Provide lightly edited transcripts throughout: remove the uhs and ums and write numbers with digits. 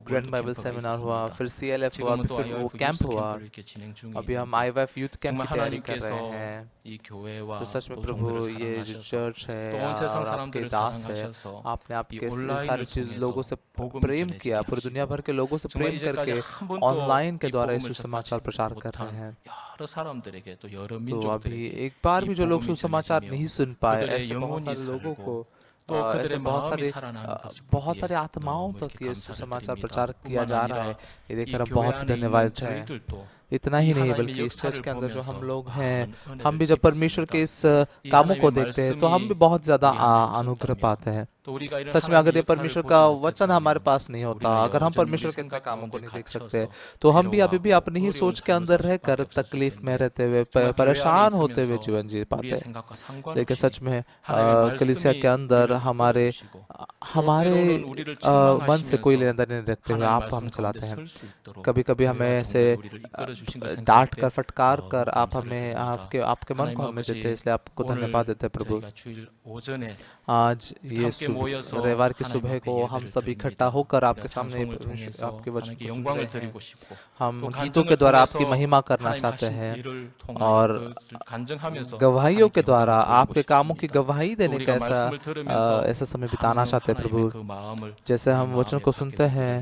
Grand Bible seminar हुआ, फिर CLF हुआ, फिर वो कैंप हुआ। अभी हम IYF यूथ कैंप की तैयारी कर रहे हैं। तो सच में प्रभु, ये जो चर्च है और आपके दास है, आपने आपके इन सारी चीज लोगों से प्रेम किया, पूरी दुनिया भर के लोगों से प्रेम करके ऑनलाइन के द्वारा यीशु समाचार प्रचार कर रहे हैं। तो अभी एक बार भी जो लोग सुसमाचार नहीं सुन पाए, ऐसे बहुत सारे लोगों को ऐसे बहुत सारे आत्माओं तक ये सुसमाचार प्रचार किया जा रहा है। ये देखकर हम बहुत धन्यवाद है। इतना ही नहीं, बल्कि इस चर्च के अंदर जो हम लोग हैं, हम भी जब परमेश्वर के इस कामों को देखते हैं तो हम भी बहुत ज्यादा अनुग्रह पाते हैं। सच में अगर ये परमेश्वर का वचन हमारे पास नहीं होता, अगर हम परमेश्वर के इनका कामों को नहीं देख सकते, तो हम भी अभी भी अपनी ही सोच के अंदर रहकर तकलीफ में रहते हुए, परेशान होते हुए जीवन जी पाते हैं। लेकिन सच में कलीसिया के अंदर हमारे हमारे मन से कोई लेना देना नहीं रखते हुए आप हम चलाते हैं। कभी कभी हमें ऐसे डांट कर, फटकार कर आप हमें आपके आपके मन को हमें देते हैं, इसलिए आपको धन्यवाद देते हैं प्रभु। आज ये रविवार की सुबह को हम सभी इकट्ठा होकर आपके सामने आपके वचन को सुन रहे हैं। हम गीतों के द्वारा आपकी महिमा करना चाहते हैं और गवाहियों के द्वारा आपके कामों की गवाही देने का ऐसा समय बिताना चाहते हैं प्रभु। जैसे हम वचन को सुनते हैं,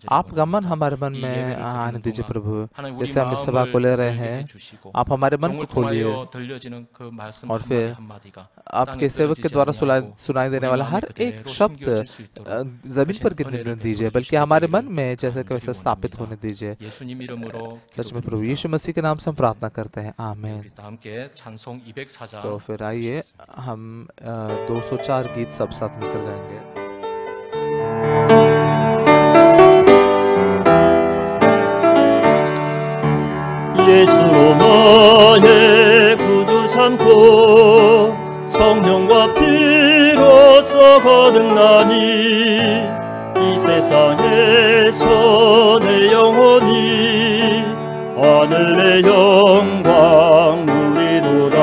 आपका मन हमारे मन में आने दीजिए प्रभु। जैसे हम इस सभा को ले रहे हैं, आप हमारे मन को खोलिए और फिर आपके सेवक के द्वारा सुनाई देने वाला हर एक शब्द जमीन पर गिरने दीजिए, बल्कि हमारे मन में जैसे कि वैसे स्थापित होने दीजिए। सच में प्रभु यीशु मसीह के नाम से हम प्रार्थना करते हैं, आमीन। तो फिर आइए हम 204 गीत सब साथ मिलकर गाएंगे। 예수로 너의 구주 삼고 성령과 피로써 거듭나니 이 세상에서 내 영혼이 하늘의 영광 누리도다.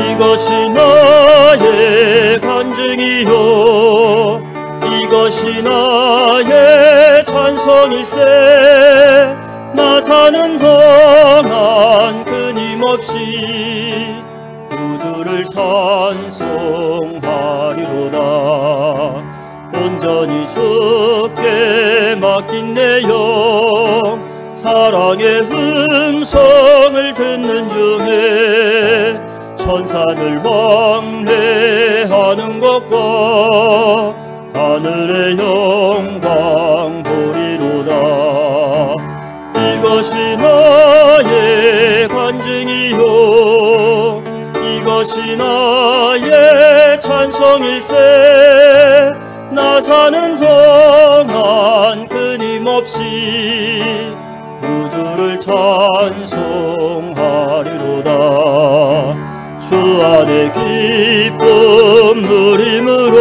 이것이 나의 간증이요 이것이 나의 찬송일세. 나 사는 동안 끊임없이 구주를 찬송하리로다. 온전히 주께 맡긴 내 영 사랑의 음성을 듣는 중에 천사들 왕래하는 것과 하늘의 영광 보리로다. 이것이 나의 간증이요 이것이 나의 찬송일세. 나 사는 동안 끊임없이 구주를 찬송하리로다. 주 안에 기쁨 누림으로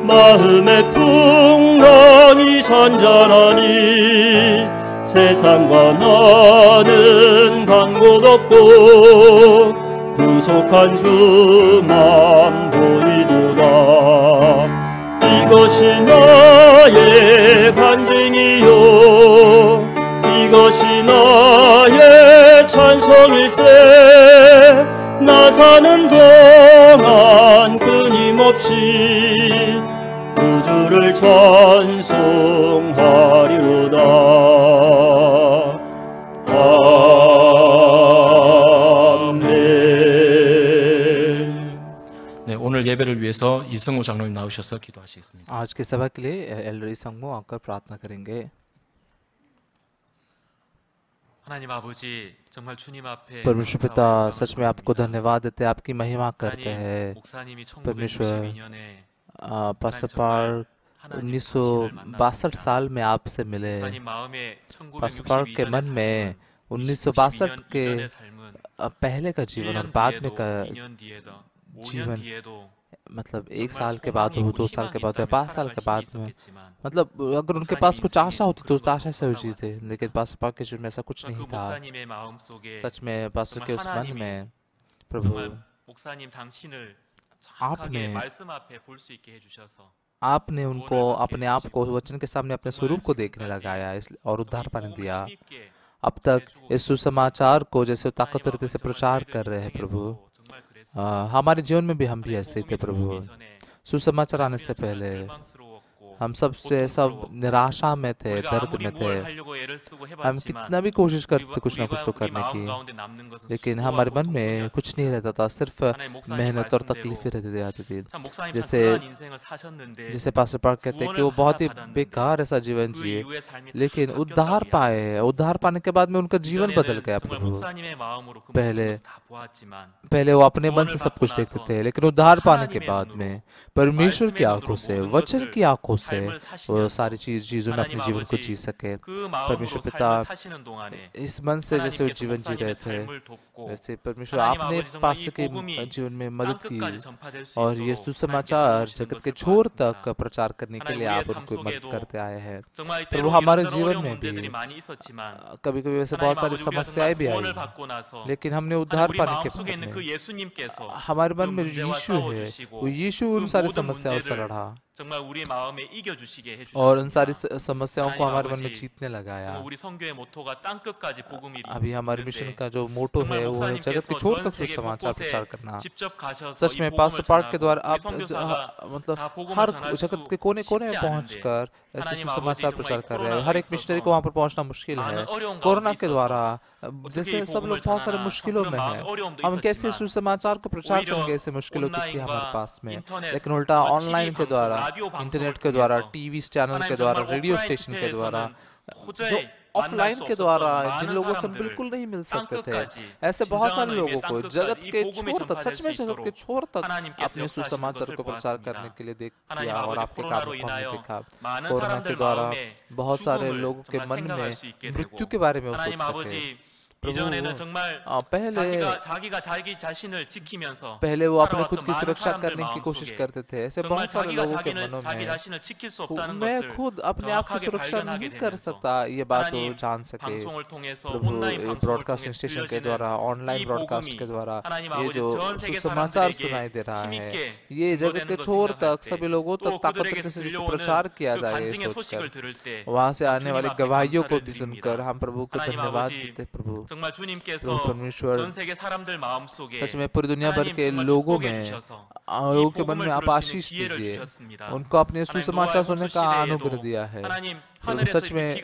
마음의 풍랑이 잔잔하니 세상과 나는 간 곳 없고 구속한 주만 보이도다. 이것이 나의 간증이요 이것이 나의 찬송일세. 나 사는 동안 끊임없이 구주를 찬송하리로다. 네, 오늘 예배를 위해서 이승우 장로님 나오셔서 기도하시겠습니다. आज की सभा के लिए एल्डर संगमो आकर प्रार्थना करेंगे। 하나님 아버지, 정말 주님 앞에 परमेश्वर पिता, सच में आपको धन्यवाद देते हैं, आपकी महिमा करते हैं। 목사님이 परमेश्वर 1962년에 पास्टर पार्क 1962 साल में आपसे मिले। 목사님 마음에 पास्टर पार्क के मन में 1962 के पहले का जीवन और बाद में का 2년 뒤에도 5년 जीवन, 뒤에도 मतलब 1 साल के बाद हो, 2 साल के बाद हो, 5 साल के बाद में, मतलब अगर उनके पास कुछ आशा होती तो उस आशा से हो जी थे, लेकिन पास्टर पार्क के जीवन में ऐसा कुछ नहीं था। 목사님의 마음속에 सच में पास्टर के उस मन में प्रभु 정말 목사님 당신을 आपने 정확하게 말씀 앞에 볼 수 있게 해주셔서 आपने उनको अपने आप को वचन के सामने अपने स्वरूप को देखने लगाया और उद्धार पाने दिया। अब तक इस सुसमाचार को जैसे ताकतवर रीति से प्रचार कर रहे हैं प्रभु, हमारे जीवन में भी हम भी ऐसे थे प्रभु। सुसमाचार आने से पहले हम सब निराशा में थे, दर्द में थे। हम कितना भी कोशिश करते थे कुछ ना कुछ तो करने की, लेकिन हमारे मन में कुछ नहीं रहता था, सिर्फ मेहनत और तकलीफें रहती आती थी। जैसे पास्टर पार्क कहते हैं कि वो बहुत ही बेकार ऐसा जीवन जिए, लेकिन उद्धार पाए। उद्धार पाने के बाद में उनका जीवन बदल गया प्रभु। पहले वो अपने मन से सब कुछ देखते थे, लेकिन उद्धार पाने के बाद में परमेश्वर की आंखों से, वचन की आंखों से वो सारी चीजों में अपने जीवन को जी सके। परमेश्वर पिता इस मन से जैसे वो जीवन जी रहे थे, वैसे परमेश्वर आपने पास्टर के जीवन में मदद की और ये सुसमाचार जगत के छोर तक प्रचार करने के लिए आप उनको मदद करते आए हैं प्रभु। हमारे जीवन में भी कभी कभी वैसे बहुत सारी समस्याएं भी आई, लेकिन हमने उद्धार पाने के बाद में हमारे मन में जो यीशु है, वो यीशु उन सारी समस्याओं से लड़ा और उन सारी समस्याओं को हमारे मन में जीतने लगाया। अभी हमारे मिशन का जो मोटो है वो है जगत के छोर तक सुसमाचार प्रचार करना। सच में पास्टर पार्क के द्वारा आप मतलब हर जगत के कोने कोने में पहुंचकर ऐसे सुसमाचार प्रचार कर रहे हैं। हर एक मिशनरी को वहां पर पहुंचना मुश्किल है। कोरोना के द्वारा जैसे सब लोग बहुत सारे मुश्किलों में हैं, हम कैसे सुसमाचार को प्रचार करेंगे ऐसे मुश्किलों की थी हमारे पास में, लेकिन उल्टा ऑनलाइन के द्वारा, इंटरनेट के द्वारा, टीवी चैनल के द्वारा, रेडियो स्टेशन के द्वारा, जो ऑफलाइन के द्वारा जिन लोगों से बिल्कुल नहीं मिल सकते थे, ऐसे बहुत सारे लोगों को जगत के छोर तक, सच में जगत के छोर तक अपने सुसमाचार को प्रचार करने के लिए किया और आपके कार्यों को हमने देखा। कोरोना के द्वारा बहुत सारे लोगों के मन में मृत्यु के बारे में सोच सके। पहले वो अपने खुद की सुरक्षा करने की कोशिश करते थे। ऐसे बहुत सारे लोगों के मनों में मैं खुद अपने आप की सुरक्षा नहीं कर सकता, ये बात वो जान सके। प्रभु ब्रॉडकास्टिंग स्टेशन के द्वारा, ऑनलाइन ब्रॉडकास्ट के द्वारा ये जो सुसमाचार सुनाई दे रहा है, ये जगत के छोर तक सभी लोगों तक ताकतवर से प्रचार किया जाए ये सोचकर, वहां से आने वाली गवाहियों को भी सुनकर हम प्रभु को धन्यवाद देते। प्रभु परमेश्वर सच में पूरी दुनिया भर के लोगों के मन में आप आशीष दीजिए, उनको अपने सुसमाचार सुनने का अनुग्रह दिया है। सच में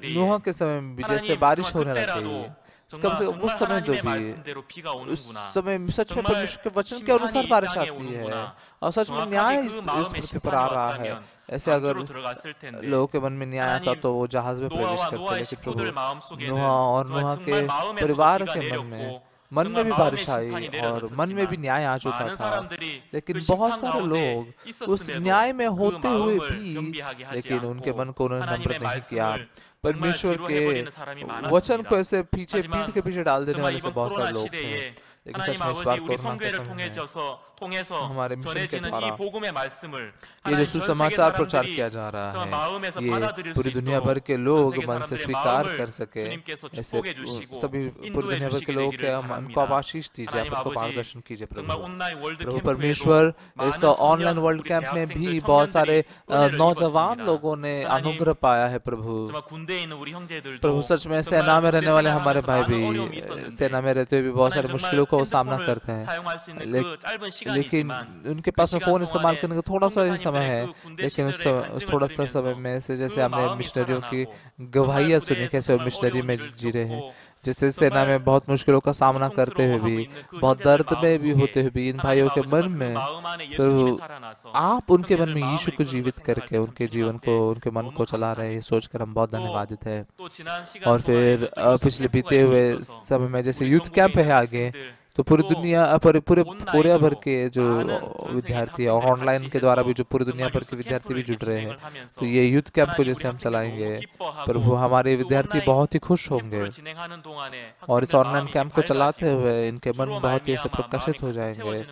नूह के समय में भी जैसे बारिश होने लगी, कम से कम उस समय तो भी उस समय सच में परमेश्वर के वचन के अनुसार बारिश आती है और सच में न्याय इस पृथ्वी पर आ रहा है। ऐसे अगर लोगों के मन में न्याय आता तो वो जहाज में प्रवेश करते, लेकिन प्रभु नूह और नूह के परिवार के मन में भी बारिश आई और मन में भी न्याय आ चुका था, लेकिन बहुत सारे लोग उस न्याय में होते हुए भी लेकिन उनके मन को उन्होंने नम्र नहीं किया। परमेश्वर के वचन को ऐसे पीठ के पीछे डाल देने वाले से बहुत सारे लोग थे, लेकिन सच में इस बार कोरोना के समय हमारे मिशन के द्वारा ये जो सुसमाचार प्रचार किया जा रहा है, ये पूरी दुनिया भर के लोग मन से स्वीकार कर सके। ऐसे सभी पूरी दुनिया भर के लोग उनको आप आशीष दीजिए, आपको मार्गदर्शन कीजिए प्रभु परमेश्वर। इस ऑनलाइन वर्ल्ड कैंप में भी बहुत सारे नौजवान लोगों ने अनुग्रह पाया है प्रभु। सच में सेना में रहने वाले हमारे भाई भी सेना में रहते हुए भी बहुत सारी मुश्किलों को सामना करते हैं, लेकिन उनके पास में फोन इस्तेमाल करने का थोड़ा सा ही समय है, लेकिन उस थोड़ा सा समय में से जैसे हमने मिशनरियों की गवाहियां सुनी कैसे वो मिशनरी में जी रहे हैं, जैसे सेना में बहुत मुश्किलों का सामना करते हुए भी, बहुत दर्द में भी होते हुए भी इन भाइयों के मन में तो आप उनके मन में यीशु को जीवित करके उनके जीवन को, उनके मन को चला रहे हैं, सोचकर हम बहुत धन्यवादित है। और फिर पिछले बीते हुए समय में जैसे यूथ कैंप है आगे, तो पूरी दुनिया पूरे कोरिया भर के जो विद्यार्थी और ऑनलाइन के द्वारा भी जो पूरी दुनिया भर के विद्यार्थी भी जुड़ रहे हैं, तो ये यूथ कैंप को जैसे हम चलाएंगे प्रभु, हमारे विद्यार्थी बहुत ही खुश होंगे और इस ऑनलाइन कैंप को चलाते हुए इनके मन बहुत ही प्रकाशित हो जाएंगे और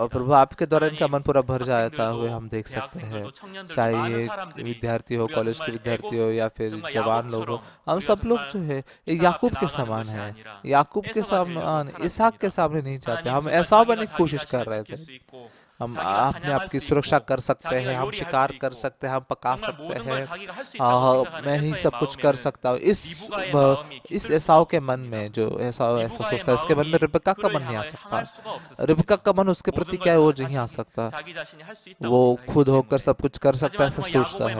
प्रभु आपके द्वारा इनका मन पूरा भर जाता हुए हम देख सकते हैं। चाहे ये विद्यार्थी हो, कॉलेज के विद्यार्थी हो या फिर जवान लोग हो, हम सब लोग जो है याकूब के समान है, याकूब के समान, इसहाक के सामने नहीं चाहते। हम ऐसा बनने की कोशिश कर रहे थे, हम अपने आप की सुरक्षा कर सकते हैं, हम शिकार कर सकते हैं, हम पका सकते हैं, मैं ही सब कुछ कर सकता हूँ। इस एसाव के मन में, जो एसाव ऐसा सोचता है, उसके मन में रिबका का मन नहीं आ सकता। रिबका का मन उसके प्रति क्या है वो नहीं आ सकता। वो खुद होकर सब कुछ कर सकता है, ऐसा सोचता है।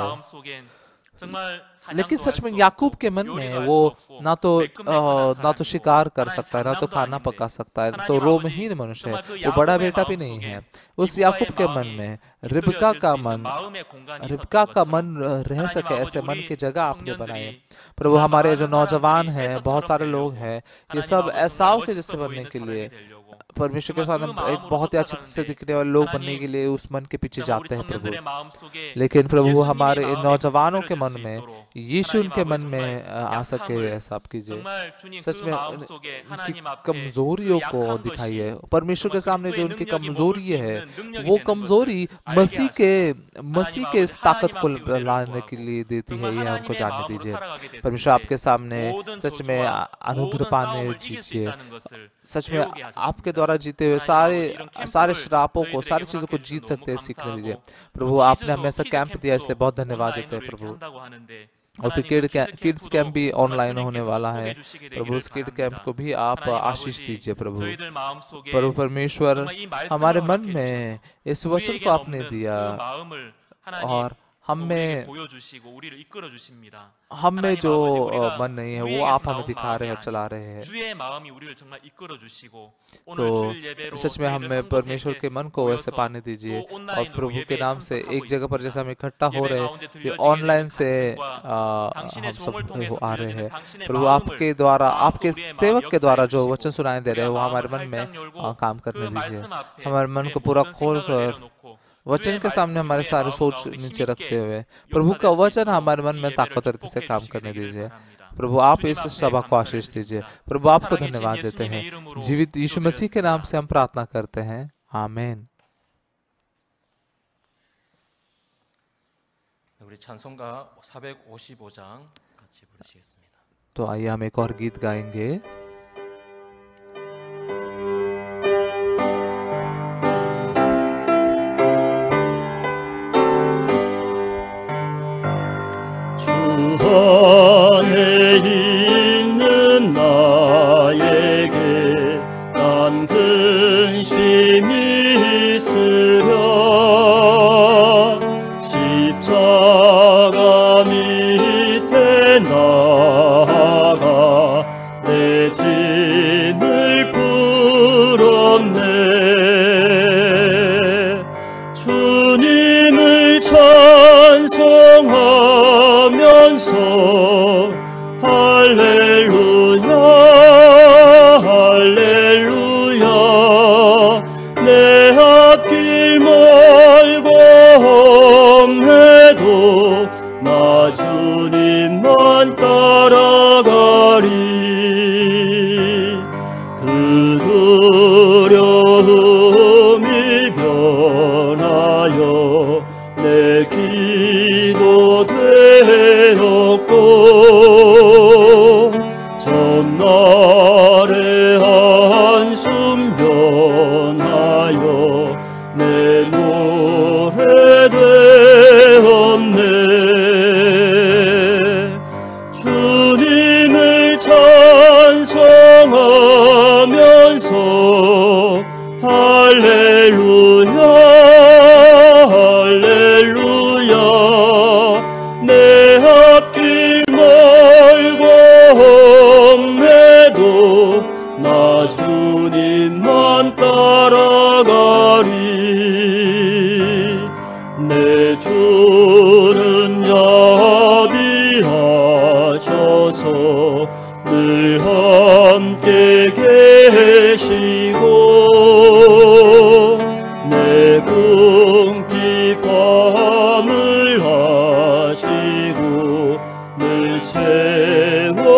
लेकिन सच में याकूब के मन में वो ना तो शिकार कर सकता है, ना तो खाना पका सकता है, तो रोमहीन मनुष्य है, वो बड़ा बेटा भी नहीं है। उस याकूब के मन में रिबका का मन रह सके, ऐसे मन की जगह आपने बनाए। प्रभु, हमारे जो नौजवान हैं, बहुत सारे लोग हैं, ये सब एसाव के जैसे बनने के लिए, परमेश्वर के साथ एक बहुत ही अच्छे से दिखने वाले लोग बनने के लिए उस मन के पीछे जाते हैं प्रभु। लेकिन प्रभु, हमारे इन नौजवानों के मन में, यीशु उनके मन में आ सके, ऐसा आप कीजिए। सच में उनकी कमजोरियों को दिखाइए। परमेश्वर के सामने जो उनकी कमजोरी है, वो कमजोरी मसीह के इस ताकत को लाने के लिए देती है, ये हमको जानने दीजिए। परमेश्वर, आपके सामने सच में अनुग्रह पाने दीजिए। सच में आपके द्वारा जीते हुए सारे श्रापों को, सारी चीजों को जीत सकते हैं, सीखने दीजिए प्रभु। आपने हमें ऐसा कैंप दिया, इसलिए बहुत धन्यवाद देते हैं प्रभु। और फिर किड्स कैंप भी ऑनलाइन होने वाला है प्रभु। उस किड कैंप को भी आप आशीष दीजिए प्रभु। परमेश्वर, हमारे मन में इस वचन को आपने दिया और हमें जो मन नहीं है वो आप हमें दिखा रहे हैं और चला रहे हैं। तो सच में हमें परमेश्वर के मन को वैसे पाने दीजिए। और प्रभु के नाम से एक जगह पर जैसे हम इकट्ठा हो रहे हैं, ऑनलाइन से हम सब आ रहे हैं प्रभु, आपके द्वारा, आपके सेवक के द्वारा जो वचन सुनाई दे रहे हैं, वो हमारे मन में काम करने दीजिए। हमारे मन को पूरा खोल कर वचन के सामने हमारे सारे सोच नीचे रखते हुए प्रभु का वचन हमारे मन में ताकतवर से काम करने दीजिए प्रभु। आप इस सभा को आशीष दीजिए प्रभु। आपको धन्यवाद देते हैं, जीवित यीशु मसीह के नाम से हम प्रार्थना करते हैं, आमीन। तो आइए हम एक और गीत गाएंगे। 안에 있는 나에게 난 근심이 있으랴 십자가 밑에 나아가 내 짐을 풀었네 주님을 찬송하면서 할렐루야 할렐루야 내 앞길 멀고 험해도 나 주님만 따라가리 그 두려움이 변하여 내 기도 되었고 전날의 한숨 변하여 내 노래 되었네 주님을 찬송하면서 할렐루야 할렐루야 내 앞길 멀고 험해도 나 주님만 따라가리 내 주는 야비하셔서 늘 함께 계시고 내 궁핍 밤을 하시고 늘 채워주시네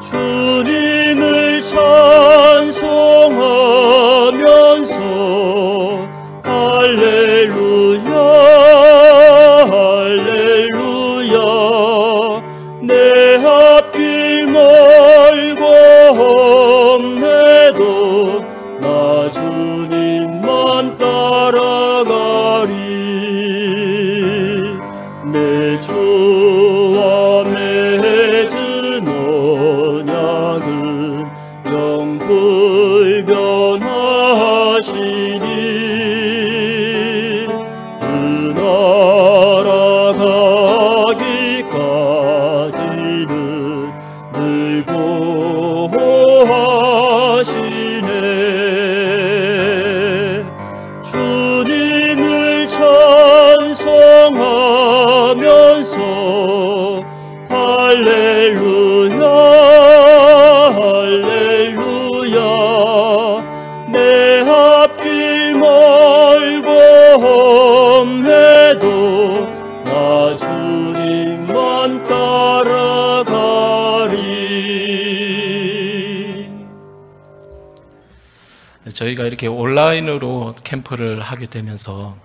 주님을 찬송하면서 할렐루야 할렐루야 내 앞길 멀고 험해 할렐루야 할렐루야 내 앞길 멀고 험해도 나 주님만 따라가리. 저희가 이렇게 온라인으로 캠프를 하게 되면서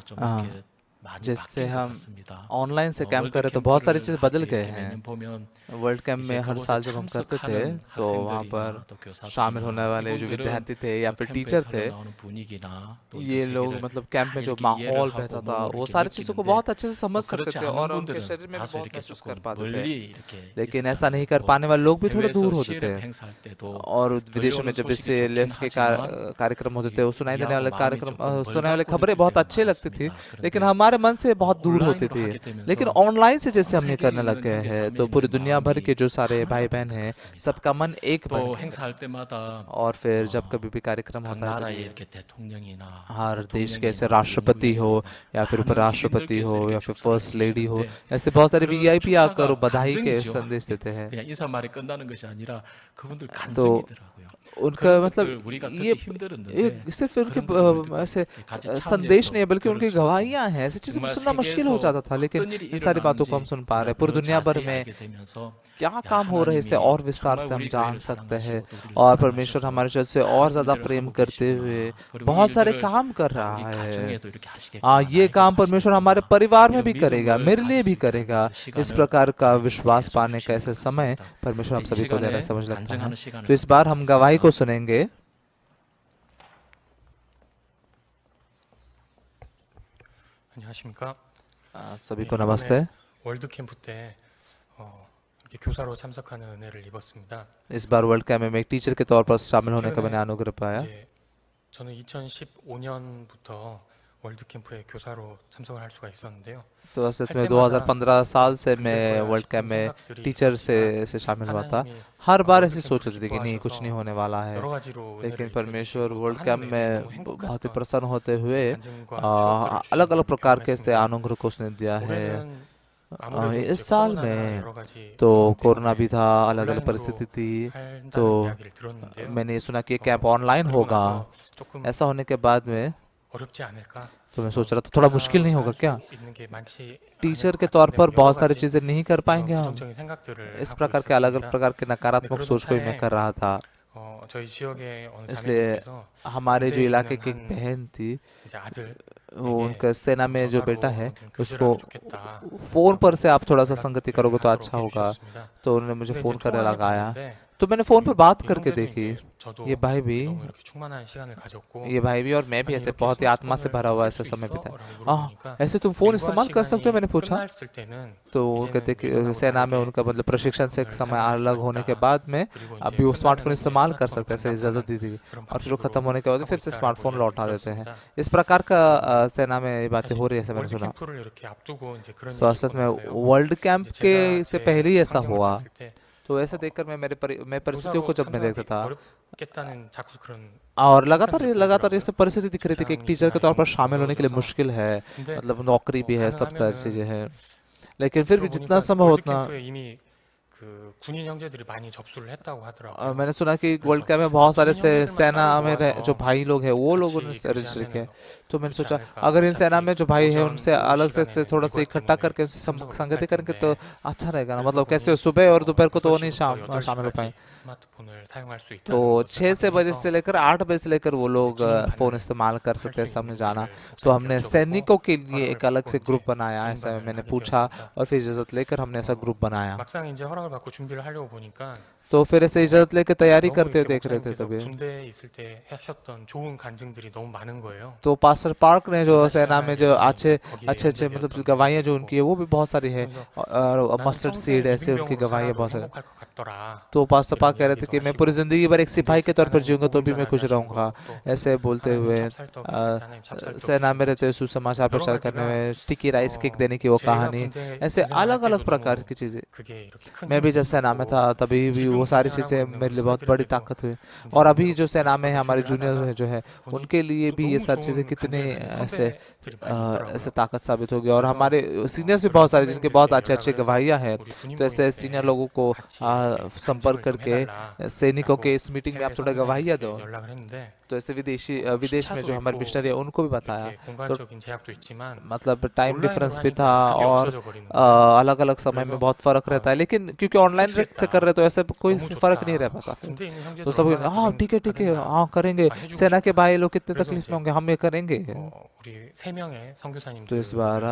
좀 이렇게 많이 जैसे 바뀐 것 हम 같습니다. ऑनलाइन से कैंप कर रहे तो बहुत सारी चीज़ बदल गए हैं। वर्ल्ड कैंप में हर साल जब हम करते थे तो वहाँ पर शामिल होने वाले जो विद्यार्थी थे या फिर टीचर थे, ये लोग मतलब कैंप में जो माहौल बहता था वो सारी चीज़ों को बहुत अच्छे से समझ सकते थे और उनके शरीर में भी बहुत महसूस कर पाते थे। लेकिन ऐसा नहीं कर पाने वाले लोग भी थोड़े दूर होते थे। और विदेशों में जब इससे लेफ्ट के कार्यक्रम होते थे, वो सुनाई देने वाले कार्यक्रम सुनाने वाले खबरें बहुत अच्छी लगती थी, लेकिन हमारे मन से बहुत दूर होती थी। लेकिन ऑनलाइन से जैसे हम ये करने लग गए हैं तो पूरी दुनिया भर के जो सारे भाई बहन हैं सबका मन एक बन गया। और फिर जब कभी भी कार्यक्रम होता है हर देश के ऐसे राष्ट्रपति हो या फिर उपराष्ट्रपति हो या फिर फर्स्ट लेडी हो, ऐसे बहुत सारे वीआईपी आकर बधाई के संदेश देते हैं। तो उनका मतलब ये सिर्फ उनके ऐसे संदेश नहीं है बल्कि उनकी गवाहियां हैं। ऐसी चीजें सुनना मुश्किल हो जाता था, लेकिन इन सारी बातों को हम सुन पा रहे हैं। पूरी दुनिया भर में क्या काम हो रहे हैं इसे और विस्तार से हम जान सकते हैं। और परमेश्वर हमारे चर्च से और ज्यादा प्रेम करते हुए बहुत सारे काम कर रहा है। ये काम परमेश्वर हमारे परिवार में भी करेगा, मेरे लिए भी करेगा। इस प्रकार का विश्वास पाने का ऐसे समय परमेश्वर हम सभी को दे रहा है, समझ लगता है। तो इस बार हम गवाही को सुनेंगे। 안녕하십니까? सभी को नमस्ते। 월드 캠프 때 이렇게 교사로 참석하는 은혜를 입었습니다. इस बार वर्ल्ड कैंप में एक टीचर के तौर पर शामिल होने का मैंने अनुग्रह पाया। 저는 2015년부터 वर्ल्ड 캠프에 교사로 참석을 할 수가 있었는데요. तो असल में 2015 साल से मैं वर्ल्ड कैंप में टीचर से शामिल हुआ था। हर बार ऐसी सोच होती थी कि नहीं कुछ नहीं होने वाला है, लेकिन परमेश्वर वर्ल्ड कैंप में बहुत ही प्रसन्न होते हुए अलग अलग प्रकार के से अनुग्रह को उसने दिया है। इस साल में तो कोरोना भी था, अलग अलग परिस्थिति थी, तो मैंने सुना कि कैंप ऑनलाइन होगा। ऐसा होने के बाद में तो मैं सोच रहा था थोड़ा मुश्किल नहीं होगा क्या, टीचर के तौर पर बहुत सारी चीजें नहीं कर पाएंगे हम। इस प्रकार के अलग अलग प्रकार के नकारात्मक सोच को मैं कर रहा था। इसलिए हमारे जो इलाके की एक बहन थी, वो उनका सेना में जो बेटा है उसको फोन पर से आप थोड़ा सा संगति करोगे तो अच्छा होगा। तो उन्होंने मुझे फोन करने लगाया, तो मैंने फोन पर बात करके देखी। ये भाई भी और मैं भी ऐसे बहुत ही आत्मा से भरा हुआ ऐसा समय बिताया। ऐसे तुम फोन इस्तेमाल कर सकते हो, मैंने पूछा। तो वो कहते कि सेना में उनका मतलब प्रशिक्षण से समय अलग होने के बाद में अभी वो स्मार्टफोन इस्तेमाल कर सकते हैं, ऐसे इजाजत दी थी। और फिर वो खत्म होने के बाद फिर से स्मार्टफोन लौटा देते हैं। इस प्रकार का सेना में ये बातें हो रही है, ऐसा मैंने सुना। तो असल में वर्ल्ड कैंप के से पहले ही ऐसा हुआ। तो ऐसा देखकर मैं परिस्थितियों को जब मैं देखता था और लगातार ये सब परिस्थिति दिख रही थी कि एक टीचर के तौर पर शामिल होने के लिए मुश्किल है, मतलब नौकरी भी है, सब सारी चीजें हैं। लेकिन फिर भी जितना समय होता मैंने सुना कि वर्ल्ड कैंप में बहुत सारे सेना में जो भाई लोग हैं वो लोगों ने रजिस्टर किया। तो मैंने सोचा अगर इन सेना में जो भाई है उनसे अलग से थोड़ा सा इकट्ठा करके संगति करेंगे तो अच्छा रहेगा ना। मतलब कैसे सुबह और दोपहर को तो वो नहीं शामिल हो पाए। तो 6 बजे से लेकर 8 बजे से लेकर वो लोग फोन इस्तेमाल कर सकते हैं, हमने जाना। तो हमने सैनिकों के लिए एक अलग से ग्रुप बनाया, ऐसा मैंने पूछा और फिर इजाजत लेकर हमने ऐसा ग्रुप बनाया। तो फिर ऐसे इजाजत लेके तैयारी करते हुए देख रहे थे तभी तो पास्टर पार्क ने जो सेना में जो अच्छे मतलब गवाहियां जो उनकी है वो भी बहुत सारी है, और मस्टर्ड सीड ऐसे उनकी गवाहियां बहुत सारी। तो पास्टर पार्क कह रहे थे कि मैं पूरी जिंदगी भर एक सिपाही के तौर पर जीऊंगा तो भी मैं खुश रहूंगा, ऐसे बोलते हुए सेना में रहते सुसमाचार प्रचार करने में स्टिकी राइस केक देने की वो कहानी, ऐसे अलग अलग प्रकार की चीजें। मैं भी जब सेना में था तभी भी वो सारी चीज़ें मेरे लिए बहुत बड़ी ताकत हुई। और अभी जो सेना में है हमारे जूनियर जो है उनके लिए भी ये सारी चीज़ें कितने ऐसे ताकत साबित होगी। और हमारे सीनियर्स भी बहुत सारे जिनके बहुत अच्छे अच्छे गवाहियाँ हैं, तो ऐसे सीनियर लोगों को संपर्क करके सैनिकों के इस मीटिंग में आप थोड़ा गवाहियाँ दो, तो ऐसे विदेश में जो हमारे मिशनरी है उनको भी बताया। तो मतलब टाइम डिफरेंस भी था और अलग अलग समय में बहुत फर्क रहता है, लेकिन क्योंकि ऑनलाइन से कर रहे तो ऐसे कोई फर्क नहीं रह पाता फिर। तो सब हाँ ठीक है हाँ करेंगे, सेना के भाई लोग कितने तकलीफ में होंगे, हम ये करेंगे। तो इस बार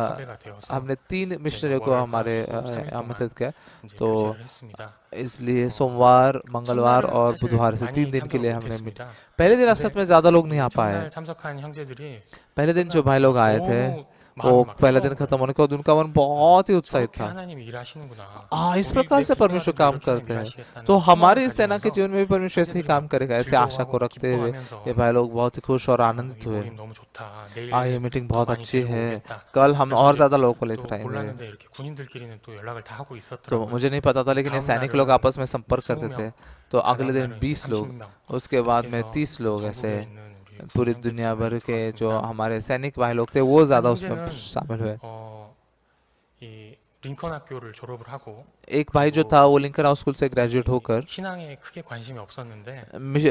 हमने 3 मिशनरियों को हमारे आमंत्रित किया, तो इसलिए सोमवार, मंगलवार और बुधवार से 3 दिन के लिए हमने पहले दिन असल में ज्यादा लोग नहीं आ पाए। पहले दिन जो भाई लोग आए थे वो पहला दिन खत्म होने के बाद उनका मन बहुत ही उत्साहित था। इस प्रकार से परमेश्वर काम करते हैं, तो हमारे इस सेना के जीवन में भी परमेश्वर ऐसे ही काम करेगा, ऐसे आशा को रखते हुए ये भाई लोग बहुत ही खुश और आनंदित हुए। ये मीटिंग बहुत अच्छी है, कल हम और ज्यादा लोगों को लेकर आएंगे। तो मुझे नहीं पता था, लेकिन ये सैनिक लोग आपस में संपर्क करते थे। तो अगले दिन 20 लोग, उसके बाद में 30 लोग, ऐसे पूरी दुनिया भर के जो हमारे सैनिक भाई लोग थे वो ज्यादा उसमें शामिल हुए। एक भाई जो था वो लिंकन हाउस स्कूल से ग्रेजुएट होकर,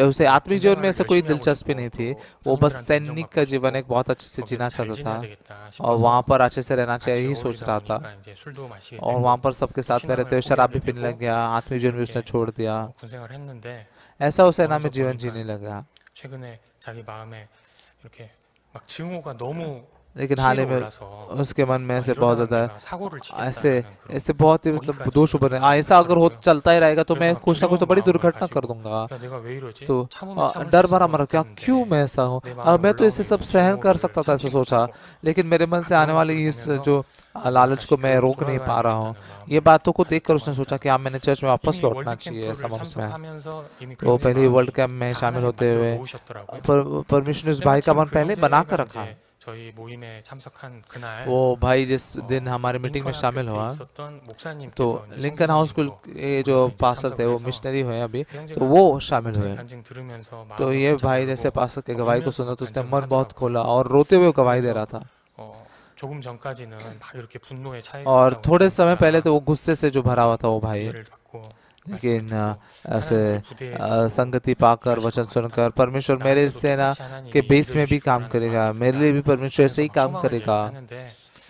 उसे आत्मिक जीवन में ऐसा कोई दिलचस्पी नहीं थी, वो बस सैनिक का जीवन एक बहुत अच्छे से जीना चाहता था और वहाँ पर अच्छे से रहना चाहिए ही सोच रहा था। और वहाँ पर सबके साथ में रहते हुए शराब भी पीने लग गया, आत्मिक जीवन भी उसने छोड़ दिया। ऐसा उस सेना में जीवन जीने लगा। लेकिन हाल ही में उसके मन में ऐसे बहुत ज्यादा ऐसे बहुत ही मतलब दोष उभर रहे, ऐसा अगर हो चलता ही रहेगा तो मैं कुछ ना कुछ तो बड़ी दुर्घटना कर दूंगा। तो डर भरा मरा क्या, क्यों मैं ऐसा हूँ, मैं तो इसे सब सहन कर सकता था, ऐसा सोचा। लेकिन मेरे मन से आने वाली इस जो लालच को मैं रोक नहीं पा रहा हूँ। ये बातों को देखकर उसने सोचा कि मैंने चर्च में वापस लौटना चाहिए, ऐसा मन में। तो पहले वर्ल्ड कैंप में शामिल होते हुए परमेश्वर इस भाई का मन पहले बना कर रखा। वो भाई जिस दिन हमारे मीटिंग में शामिल हुआ, तो लिंकन हाउस स्कूल के जो पास्टर थे वो मिशनरी हुए अभी, तो वो शामिल हुए। तो ये भाई जैसे पास्टर के गवाही को सुना तो उसने मन बहुत खोला और रोते हुए गवाही दे रहा था। और थोड़े समय पहले तो वो गुस्से से जो भरा हुआ था वो भाई, लेकिन ऐसे संगति पाकर वचन सुनकर परमेश्वर मेरे सेना के बेस में भी काम करेगा, मेरे लिए भी परमेश्वर ऐसे ही काम करेगा,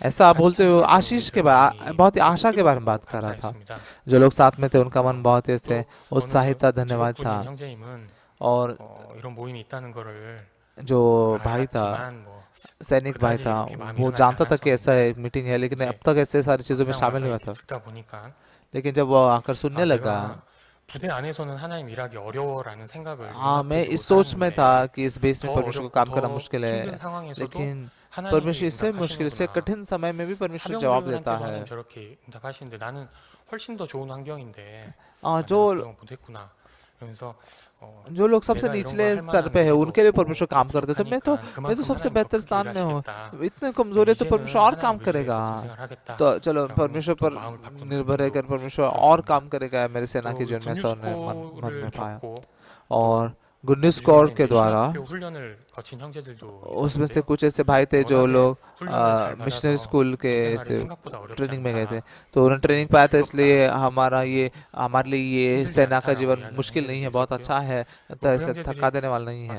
ऐसा आप बोलते हो। आशीष के बारे, बहुत ही आशा के बारे में बात कर रहा था। जो लोग साथ में थे उनका मन बहुत ही ऐसे उत्साहित था, धन्यवाद था। और जो भाई था, सैनिक भाई था, वो जानता था कि ऐसा एक मीटिंग है, लेकिन अब तक ऐसे सारी चीजों में शामिल हुआ था। लेकिन जब वो आकर सुनने लगा, मैं इस सोच में था कि इस बेस में परमेश्वर को काम करना मुश्किल है, लेकिन परमेश्वर इससे मुश्किल से कठिन समय में भी परमेश्वर जवाब देता है। जो लोग सबसे निचले स्तर पे है उनके लिए परमेश्वर काम करते थे। मैं तो सबसे बेहतर स्थान में हूँ, इतने कमजोरी से परमेश्वर और काम करेगा। तो चलो परमेश्वर पर निर्भर रहकर परमेश्वर और काम करेगा मेरे सेना के जीवन में, ऐसा मन में पाया। और गुड न्यूज कोर के द्वारा उसमें से कुछ ऐसे भाई थे जो लोग मिशनरी स्कूल के ट्रेनिंग में गए थे, तो उन्होंने ट्रेनिंग पाया था, इसलिए हमारे लिए ये सेना का जीवन मुश्किल नहीं है, बहुत अच्छा है, ऐसे थका देने वाला नहीं है।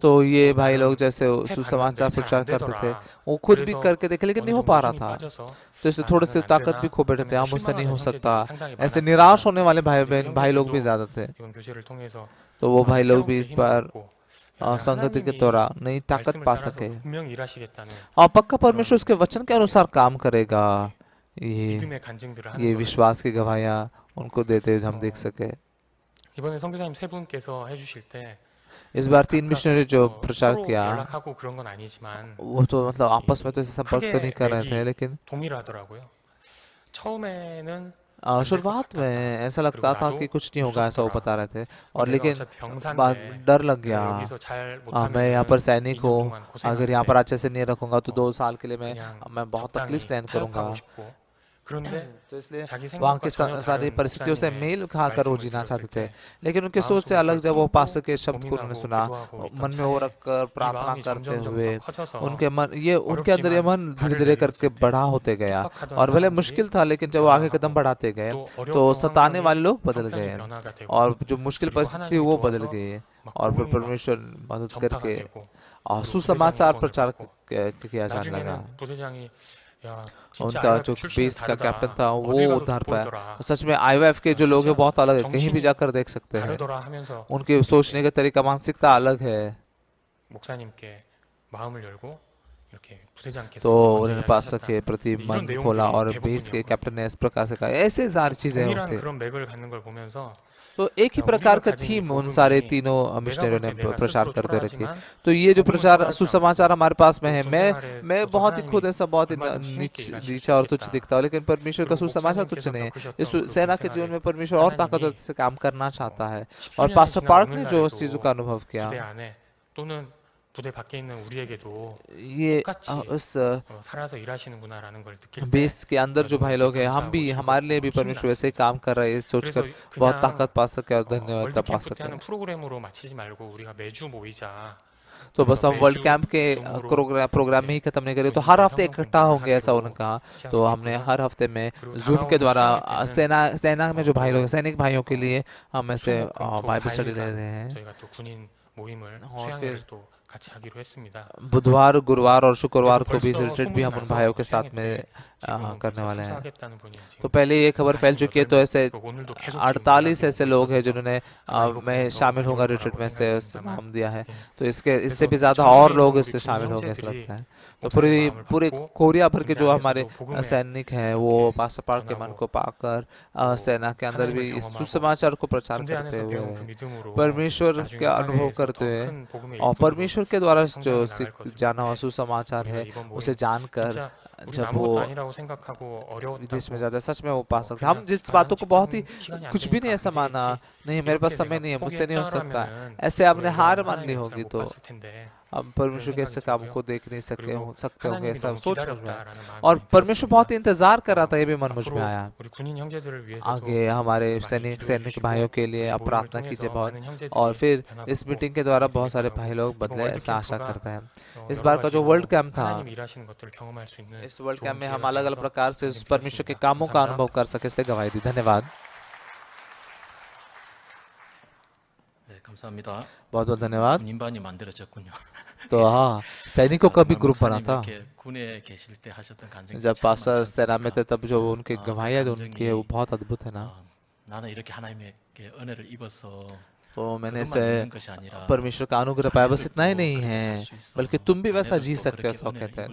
तो ये भाई लोग जैसे सुसमाचार प्रचार करते थे, वो खुद भी करके देखे लेकिन नहीं हो पा रहा था, तो इससे थोड़े से ताकत भी खो बैठे थे, हम उससे नहीं हो सकता, ऐसे निराश होने वाले भाई लोग भी ज्यादा थे। तो वो भाई लोग भी इस बार संगति के दौरान नई ताकत पा सके और पक्का परमेश्वर उसके वचन के अनुसार काम करेगा। ये विश्वास की गवाहियां उनको देते हुए हम देख सके। इस बार 3 मिशनरी जो प्रचार किया, वो तो मतलब आपस में तो ऐसे संपर्क तो नहीं कर रहे थे, लेकिन शुरुआत में ऐसा लगता था कि कुछ नहीं होगा, ऐसा वो बता रहे थे, और लेकिन डर लग गया। मैं यहाँ पर सैनिक हूँ, अगर यहाँ पर अच्छे से नहीं रखूंगा तो 2 साल के लिए मैं बहुत तकलीफ सहन करूंगा। तो इसलिए वहाँ की सारी परिस्थितियों से मेल खाकर वो जीना चाहते थे, लेकिन उनके सोच से अलग जब वो पास्टर के शब्द को उन्होंने सुना, मन में वो रखकर प्रार्थना करते हुए उनके अंदर ये मन धीरे धीरे करके बड़ा होते गया, और भले मुश्किल था लेकिन जब वो आगे कदम बढ़ाते गए तो सताने वाले लोग बदल गए और जो मुश्किल परिस्थिति वो बदल गई, और फिर परमेश्वर मदद करके सुसमाचार प्रचार किया जाने लगा। उनका जो बेस का कैप्टन था वो उद्धार पाया। सच में IYF के जो लोग हैं बहुत अलग है, कहीं भी जाकर देख सकते हैं, उनके सोचने का तरीका, मानसिकता अलग है। तो उन्होंने पास्टर के प्रति मन खोला और बेस के कैप्टन ने इस प्रकार से कहा, ऐसे सारी चीजें होती हैं। तो एक ही प्रकार का थीम उन सारे तीनों मिशनरियों ने प्रचार करते रखी। तो ये जो प्रचार सुसमाचार हमारे पास में है, मैं बहुत ही खुद ऐसा बहुत ही नीचा और तुच्छ दिखता हूँ, लेकिन परमेश्वर का सुसमाचार तुच्छ नहीं है। इस सेना के जीवन में परमेश्वर और ताकतवर से काम करना चाहता है, और पास्टर पार्क ने जो उस चीजों का अनुभव किया, ये उस बेस के अंदर जो भाई लोग हैं, हम भी, हमारे लिए भी परमेश्वर वैसे ही काम कर रहे हैं, सोचकर बहुत ताकत पा सके और धन्यवाद पा सके। तो बस हम वर्ल्ड कैंप के प्रोग्राम में ही खत्म नहीं करें, तो हर हफ्ते इकट्ठा होंगे ऐसा उन्होंने कहा। तो हमने हर हफ्ते में जूम के द्वारा सेना में जो भाई लोग, सैनिक भाइयों के लिए हम ऐसे बाइबल स्टडी ले रहे हैं। और फिर बुधवार, गुरुवार और शुक्रवार को भी रिट्रीट भी हम उन भाइयों के साथ में करने वाले हैं। तो पहले ये खबर फैल चुकी है, तो ऐसे 48 ऐसे लोग हैं जिन्होंने मैं शामिल होगा रिट्रीट में से नाम दिया है। तो इससे भी ज्यादा और लोग इससे शामिल होंगे ऐसा लगता है। तो पूरे कोरिया भर के जो हमारे सैनिक हैं वो पास्टर पार्क के मन को पाकर सेना के अंदर भी इस सुसमाचार को प्रचार करते हुए, परमेश्वर का अनुभव करते हुए, और परमेश्वर के द्वारा जो जाना हुआ सुसमाचार है उसे जानकर जब वो विदेश में जाता है, सच में वो पा सकते। हम जिस बातों को बहुत ही कुछ भी नहीं ऐसा माना, नहीं मेरे पास समय नहीं है, मुझसे नहीं हो सकता, ऐसे आपने हार मान ली होगी, तो हम परमेश्वर के ऐसे काम को देख नहीं सकते होंगे, ऐसा सोच रहा। और परमेश्वर बहुत ही इंतजार कर रहा था, ये भी मन मुझ में आया। आगे हमारे सैनिक भाइयों के लिए अब प्रार्थना कीजिए बहुत, और फिर इस मीटिंग के द्वारा बहुत सारे भाई लोग बदले, ऐसा आशा करते हैं। इस बार का जो वर्ल्ड कैंप था, इस वर्ल्ड कैंप में हम अलग अलग प्रकार से परमेश्वर के कामों का अनुभव कर सके, इसलिए गवाही दी। धन्यवाद, बहुत बहुत धन्यवाद। तो हाँ, सैनिकों का भी ग्रुप बना था। जब पास्टर सेना में थे तब जो उनके गवाहियाँ उनकी है वो बहुत अद्भुत है ना। तो मैंने से परमेश्वर का अनुग्रह पाया, बस इतना ही नहीं है, बल्कि तुम भी वैसा जी सकते हो, ऐसा कहते हैं।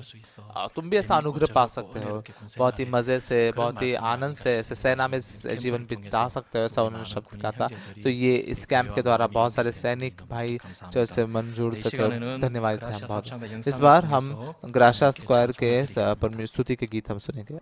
तुम भी ऐसा अनुग्रह पा सकते हो, बहुत ही मजे से, बहुत ही आनंद से ऐसे सेना में जीवन बिता सकते हो, ऐसा उन्होंने शब्द कहा था। तो ये इस कैंप के द्वारा बहुत सारे सैनिक भाई जो से मन जुड़ सके, धन्यवाद है बहुत। इस बार हम ग्राशा स्क्वायर के परमेश्वर स्तुति के गीत हम सुनेंगे।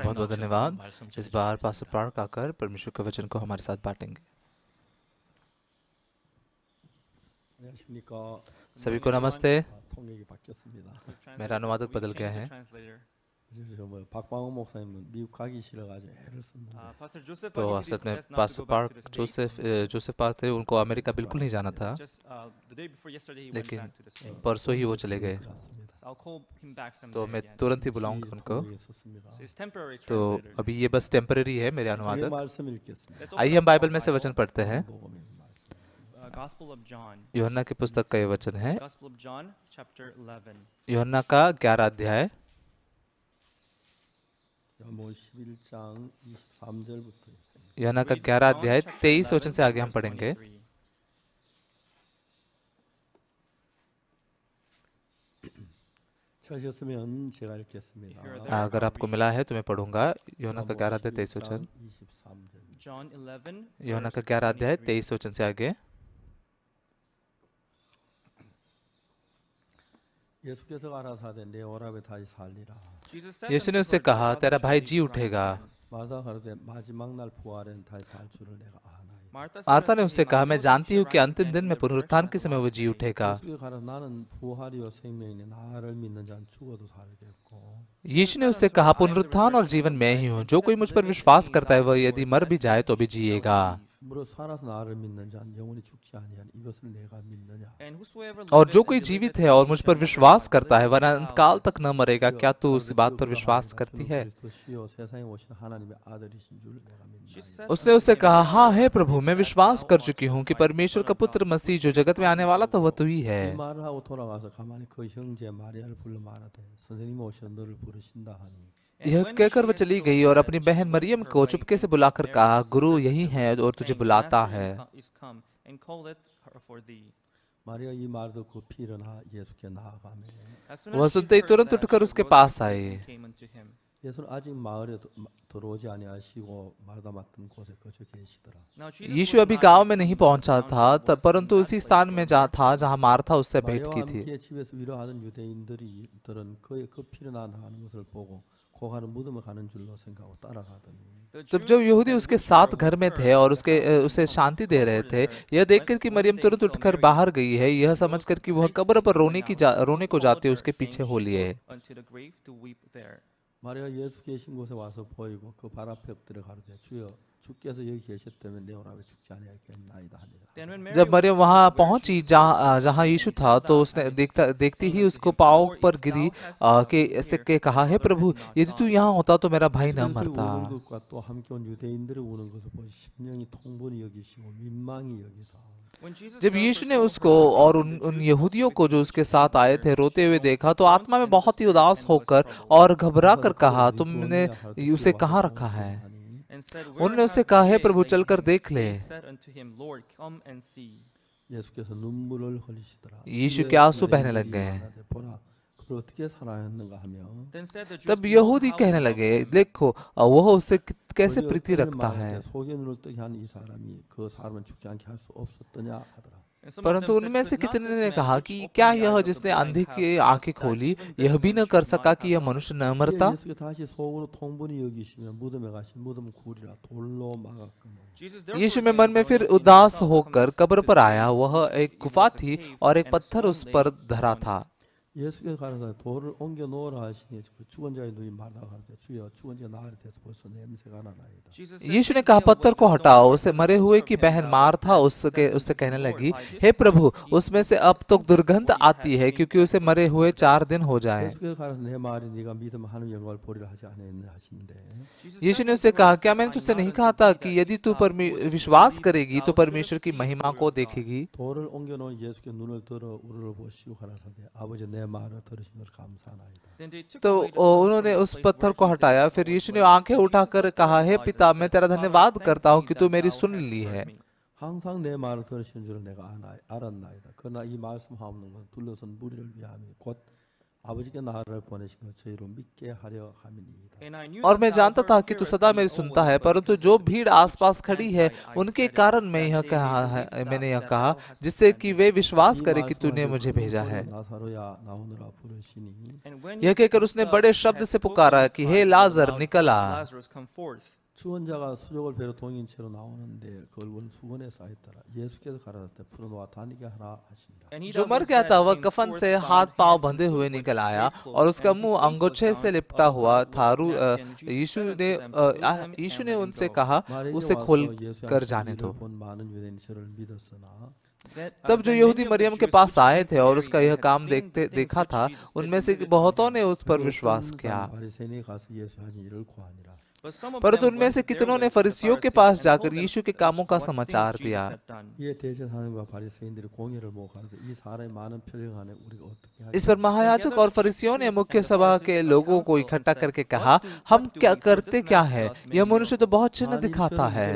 बहुत बहुत धन्यवाद। इस बार पास्टर पार्क आकर परमेश्वर के वचन को हमारे साथ बांटेंगे। सभी को नमस्ते। मेरा अनुवादक बदल गया है। तो असल में पास्टर पार्क जोसेफ पार्क थे, उनको अमेरिका बिल्कुल नहीं जाना था, लेकिन परसों ही वो चले गए। तो मैं तुरंत ही बुलाऊंगा उनको। तो अभी ये बस टेम्परेरी है मेरे अनुवादक। आइए हम बाइबल में से वचन पढ़ते हैं। यूहन्ना की पुस्तक का ये वचन है, यूहन्ना का 11 अध्याय यूहन्ना का 11 अध्याय 23 वचन से आगे हम पढ़ेंगे। अगर आपको मिला है तो मैं पढ़ूंगा। यूहन्ना का 11 अध्याय 23 वचन। यूहन्ना का 11 अध्याय 23 वचन से आगे। यीशु ने उससे कहा, तेरा भाई जी उठेगा। मार्था ने उससे कहा, मैं जानती हूँ कि अंतिम दिन में पुनरुत्थान के समय वो जी उठेगा। यीशु ने उससे कहा, पुनरुत्थान और जीवन मैं ही हूँ। जो कोई मुझ पर विश्वास करता है वह यदि मर भी जाए तो भी जिएगा। और जो कोई जीवित है और मुझ पर विश्वास करता है वह अनंतकाल तक न मरेगा। क्या तू उस बात पर विश्वास करती है? उसने उससे कहा, हाँ है प्रभु, मैं विश्वास कर चुकी हूँ कि परमेश्वर का पुत्र मसीह जो जगत में आने वाला था वह तू ही है। यह कहकर वह चली गई और अपनी बहन मरियम को चुपके से बुलाकर कहा, गुरु यही है और तुझे बुलाता है। वह सुनते ही तुरंत उठकर उसके पास आए। यीशु अभी गांव में नहीं पहुंचा था, परंतु उसी स्थान में था जहां मार्था उससे भेंट की थी। तब जब यहूदी उसके साथ घर में थे और उसे शांति दे रहे थे, यह देखकर कि मरियम तुरंत उठकर बाहर गई है, यह समझकर कि वह कब्र पर रोने को जाते उसके पीछे हो लिए। 마리아 예수 계신 곳에 와서 보이고 그 발 앞에 엎드려 가로되 주여 주께서 여기 계셨다면 내 오라비 죽지 아니하겠나이다 하니라। जब मरियम वहां पहुंची जहां यीशु था, तो उसने देखती ही उसको पांव पर गिरी के कहा, हे प्रभु, यदि तू यहाँ होता तो मेरा भाई न मरता। 또 함께 온 유대인들이 우는 것을 보시 심령이 통분히 여기시고 민망히 여기사। जब यीशु ने उसको और उन यहूदियों को जो उसके साथ आए थे रोते हुए देखा, तो आत्मा में बहुत ही उदास होकर और घबरा कर कहा, तुमने उसे कहाँ रखा है? उन्होंने उससे कहा, हे प्रभु, चलकर देख ले। यीशु के आंसू बहने लग गए। तब यहूदी कहने लगे, देखो वह उससे कैसे प्रीति रखता है। परंतु उनमें से कितने ने कहा कि क्या यह जिसने अंधे की आंखें खोली यह भी न कर सका कि यह मनुष्य न मरता? यीशु में मन में फिर उदास होकर कब्र पर आया। वह एक गुफा थी और एक पत्थर उस पर धरा था। 예수께서 가라사대 돌을 옮겨 놓으라 하시니 그 죽은 자의 눈이 말라 가로되 주여 죽은 자 나으리 돼서 벌써 냄새가 나나이다। यीशु ने कहा, पत्थर को हटाओ। उसे मरे हुए की बहन मार्था उससे कहने लगी, हे प्रभु, उसमें से अब तो दुर्गंध आती है, क्योंकि उसे मरे हुए 4 दिन हो जाए। यीशु ने उससे कहा, क्या मैंने तुझसे नहीं कहा था कि यदि तू विश्वास करेगी तो परमेश्वर की महिमा को देखेगी? तो उन्होंने उस पत्थर को हटाया। फिर यीशु ने आंखें उठाकर कहा, हे पिता, मैं तेरा धन्यवाद करता हूँ कि तू मेरी सुन ली है। 항상 내 말을 들으시는 줄을 내가 알았나이다. 그러나 이 말씀하옵는 것은 둘러선 무리를 위함이니 곧 아버지께 나를 보내신 것 저희로 믿게 하려 함이니이다। और मैं जानता था कि तू सदा मेरी सुनता है, परंतु जो भीड़ आसपास खड़ी है उनके कारण मैंने यह कहा, जिससे कि वे विश्वास करें कि तूने मुझे भेजा है। यह कहकर उसने बड़े शब्द से पुकारा कि हे लाजर, निकल आ। 수원자가 수족을 배로 동인 채로 나오는데 그걸 원 수건에 쌓였더라। 예수께서 가라사대 풀어놓아 다니게 하라 하시니라। जो मर गया था वह कफन से हाथ पांव बंधे हुए निकल आया और उसका मुंह अंगोछे से लिपटा हुआ था। यीशु ने उनसे कहा, उसे खोल कर जाने दो। तब जो यहूदी मरियम के पास आए थे और उसका यह काम देखा था, उनमें से बहुतों ने उस पर विश्वास किया। परंतु उनमें से कितनों ने फरीसियों के पास जाकर यीशु के कामों का समाचार दिया। इस पर महायाजक और फरीसियों ने मुख्य सभा के लोगों को इकट्ठा करके कहा, हम क्या करते क्या है? यह मनुष्य तो बहुत चिन्ह दिखाता है।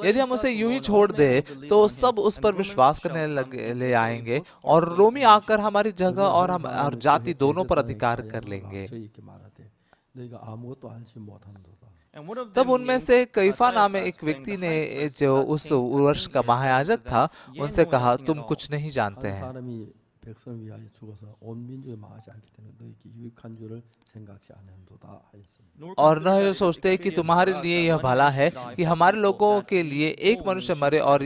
यदि हम उसे यूं ही छोड़ दे तो सब उस पर विश्वास करने ले आएंगे और रोमी आकर हमारी जगह और जाति दोनों पर अधिकार कर लेंगे। तब उनमें से कैफा नाम एक व्यक्ति ने, जो उस वर्ष का महायाजक था, उनसे कहा, तुम कुछ नहीं जानते हैं और न यह सोचते कि तुम्हारे लिए यह भला है कि हमारे लोगों के लिए एक मनुष्य मरे और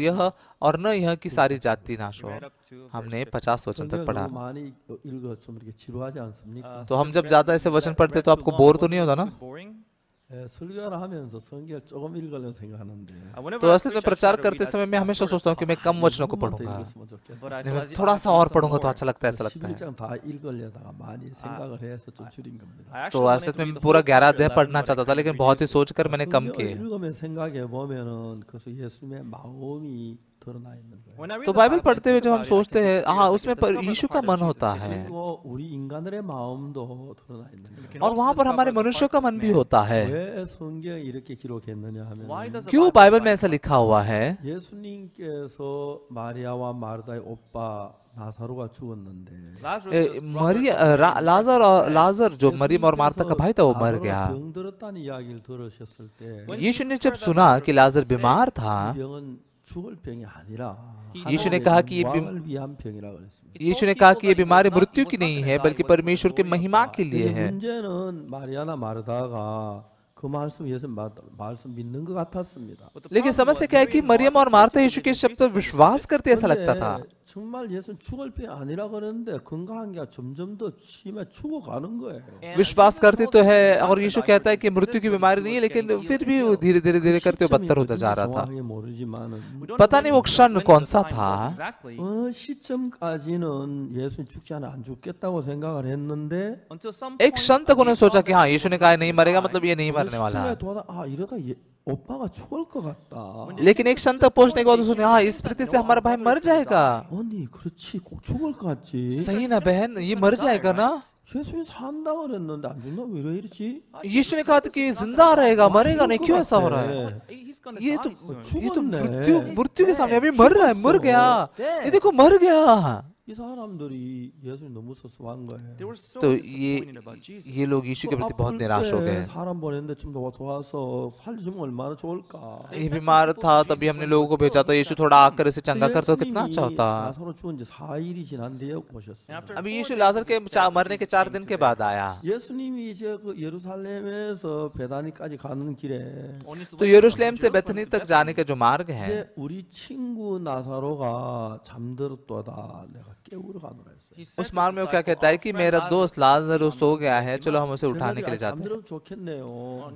न यह कि सारी जाति नाश हो। हमने 50 वचन तक पढ़ा। तो हम जब ज्यादा ऐसे वचन पढ़ते तो आपको बोर तो नहीं होता ना? तो असल में प्रचार करते समय मैं हमेशा सोचता हूँ कि मैं कम वचनों को पढ़ूंगा, थोड़ा सा और पढ़ूंगा तो अच्छा लगता है, ऐसा लगता है। तो असल में मैं पूरा 11 अध्याय पढ़ना चाहता था, लेकिन बहुत ही सोचकर मैंने कम किए। 드러나 있는 거예요. तो बाइबल पढ़ते हुए जब हम सोचते हैं हाँ उसमें यीशु का मन होता है 그리고 우리 인간들의 마음도 드러나 있는 거예요. और वहाँ पर हमारे मनुष्य का मन भी होता है। 왜 성경에 이렇게 기록했느냐 하면 क्यों बाइबल में ऐसा लिखा हुआ है? 예수님께서 마리아와 마르다의 오빠 나사로가 죽었는데 लाजर जो मरियम और मार्था का भाई था वो मर गया। 병들었다는 이야기를 들으셨을 때 यीशु ने जब सुना कि लाजर बीमार था, 병은 죽을 병이 아니라 यीशु ने कहा कि 영광을 위한 병이라고 그랬습니다. यीशु ने कहा कि ये बीमारी मृत्यु की नहीं है बल्कि परमेश्वर की महिमा के लिए है। 문제는 마리아나 마르다가 그 말씀 예수 말씀 믿는 것 같았습니다. लेकिन समस्या क्या है कि मरियम और मार्था यीशु के शब्द पर विश्वास करते ऐसा लगता था। 정말 예수는 죽을 병이 아니라 그러는데 건강한 게 점점 더 심해 죽어가는 거예요. विश्वास करते तो है और यीशु कहता है कि मृत्यु की बीमारी नहीं है, लेकिन फिर भी वो धीरे धीरे करते हुए बदतर होता जा रहा था। पता नहीं वो क्षण कौन सा था। 어느 시점까지는 예수는 죽지 않아 안 죽겠다고 생각을 했는데 एक क्षण तक उन्होंने सोचा कि हाँ यीशु ने कहा नहीं मरेगा मतलब ये नहीं मरने वाला है। 아 이러다 오빠가 죽을 것 같다. लेकिन एक क्षण तक पहुंचने के बाद उसने हाँ इस रीति से हमारा भाई मर जाएगा। 언니 그렇지 꼭 죽을 것 같지. सही ना बहन, ये मर जाएगा ना। 예수님 산다 그랬는데 안 죽나 왜 이러지? यीशु ने कहा था कि जिंदा रहेगा मरेगा नहीं, क्यों ऐसा हो रहा है? ये तो मृत्यु के सामने अभी मर रहा है, मर गया, ये देखो मर गया। 이 사람들이 예수님 너무 섭섭한 거예요. तो ये लोग यीशु के प्रति बहुत निराश हो गए। 사람 보냈는데 좀 도와서 살려주면 얼마나 좋을까. ये बीमार था तभी हमने लोगों को भेजा था, यीशु थोड़ा आकर इसे चंगा कर तो कितना अच्छा होता। 나사로 죽은 지 4일이 지난 뒤에 오셨어요. अभी यीशु लाजर के मरने के 4 दिन के बाद आया। 예수님이 이제 그 예루살렘에서 베다니까지 가는 길에 तो यरूशलेम से बेथनी तक जाने का जो मार्ग है, 이제 우리 친구 나사로가 잠들었도다 내가 깨우러 가노라 했어요. उस मार्ग में वो क्या कहता है कि मेरा दोस्त लाजर सो गया है, चलो हम उसे उठाने के लिए जाते हैं। 잠들어도 좋겠네요.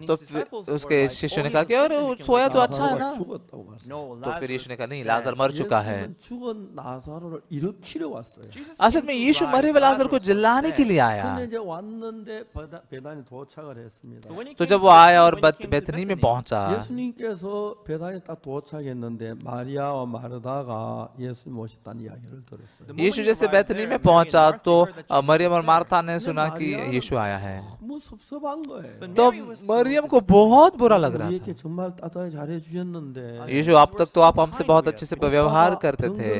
तो उसके शिष्य ने कहा कि अरे सोया तो अच्छा है ना। 죽었다고 봤어요. तो फिर यीशु ने कहा नहीं लाजर मर चुका है। 예수님은 죽은 나사로를 일으키러 왔어요. असल में यीशु मरे हुए लाजर को जिलाने के लिए आया। 근데 이제 왔는데 베다니 도착을 했습니다. तो जब वो आया और बेथनी में पहुंचा, 예수님께서 베다니 딱 도착했는데 마리아와 마르다가 예수님 오셨다는 이야기를 들었어요. यीशु जैसे बेथनी में पहुंचा तो मरियम और मार्था ने सुना कि यीशु आया है। 너무 섭섭한 거예요. तो मरियम को बहुत बुरा लग रहा 우리에게 था। 정말 따뜻하게 잘해 주셨는데 यीशु अब तक तो आप हमसे बहुत अच्छे से व्यवहार करते थे,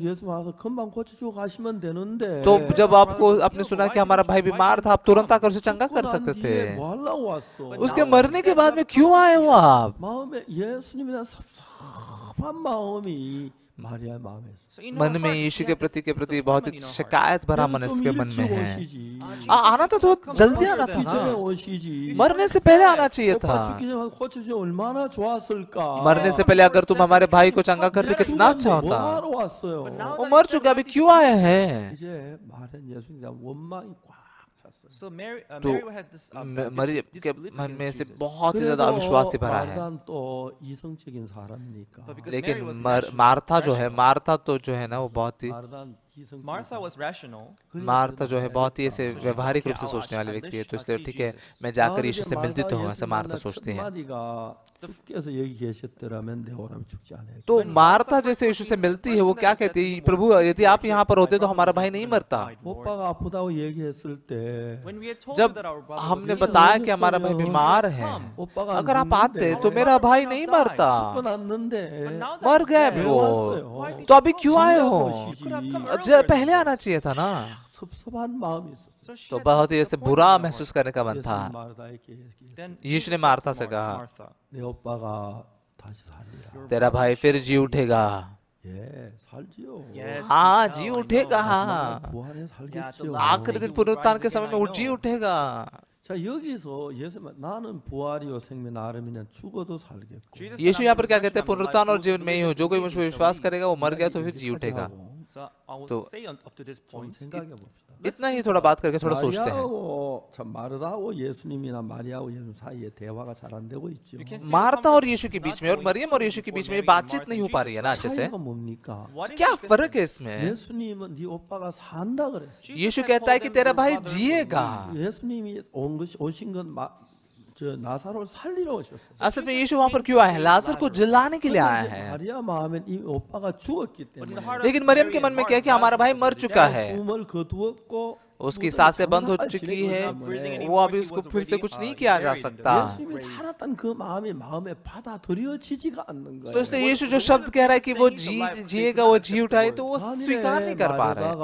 예수 와서 금방 고쳐주고 가시면 되는데 तो जब आपको आपने सुना कि हमारा भाई बीमार था आप तुरंत आकर उसे चंगा कर सकते थे, 뭐 하려고 왔어? उसके मरने के बाद में क्यों आए हो आप? 마음에 예수님에 대한 섭섭한 마음이 마리아의 마음에 있어. मन में यीशु के प्रति बहुत ही शिकायत भरा मन इसके मन में है। 오시지. आना तो जल्दी आना था 죽기 ना, 전에 오시지. मरने से पहले आना चाहिए 오빠 था। 죽기 전에 고쳐주면 얼마나 좋았을까. मरने से पहले अगर तुम हमारे भाई को चंगा करते कितना अच्छा होता। 뭐하러 왔어요? वो मर चुका, अभी क्यों आए हैं? 이제 말은 예수님에 대한 원망이 꽉 찼어요. So Mary, तो Mary had this मरियम के disbelief मन में against से Jesus. बहुत ही ज्यादा अविश्वास से भरा है। 마르다는 또 이성적인 사람이니까. But because Mary was लेकिन मार्था जो है, मार्था तो जो है ना वो बहुत ही, 마르다는 이성적인 Martha was rational. मार्था जो है बहुत ही ऐसे व्यवहारिक रूप से सोचने वाली व्यक्ति है, तो इसलिए ठीक है मैं जाकर यीशु से मिलती तो हूँ, ऐसा मार्था सोचती है। 마디가 주께서 여기 계셨더라면 내 오라면 죽지 않아요. तो मार्था जैसे यीशु से मिलती है वो क्या कहती है, प्रभु यदि आप यहाँ पर होते तो हमारा भाई नहीं मरता। 오빠가 아프다고 얘기했을 때 When we had told जब you that our brother was हमने ill, बताया कि हमारा भाई बीमार है, 오빠가 अगर आप आते तो मेरा भाई नहीं मरता, 죽고 났는데 but now that मर he's गए dead, वो, तो अभी क्यों आए हो? पहले आना चाहिए था ना। 섭섭한 마음이 있었어요. so she तो had बहुत this ही ऐसे disappointment बुरा in her महसूस करने का मन 예수님 था। 마르다에게 얘기했어요. Then यीशु ने Jesus मार्था said से to कहा Martha, 내 오빠가 다시 살리라. तेरा भाई फिर जी उठेगा। 예, 살지요. Yes, हाँ he जी shall, I उठेगा, 마지막에 부활해 살겠지요. आखिरी दिन पुनरुत्थान के समय में वो जी उठेगा। 자 여기서 예수 나는 부활이요 생명 나름이냐 죽어도 살겠고. Jesus said, यीशु "I'm यहाँ the पर क्या resurrection, कहते हैं, I'm the पुनरुत्थान life. और जीवन में ही हो, जो कोई मुझ पर विश्वास करेगा वो मर गया तो फिर जी उठेगा। So I will तो say up to this 좀 point, 생각해 봅시다. इतना ही थोड़ा बात करके थोड़ा सोचते हैं। 마리아하고 참 마르다하고 예수님이나 마리아하고 예수 사이에 대화가 잘 안 되고 있죠. you can see Martha the और यीशु के conversation बीच is में not और going मरियम और यीशु के before बीच में Mary बातचीत and नहीं हो Martha पा and रही है ना अच्छे से। 차이가 뭡니까? What is क्या the फर्क है difference? इसमें? 예수님은 네 오빠가 산다 그랬어요. Jesus यीशु had कहता है told कि them, तेरा "Your भाई brother will जिएगा। 예수님이 오신 건 저 나사로를 살리러 오셨어요. असल में यीशु वहाँ पर क्यों आए हैं? लाजर को जिलाने के लिए आए हैं। 마리아 마음엔 이 오빠가 죽었기 때문에 लेकिन मरियम के मन में क्या है कि हमारा भाई मर चुका है, 숨을 거두었고 उसकी सांसें बंद हो चुकी है, वो अभी उसको फिर से कुछ नहीं किया जा सकता। 예수님이 살았던 그 마음이 마음에 받아들여지지가 않는 거예요. तो इसलिए यीशु जो शब्द कह रहा है कि वो जिएगा, वो जी उठाए, तो वो स्वीकार नहीं कर पा रहे हैं।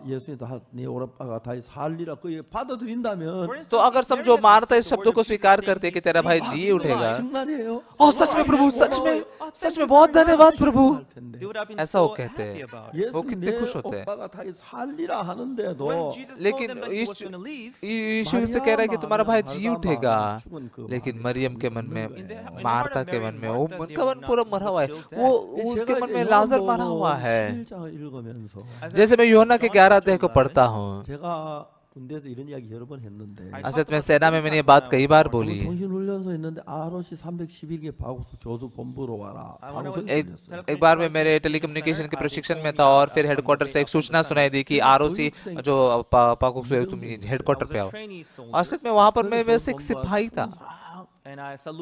예수님 네 오빠가 다시 살리라 그 받아들인다면 तो अगर समझो मार्था इस शब्दों को स्वीकार करते कि तेरा भाई जी उठेगा, 정말이에요. और सच में प्रभु, सच में बहुत धन्यवाद प्रभु, ऐसा वो कहते हैं, वो 예수님 कितने 내 खुश होते हैं। 오빠가 다시 살리라 하는데도 लेकिन यीशु से कह रहा है कि तुम्हारा भाई जी उठेगा, लेकिन मरियम के मन में, मार्था के मन में, उनका मन पूरा मरा हुआ है, वो उनके मन में लाजर मरा हुआ है। जैसे मैं यूहन्ना के 11 अध्याय को पढ़ता हूँ, 제가 군대에서 이런 이야기 여러 번 했는데 असल में सेना में मैंने ये बात कई बार बोली। 통신훈련소 있는데 ROC 311개 바구스 교수 본부로 와라. एक बार मैं मेरे टेलीकम्युनिकेशन के प्रशिक्षण में था और फिर हेडक्वार्टर से एक सूचना सुनाई दी कि आरओसी जो पाकुक से तुम हेडक्वार्टर पे आओ। असल में वहां पर मैं वैसे एक सिपाही था,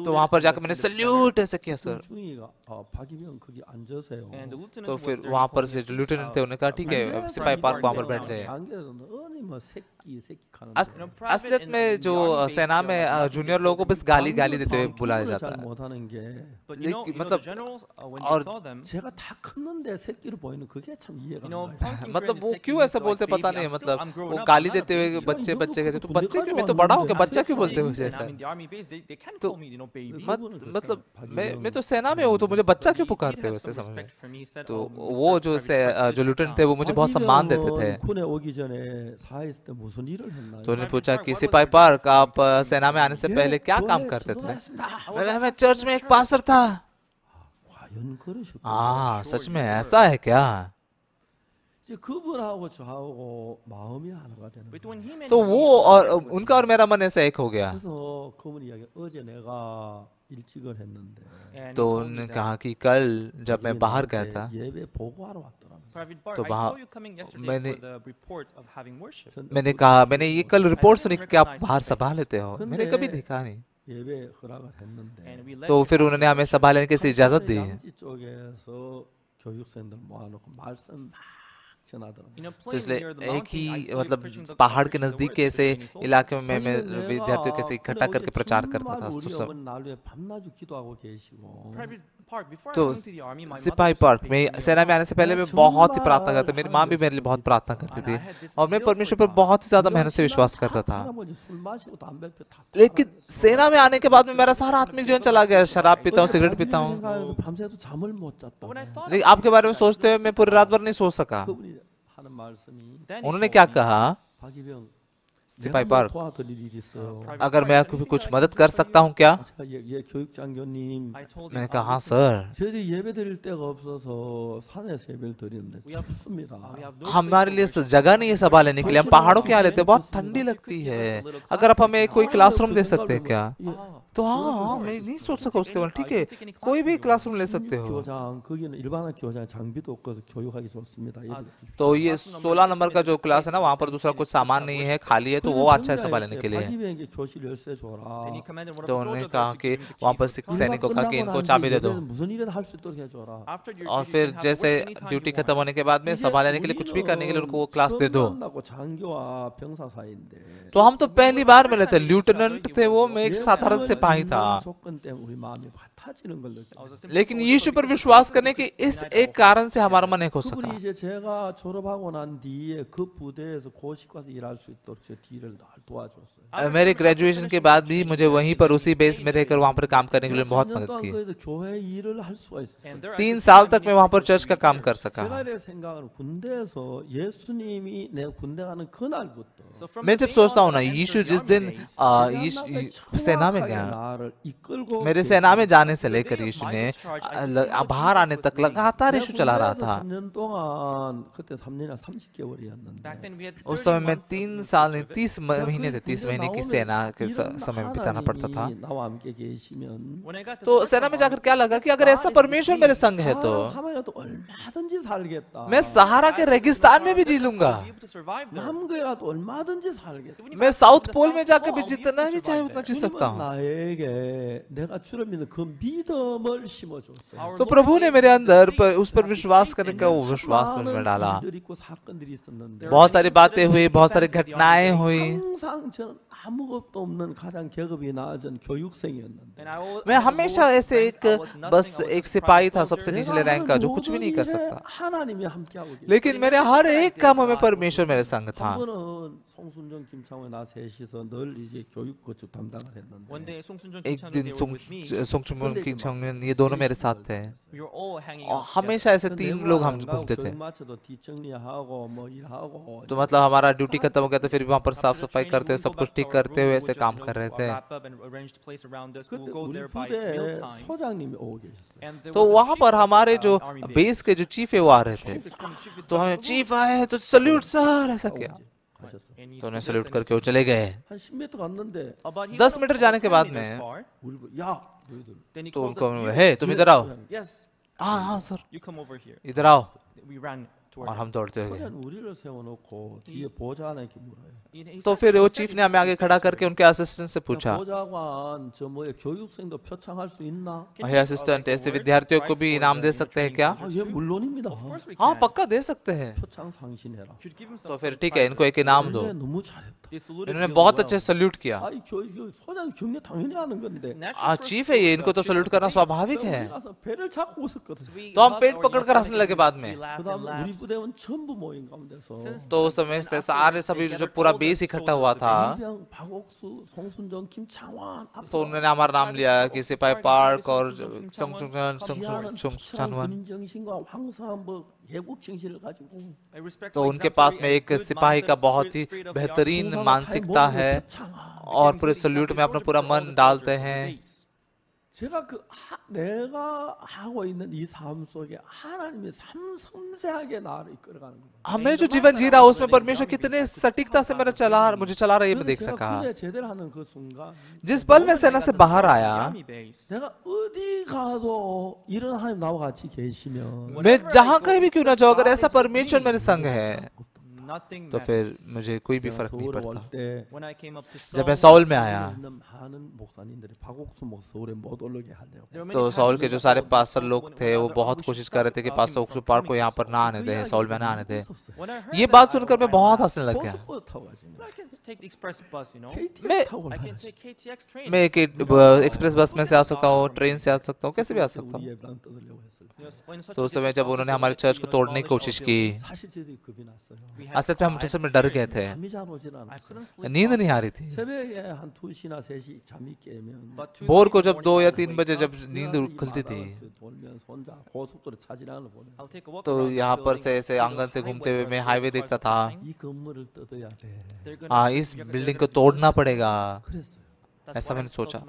तो वहां पर जाकर मैंने सल्यूट ऐसे किया सर। तो फिर वहां पर से जो लेफ्टिनेंट थे उन्होंने कहा ठीक है सिपाही पार्क वहां पर बैठ जाइए। असलियत में जो सेना में जूनियर लोगों को बस गाली देते हुए बुलाया जाता है, मतलब और मतलब वो क्यों ऐसा बोलते पता नहीं, मतलब वो गाली देते हुए बच्चे कहते तो बच्चे क्यों, मैं तो बड़ा हूँ, बच्चा क्यों बोलते हुए ऐसा। तो मतलब मैं तो सेना में हूँ, तो मुझे बच्चा क्यों पुकारते हो ऐसे समय में। तो वो जो लेफ्टिनेंट थे वो मुझे बहुत सम्मान देते थे। तो उन्होंने पूछा कि सिपाही पार्क आप सेना में आने से पहले क्या काम करते थे। मैं चर्च में एक पास्टर था। हाँ सच में ऐसा है क्या। तो वो और उनका और मेरा मन ऐसा एक हो गया। तो उन्होंने कहा कि कल जब मैं बाहर गया था तो वहाँ मैंने कहा मैंने ये कल रिपोर्ट सुनी कि आप बाहर सभा लेते हो, मैंने कभी देखा नहीं। तो फिर उन्होंने हमें सभा लेने की इजाजत दी है। तो इसलिए एक ही मतलब पहाड़ के नजदीक के ऐसे इलाके में मैं विद्यार्थियों के इकट्ठा करके प्रचार करता था। तो सिपाही पार्क में सेना में आने से पहले मैं बहुत ही प्रार्थना करता, मेरी माँ भी मेरे लिए बहुत प्रार्थना करती थी और मैं परमेश्वर पर बहुत ही ज्यादा मेहनत से विश्वास करता था। लेकिन सेना में आने के बाद में मेरा सारा आत्मिक जीवन चला गया, शराब पीता हूँ, सिगरेट पीता हूँ। लेकिन आपके बारे में सोचते हुए मैं पूरी रात भर नहीं सो सका। उन्होंने क्या कहा, सिपाही पार्क अगर मैं आपकी कुछ मदद कर सकता हूँ क्या। मैंने कहा हाँ सर, हमारे लिए जगह नहीं है सभा लेने के लिए, हम पहाड़ों के यहाँ लेते हैं, बहुत ठंडी लगती है, अगर आप हमें कोई क्लासरूम दे सकते हैं क्या। तो हाँ मैं नहीं सोच सका उसके बाद, ठीक है कोई भी क्लासरूम ले सकते हो। तो ये 16 नंबर का जो क्लास है ना, वहाँ पर दूसरा कुछ सामान नहीं है, खाली है, तो वो अच्छा है सभा लेने के लिए। तो उन्होंने कहा कि वहाँ पर सैनिकों को कहा कि इनको चाबी दे दो, और फिर जैसे ड्यूटी खत्म होने के बाद में सभा लेने के लिए कुछ भी करने के लिए उनको वो क्लास दे दो। तो हम तो पहली बार मिले थे, लेफ्टिनेंट थे वो, मैं एक साधारण सिपाही था। लेकिन यीशु पर विश्वास करने के इस एक कारण से हमारा मन एक हो सका। मेरे ग्रेजुएशन के बाद भी मुझे वहीं पर उसी बेस में रहकर वहां पर काम करने के लिए बहुत मदद की। 3 साल तक मैं वहां पर चर्च का काम कर सका। मैं जब सोचता हूँ ना, यीशु जिस दिन सेना में गया, मेरे सेना में जाने से लेकर यीशु ने बाहर आने तक लगातार यीशु चला रहा था। उस समय मैं 3 साल नहीं 30 महीने थे, 30 महीने की सेना के समय बिताना पड़ता था। तो सेना में जाकर क्या लगा कि अगर ऐसा परमेश्वर मेरे संग है तो मैं सहारा के रेगिस्तान में भी जी लूंगा, मैं साउथ पोल में जाकर भी जितना भी चाहे उतना जी सकता हूँ। तो प्रभु ने मेरे अंदर उस पर विश्वास करने का वो विश्वास में डाला। बहुत सारी बातें हुई, बहुत सारी घटनाएं हुई। मैं हमेशा ऐसे बस एक सिपाही था, सबसे निचले रैंक का, जो कुछ भी नहीं कर सकता, लेकिन मेरे हर एक काम में परमेश्वर मेरे संग था। एक दिन सोंगचुम किमचांग ये दोनों मेरे साथ थे और हमेशा ऐसे 3 लोग हम घूमते थे। तो मतलब हमारा ड्यूटी खत्म हो गया तो फिर भी वहाँ पर साफ सफाई करते हुए, सब कुछ ठीक करते हुए ऐसे काम कर रहे थे। तो वहाँ पर हमारे जो बेस के जो चीफ है वो आ रहे थे, तो हमें चीफ आए हैं तो सल्यूट सर ऐसा किया, तो उन्हें सल्यूट करके वो चले गए। 10 मीटर जाने के बाद में तो उनको है तुम इधर आओ, हाँ सर इधर आओ, और हम दौड़ते हुए। तो फिर वो चीफ ने हमें आगे खड़ा करके उनके असिस्टेंट से पूछा, हे असिस्टेंट, ऐसे विद्यार्थियों को भी इनाम दे सकते हैं क्या? हाँ पक्का दे सकते हैं। तो फिर ठीक है, इनको एक इनाम दो। इन्होंने बहुत अच्छे सल्यूट किया। चीफ है ये, इनको तो सल्यूट करना स्वाभाविक है। तो हम पेट पकड़कर हंसने लगे बाद में। तो उस समय से सारे सभी जो पूरा बेस इकट्ठा हुआ था, तो उन्होंने हमारा नाम लिया कि सिपाही पार्क और तो उनके पास में एक सिपाही का बहुत ही बेहतरीन मानसिकता है और पूरे सल्यूट में अपना पूरा मन डालते हैं। हमें जो जीवन जी रहा है उसमें परमेश्वर कितने सटीकता से मुझे चला रहा है, ये मैं देख सका। जिस पल मैं सेना से बाहर आया, मैं जहां कहीं भी क्यों ना जाऊं, अगर ऐसा परमेश्वर मेरे संग है तो फिर मुझे कोई भी फर्क नहीं पड़ता। जब मैं साउल में आया तो साउल के जो सारे पास्टर लोग थे वो बहुत कोशिश कर रहे थे कि पास्टर ओक्सू पार्क को यहाँ पर ना आने दे, साउल में ना आने दे। ये बात सुनकर मैं बहुत हंसने लग गया। मैं एक एक्सप्रेस बस में से आ सकता हूँ, ट्रेन से आ सकता हूँ, कैसे भी आ सकता हूँ। तो उस समय जब उन्होंने हमारे चर्च को तोड़ने की कोशिश की, असल में हम जिस समय डर गए थे, नींद नहीं आ रही थी। भोर को जब 2 या 3 बजे जब नींद खुलती थी, तो यहाँ पर से ऐसे आंगन से घूमते हुए मैं हाईवे देखता था। हाँ, इस बिल्डिंग को तोड़ना पड़ेगा, ऐसा मैंने सोचा।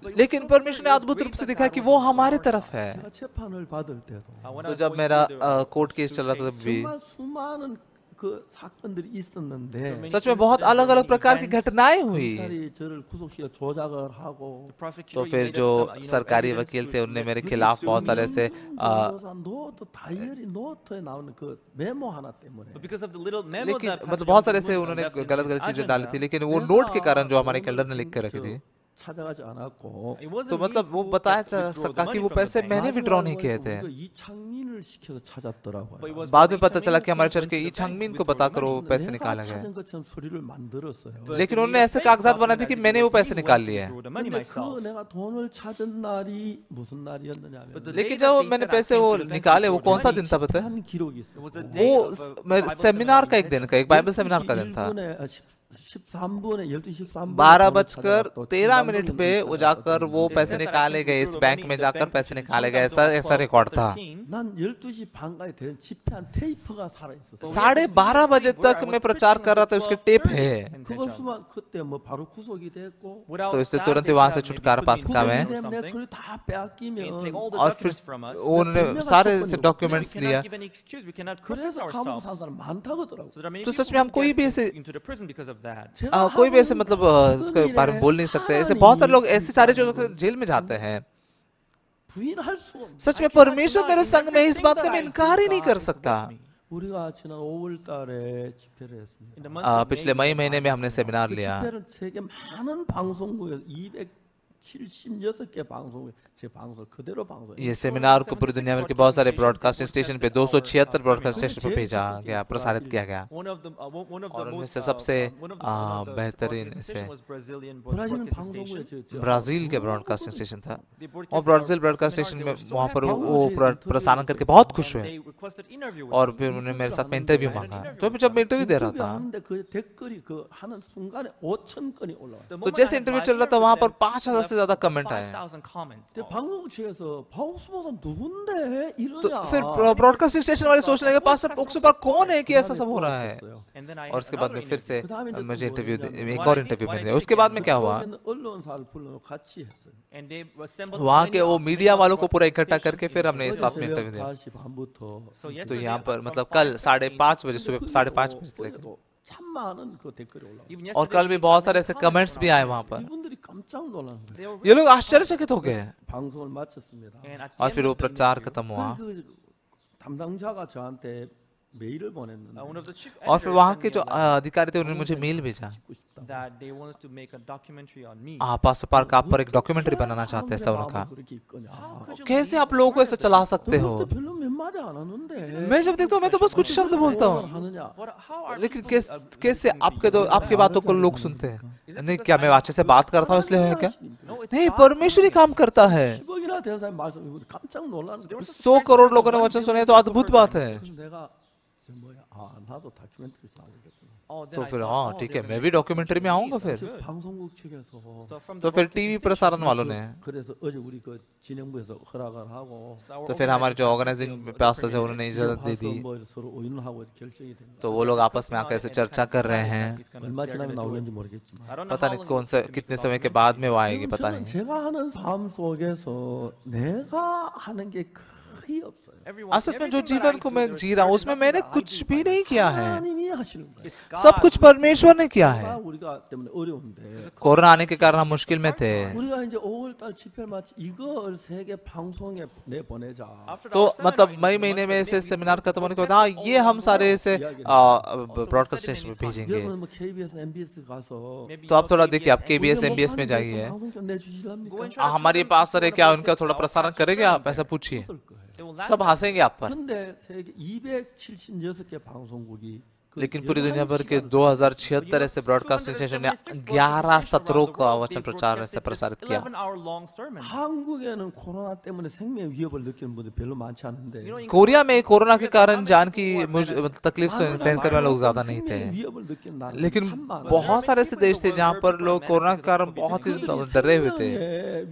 लेकिन परमेश्वर ने अद्भुत रूप से दिखाया कि वो हमारे तरफ है। तो जब मेरा कोर्ट केस चल रहा था तब भी सच में बहुत अलग अलग प्रकार की घटनाएं हुई। तो फिर जो सरकारी वकील थे उनने मेरे खिलाफ बहुत सारे ऐसे लेकिन मतलब बहुत सारे ऐसे उन्होंने गलत चीजें डाली थी, लेकिन वो नोट के कारण जो हमारे कैलेंडर ने लिख के रखी थी, तो मतलब वो बताया सका कि वो पैसे मैंने विड्रॉ नहीं किए थे। बाद में पता चला कि हमारे चर्च के ई चांगमिन को बताकर वो पैसे निकाले गए, लेकिन उन्होंने ऐसे कागजात बना दिए कि मैंने वो पैसे निकाल लिए। लेकिन जब मैंने पैसे वो निकाले, वो कौन सा दिन था पता है? वो सेमिनार का एक दिन का, एक बाइबल सेमिनार का दिन था। 12:13 पे वो जाकर वो पैसे निकाले गए, इस बैंक में जाकर पैसे निकाले गए, ऐसा रिकॉर्ड था। 12:30 बजे तक मैं प्रचार कर रहा था, उसके टेप है, तो इससे तुरंत ही वहां से छुटकारा पा सकता मैं। और फिर उन्होंने सारे डॉक्यूमेंट्स लिया, तो सच में हम कोई भी ऐसे मतलब उसके बारे में बोल नहीं सकते। ऐसे बहुत सारे लोग ऐसे सारे जो जेल में जाते हैं। सच में परमेश्वर मेरे संग में, इस बात का मैं इनकार ही नहीं कर सकता। पिछले मई महीने में हमने सेमिनार लिया। 276개 방송에 제 방송 그대로 방송. ये सेमिनार को पूरी दुनिया भर के बहुत सारे ब्रॉडकास्टिंग स्टेशन पे 276 ब्रॉडकास्ट स्टेशन पे भेजा गया, प्रसारित किया गया। और उनमें से सबसे बेहतरीन से ब्राजील के ब्रॉडकास्टिंग स्टेशन था। और ब्राजील ब्रॉडकास्ट स्टेशन में वहाँ पर वो प्रसारण करके बहुत खुश हुए और फिर उन्होंने मेरे साथ में इंटरव्यू मांगा। तो जब मैं इंटरव्यू दे रहा था तो जैसे इंटरव्यू चल रहा था वहाँ पर 5000 से ज्यादा कमेंट आए। तो फिर ब्रॉडकास्टिंग स्टेशन वाले सोचने लगे पास पर कौन है कि ऐसा सब हो रहा है। और उसके बाद में फिर से मुझे इंटरव्यू, एक और इंटरव्यू मिल गया। उसके बाद में क्या हुआ, वहाँ के वो मीडिया वालों को पूरा इकट्ठा करके फिर हमने साथ में इंटरव्यू दिया। तो यहाँ पर मतलब कल 5:30 बजे, सुबह 5:30 बजे से लेकर और कल भी बहुत सारे ऐसे कमेंट्स भी आए वहाँ पर। ये लोग आश्चर्यचकित हो गए। और फिर वो प्रचार खत्म हुआ और फिर वहाँ के जो अधिकारी थे उन्होंने मुझे मेल भेजा, पास्टर पार्क आप पर एक डॉक्यूमेंट्री बनाना चाहते हैं। ऐसा उन्होंने, कैसे आप लोगों को ऐसे चला सकते हो। मैं जब देखता हूँ मैं तो बस कुछ शब्द बोलता हूँ, लेकिन कैसे आपके बातों को लोग सुनते हैं। नहीं, क्या मैं अच्छे से बात करता हूँ इसलिए है क्या? नहीं, परमेश्वर ही काम करता है। 100 करोड़ लोगों ने वचन सुने तो अद्भुत बात है। तो फिर हाँ ठीक है, मैं भी डॉक्यूमेंट्री में आऊंगा। फिर तो फिर टीवी प्रसारण वालों ने, तो फिर हमारे जो ऑर्गेनाइजिंग पास्टर्स है उन्होंने इजाजत दे दी। तो वो लोग आपस में आकर ऐसे चर्चा कर रहे हैं। पता नहीं कौन से कितने समय के बाद में वो आएगी, पता नहीं। असल में जो जीवन को मैं जी रहा हूँ उसमें मैंने कुछ भी नहीं किया है, सब कुछ परमेश्वर ने किया है। कोरोना आने के कारण हम मुश्किल में थे। तो मतलब मई महीने में ऐसे सेमिनार खत्म होने के बाद हाँ ये हम सारे ऐसे ब्रॉडकास्ट स्टेशन में भेजेंगे। तो आप थोड़ा देखिए, आप KBS MBS में जाइए, हमारे पास सर है क्या, उनका थोड़ा प्रसारण करेंगे आप, ऐसा पूछिए, सब हंसेंगे आप पर। लेकिन पूरी दुनिया भर के 2076 ऐसे ब्रॉडकास्टिंग स्टेशन ने 11 सत्रों का वचन प्रचार से प्रसारित किया। कोरिया में कोरोना के कारण जान की तकलीफ सहन करने वाले लोग ज्यादा नहीं थे, लेकिन बहुत सारे ऐसे देश थे जहाँ पर लोग कोरोना के कारण बहुत ही डरे हुए थे।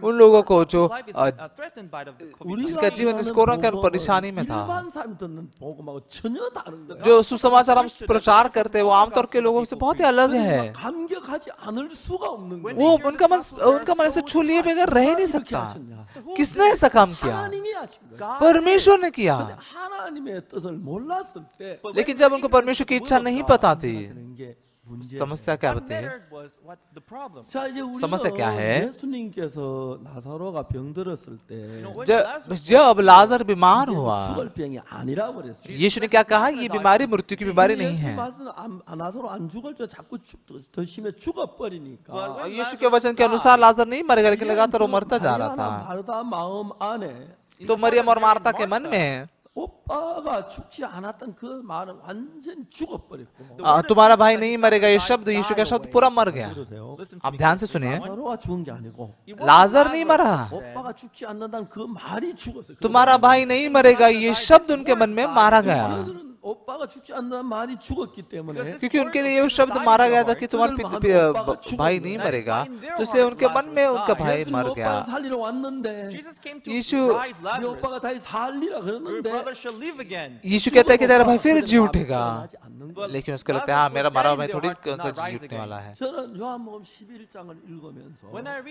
उन लोगों को जो जिनका जीवन इस कोरोना के कारण परेशानी में था, जो सुसमाचार हम प्रचार करते हैं वो आमतौर के लोगों से बहुत ही अलग है। वो उनका मन ऐसे छू लिए बगैर रह ही नहीं सकता। किसने ऐसा काम किया? परमेश्वर ने किया। लेकिन जब उनको परमेश्वर की इच्छा नहीं पता थी, समस्या क्या होती है? समस्या क्या है? जब लाजर बीमार हुआ, यीशु ने क्या कहा? ये बीमारी मृत्यु की बीमारी नहीं है। यीशु के वचन के अनुसार लाजर नहीं मरेगा, लेकिन लगातार वो मरता जा रहा था। तो मरियम और मार्था के मन में तुम्हारा भाई नहीं मरेगा, ये शब्द, यीशु का शब्द पूरा मर गया। आप ध्यान से सुनिए, लाजर नहीं मरा, तुम्हारा भाई नहीं मरेगा, ये शब्द उनके मन में मारा गया। क्योंकि उनके लिए ये शब्द मारा गया था कि तुम्हारा भाई नहीं मरेगा, तो इसलिए उनके मन में उनका भाई मर गया। यीशु कहता है कि तेरा भाई फिर जी उठेगा, लेकिन उसको लगता है हाँ मेरा मरा हुआ भाई थोड़ी कौन सा जी उठने वाला है।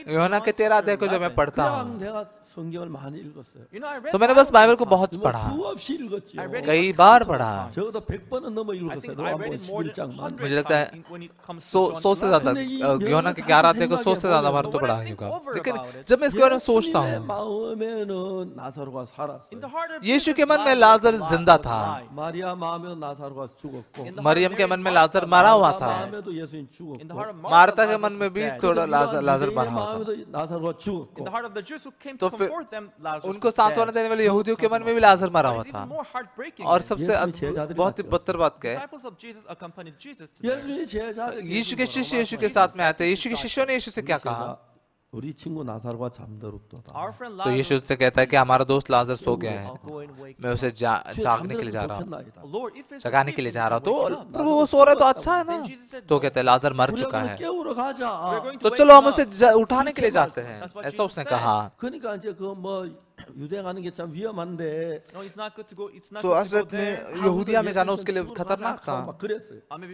यूहन्ना के 13 अध्याय को जब मैं पढ़ता हूँ तो मैंने बस बाइबल को बहुत पढ़ा, कई बार पढ़ा। मुझे लगता है 100 से ज्यादा, यूहन्ना के 11 अध्याय को 100 से ज्यादा बार तो पढ़ा होगा। लेकिन जब मैं इसके बारे में सोचता हूँ, यीशु के मन में लाजर जिंदा था, मरियम के मन में लाजर मरा हुआ था, मार्था के मन में भी थोड़ा लाजर मरा हुआ था। तो फिर उनको सांत्वना देने वाले यहूदियों के मन में भी लाजर मरा हुआ था। और सबसे बहुत ही बदतर बात क्या है, यीशु के शिष्य यीशु के साथ में आते, यीशु के शिष्यों ने यीशु से क्या कहा? तो यीशु से कहता है कि हमारा दोस्त लाजर सो गया है, मैं उसे जागने के लिए जा रहा हूँ, जगाने के लिए जा रहा हूँ। तो प्रभु वो सो रहा है तो अच्छा है ना। तो कहते हैं लाजर मर चुका है, तो चलो हम उसे उठाने के लिए जाते हैं, ऐसा उसने कहा। तो असल में यहूदिया में जाना उसके लिए खतरनाक था,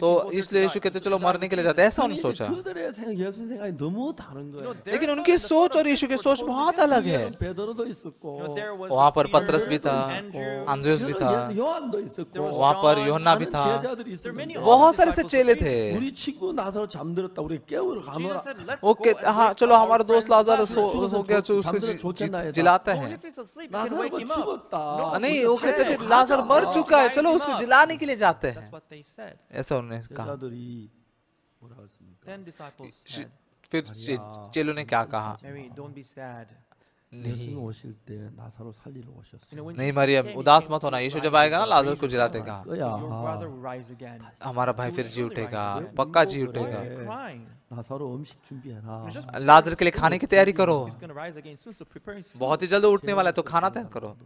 तो इसलिए यीशु कहते चलो मरने के लिए जाते, ऐसा उन्होंने सोचा। लेकिन उनकी सोच और यीशु की सोच बहुत अलग है। वहाँ पर पतरस भी था, अंद्रयास भी था, वहाँ पर यूहन्ना भी था, बहुत सारे से चेले थे। वो कहते हाँ चलो हमारा दोस्त लाजर हो गया, उसको जिलाते हैं। नहीं, वो कहते फिर लाजर मर चुका है, चलो उसको जिलाने के लिए जाते हैं, ऐसा उन्होंने कहा। फिर चेलों ने क्या कहा? नहीं मरियम उदास मत होना, यीशु जब आएगा ना लाजर को जिला देगा, हमारा भाई फिर जी उठेगा, पक्का जी उठेगा। लाजर के लिए खाने की तैयारी करो, बहुत ही जल्द उठने वाला है, तो खाना तैयार करो।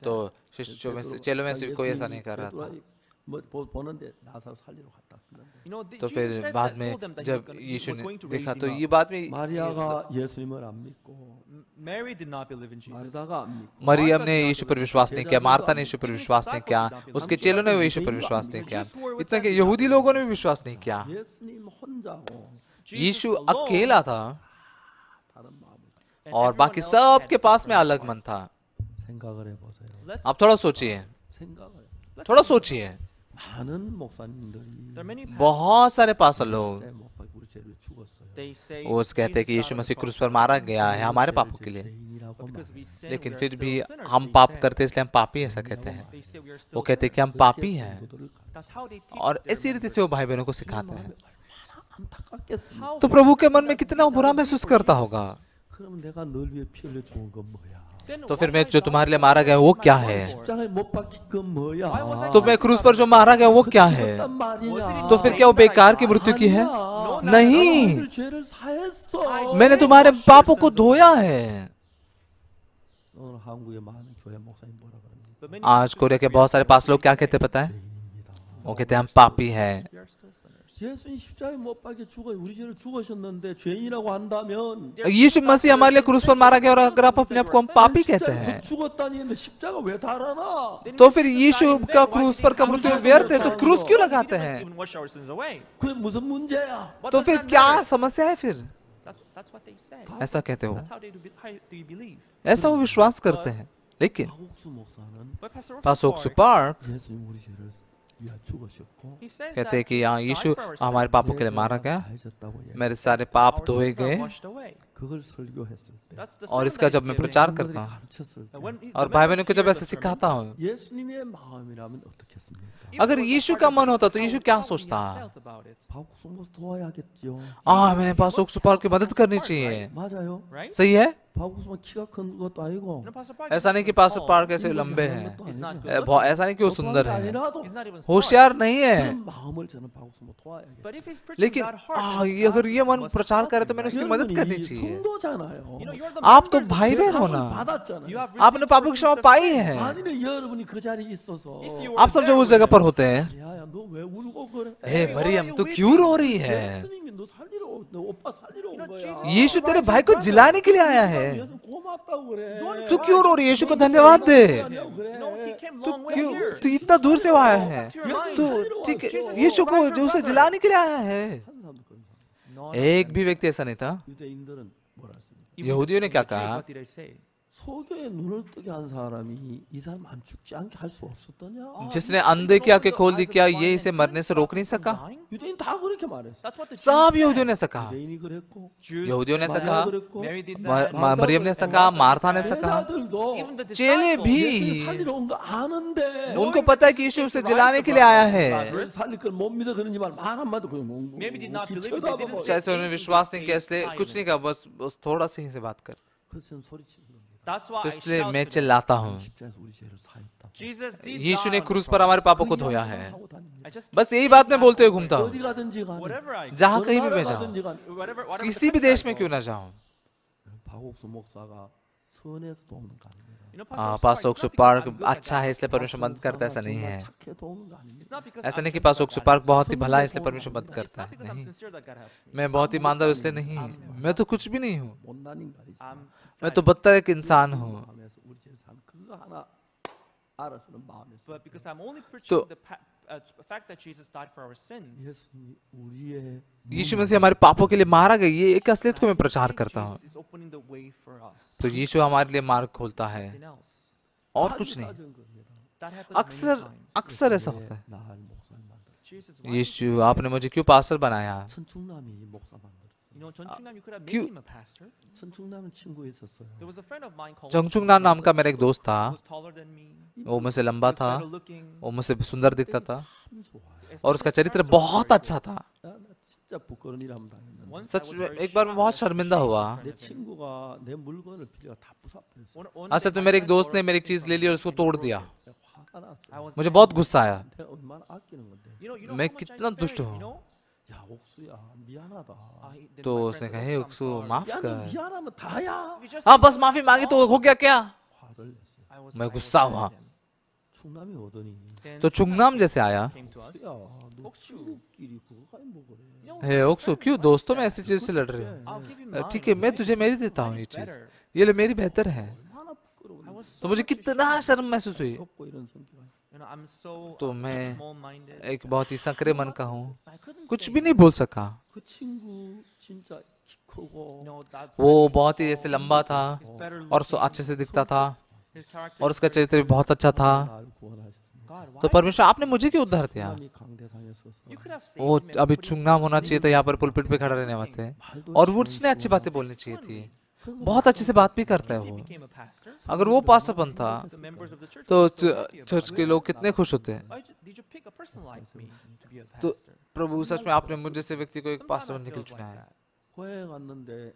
तो चेलों में से कोई ऐसा नहीं कर रहा था। तो फिर बाद में जब यीशु ने देखा तो ये बात में मरियम ने यीशु पर विश्वास नहीं किया, मार्था ने यीशु पर विश्वास नहीं किया, उसके चेलों ने यीशु पर विश्वास नहीं किया, इतना कि यहूदी लोगों ने भी विश्वास नहीं किया। यीशु अकेला था और बाकी सब के पास में अलग मन था। आप थोड़ा सोचिए, थोड़ा सोचिए, बहुत सारे पास्टर लोग वो कहते हैं कि यीशु मसीह क्रूस पर मारा गया है हमारे पापों के लिए, लेकिन फिर भी हम पाप करते इसलिए हम पापी, ऐसा कहते हैं। वो कहते हैं कि हम पापी हैं, और इसी रीति से वो भाई बहनों को सिखाते हैं। तो प्रभु के मन में कितना बुरा महसूस करता होगा। तो फिर मैं जो तुम्हारे लिए मारा गया वो क्या है? तो मैं क्रूस पर जो मारा गया वो क्या है? तो फिर क्या वो बेकार की मृत्यु की है? नहीं, मैंने तुम्हारे पापों को धोया है। आज कोरिया के बहुत सारे पास लोग क्या कहते पता है? वो कहते हैं हम पापी हैं। यीशु मसीह हमारे लिए क्रूस पर मारा गया, और अगर आप अपने आप को हम पापी कहते हैं तो फिर यीशु का क्रूस पर का मृत्यु व्यर्थ है, तो क्रूस क्यों लगाते हैं? तो फिर क्या समस्या है? फिर ऐसा कहते हो, ऐसा वो विश्वास करते हैं। लेकिन पास्टर ओक्सू पार्क कहते हैं कि यहाँ यीशु हमारे पापों के लिए मारा गया, मेरे सारे पाप धोए गए। और इसका जब मैं प्रचार करता हूँ और भाई बहनों को जब ऐसे सिखाता हूँ, अगर यीशु का मन होता तो यीशु क्या सोचता? मैंने पास ओक्सू पार्क की मदद करनी चाहिए, सही है? 박옥수만 키가 큰 것도 아니고 ऐसा नहीं कि पास्टर पार्क ऐसे लंबे हैं, He's not good. ऐसा नहीं कि वो सुंदर है, 아니라도 He's not even smart. होशियार नहीं है, 그런 마음을 저는 박옥수 못 도와야겠다. But if he's preaching लेकिन that hard, then ये अगर ये मन must प्रचार help करे him, तो मैंने right? उसकी मदद करनी 여러분이 चाहिए। 성도잖아요. You know, you're the आप तो members of भाई the बहन church. हो ना, You 받았잖아요. have आपने received पाप की क्षमा forgiveness of पाई sin. है। 아니면 여러분이 그 자리에 있어서 If you आप were सब there जब उस with जगह him, पर होते हैं, 야야 너 왜 울고 그래? हे Hey, मरियम why are तू you क्यों रो रही है? 예수님이 너 살리러 너 오빠 살리러 온 거야. Jesus- यीशु तेरे भाई को जिलाने के लिए आया है, 예수 고맙다고 그래. तू क्यों रो रही है? यीशु को धन्यवाद दे। No, he came तू long way क्यों, here. तू इतना दूर से आया है, To your mind. तू ठीक है, यीशु को जो उसे जिलाने के लिए आया है। 한 사람도 그런 사람. No, एक भी व्यक्ति ऐसा नहीं था। 유대인들은 뭐라 했습니까? even यहूदियों ने the क्या Jews, कहा? what did they say? 소교에 눈을 뜨게 한 사람이 이 사람 안 죽지 않게 할 수 없었더냐? जिसने अंधे की आंखें खोल दी, क्या ये इसे मरने से रोक नहीं सका? 유대인 다 그렇게 말했어. That's what the Jews सब said. यहूदियों ने ऐसा कहा, 유대인이 그랬고 Jews यहूदियों ने ऐसा 마리아 कहा, 그랬고 Mary did 마- that. मा- मरियम ने ऐसा कहा, मार्था ने ऐसा कहा, 제자들도 Even the चेले disciples. भी, 예수를 살리러 온 거 아는데 उनको पता है कि यीशु उसे जिलाने के लिए आया है। 예수를 살릴 걸 못 믿어 그런지 말 한마디 그냥 뭐 Maybe did not 이렇게 believe it, they didn't 쳐다보고 say- जैसे उन्होंने विश्वास नहीं किया, इसलिए कुछ नहीं कहा, बस थोड़ा सी ही से बात कर, 그래서 저는 소리치는 겁니다. That's why तो I इसलिए shout मैं to them. चिल्लाता हूँ। 십자가에서 우리 죄를 사했다. Jesus did यीशु die ने on the क्रूस पर cross. हमारे पापों को 그 धोया 이야기만 है। 하고 다닙니다. I just keep बस यही saying बात मैं that बोलते हुए over घूमता हूँ, 어디 가든지 간에 Whatever I जहाँ 어느 कहीं भी 나라 मैं जाऊँ, 가든지 간에 whatever किसी भी the देश country में I क्यों go. ना जाऊँ। 박옥수 목사가 선해서 도우는 거 아닙니다. You know, pass Pastor ओक्सू Oxford Park, park it's not because अच्छा है इसलिए परमेश्वर मदद करता है, ऐसा नहीं है। 착해 도우는 거 आ닙니다. It's not because ऐसा I'm नहीं कि genuine pass that ओक्सू God park helps बहुत ही me. भला है इसलिए परमेश्वर मदद It's करता not है, because I'm नहीं। sincere that God helps me. मैं बहुत ईमानदार इसलिए नहीं, मैं तो कुछ भी नहीं हूँ, 못난 인간이지. I'm मैं तो बदतर एक इंसान हूँ। 마음에서 우리 죄를 산 그거 하나 알아주는 마음에서 But because I'm only preaching तो- the fact that Jesus died for our sins. 예수님이 우리의 यीशु मसीह हमारे पापों के लिए मारा गया, ये एक असलियत को मैं प्रचार करता हूँ। Jesus is opening the way for us. तो यीशु हमारे लिए मार्ग खोलता है, Nothing else. और कुछ नहीं। 사준 겁니다. That happens many अक्सर times. अक्सर ऐसा होता है। 나를 목사님 만들었어. Jesus, why? यीशु आपने मुझे क्यों पास्टर बनाया? 천충남이 목사 만들었어. You know, John Chingnam, you could have made क्यों- him a pastor. 천충남은 친구 있었어요. There was a friend of mine called जंगचुंगनान नाम का मेरा एक दोस्त who था, was taller than me. वो मुझसे लंबा He was था, better looking. वो मुझसे सुंदर दिखता था, 참 좋아요. और उसका चरित्र बहुत अच्छा था। 나 진짜 부끄러운 일 한번 당했는데 Once सच I was में very एक बार मैं बहुत shy शर्मिंदा of हुआ। a friend 내 of him. 친구가 내 물건을 빌려 다 부숴버렸어. One असल day में my मेरे एक friend दोस्त ने borrowed मेरी एक something चीज from ले ली और me उसको and तोड़ broke दिया। it. 화가 났어. I was मुझे mad. बहुत गुस्सा आया। 내가 얼마나 아끼는 건데. You know मैं how much I कितना spent, दुष्ट you हूँ। know? 야 옥수야 미안하다. Then तो my उसने friend कहा, said, हे "I'm उक्सू sorry." माफ 야 너 कर। 미안하면 다야. If you just हाँ say बस sorry, माफी it's मांगी तो all. हो गया क्या? 화를 냈어. मैं I was गुस्सा mad हुआ। at him. 충남이 오더니 Then तो चुंगनाम जैसे आया, came to us. 옥수야 너 옥수. 친구끼리 그거 가면 뭐 그래. No, हे उक्सू क्यों दोस्तों में ऐसी चीज से लड़ रहे I'll give him हो? mine. ठीक है, मैं तुझे मेरी देता हूँ ये Mine's चीज, better. ये ले मेरी बेहतर है। 얼마나 부끄러운데. I was तो so मुझे much कितना ashamed. शर्म महसूस हुई। 좁고 이런 성격. You know, I'm so तो मैं small-minded. एक बहुत ही संकरे मन का हूँ, I couldn't कुछ say भी no. नहीं बोल सका। 그 친구 진짜 키 크고 You know, that वो friend is बहुत ही tall, ऐसे लंबा था he's better और looking, अच्छे से दिखता था, his character और is उसका very चरित्र भी good. बहुत अच्छा था। 나를 구원하셨습니다. God, तो why? परमेश्वर आपने मुझे क्यों उद्धार दिया? 충남이 강대상에 서서 You could have saved वो him and अभी put him चुंगनाम in होना the चाहिए था, यहाँ पर पुलपिट पे खड़ा रहने वाले थे, 말도 और वो 시원히 उसने अच्छी 구원하셨어요. बातें बोलनी चाहिए थी। बहुत अच्छे से बात भी करता है If he वो। became a pastor, अगर वो पास्टर बनता the members of the church तो would be so happy about church it. के लोग कितने खुश होते हैं। Why did you pick a person like me to be a तो pastor? प्रभु सच में आपने मुझे जैसे व्यक्ति को एक Sometimes पास्टर it बनने के लिए feels चुना like है। that. 고향 갔는데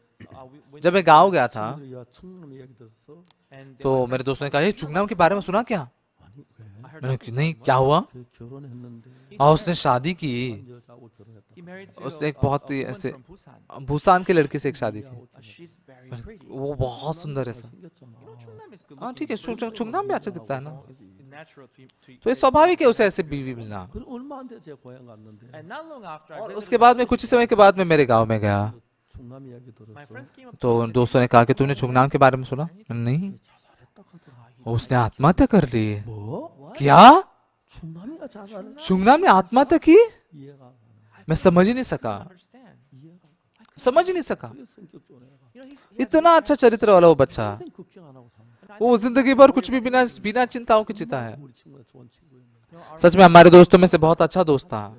When जब मैं गाँव गया था 친구들이 야 충남 얘기 들었어? and then तो my मेरे friends दोस्त ने told कहा, me, ये चुंगनाम के बारे में सुना क्या? 아니 왜? I heard मैंने nothing. कहा, नहीं, क्या हुआ? 그 결혼했는데 He's और उसने married. शादी की, 한 여자하고 결혼했다. He married to उसने एक a बहुत ही woman ऐसे from Busan. भूसान के लड़के से एक शादी की। She's very मैंने- pretty. वो बहुत सुंदर है sir. 생겼잖아. You know, Chungnam is good हाँ looking. ठीक है, चुंगनाम भी अच्छा दिखता है ना। It's natural to तो ये स्वाभाविक है उसे ऐसे बीवी मिलना। 그 얼마 안 돼 제 고향 갔는데 And not long after I और visited उसके बाद में कुछ ही समय के बाद में मेरे गांव में गया, 충남 이야기 my 들었어. friends came up तो to me उन and said, दोस्तों ने कहा कि तूने चुंगनाम के बारे में सुना? नहीं, 자살했다 하더라. उसने आत्महत्या कर ली। 뭐? क्या? 충남이가 자살을 चुंगनाम ने आत्महत्या की? 이해가 안 가. मैं समझ ही नहीं सका, understand. 이해가 안 가. समझ ही नहीं सका। 그게 성격 좋은 애가. You know, he has इतना अच्छा चरित्र वाला वो बच्चा, 평생 걱정 안 하고 사는. वो जिंदगी भर कुछ भी बिना बिना चिंताओं के जीता है। 우리 친구가 좋은 친구였는데 you know, our सच में हमारे दोस्तों में से बहुत अच्छा दोस्त था।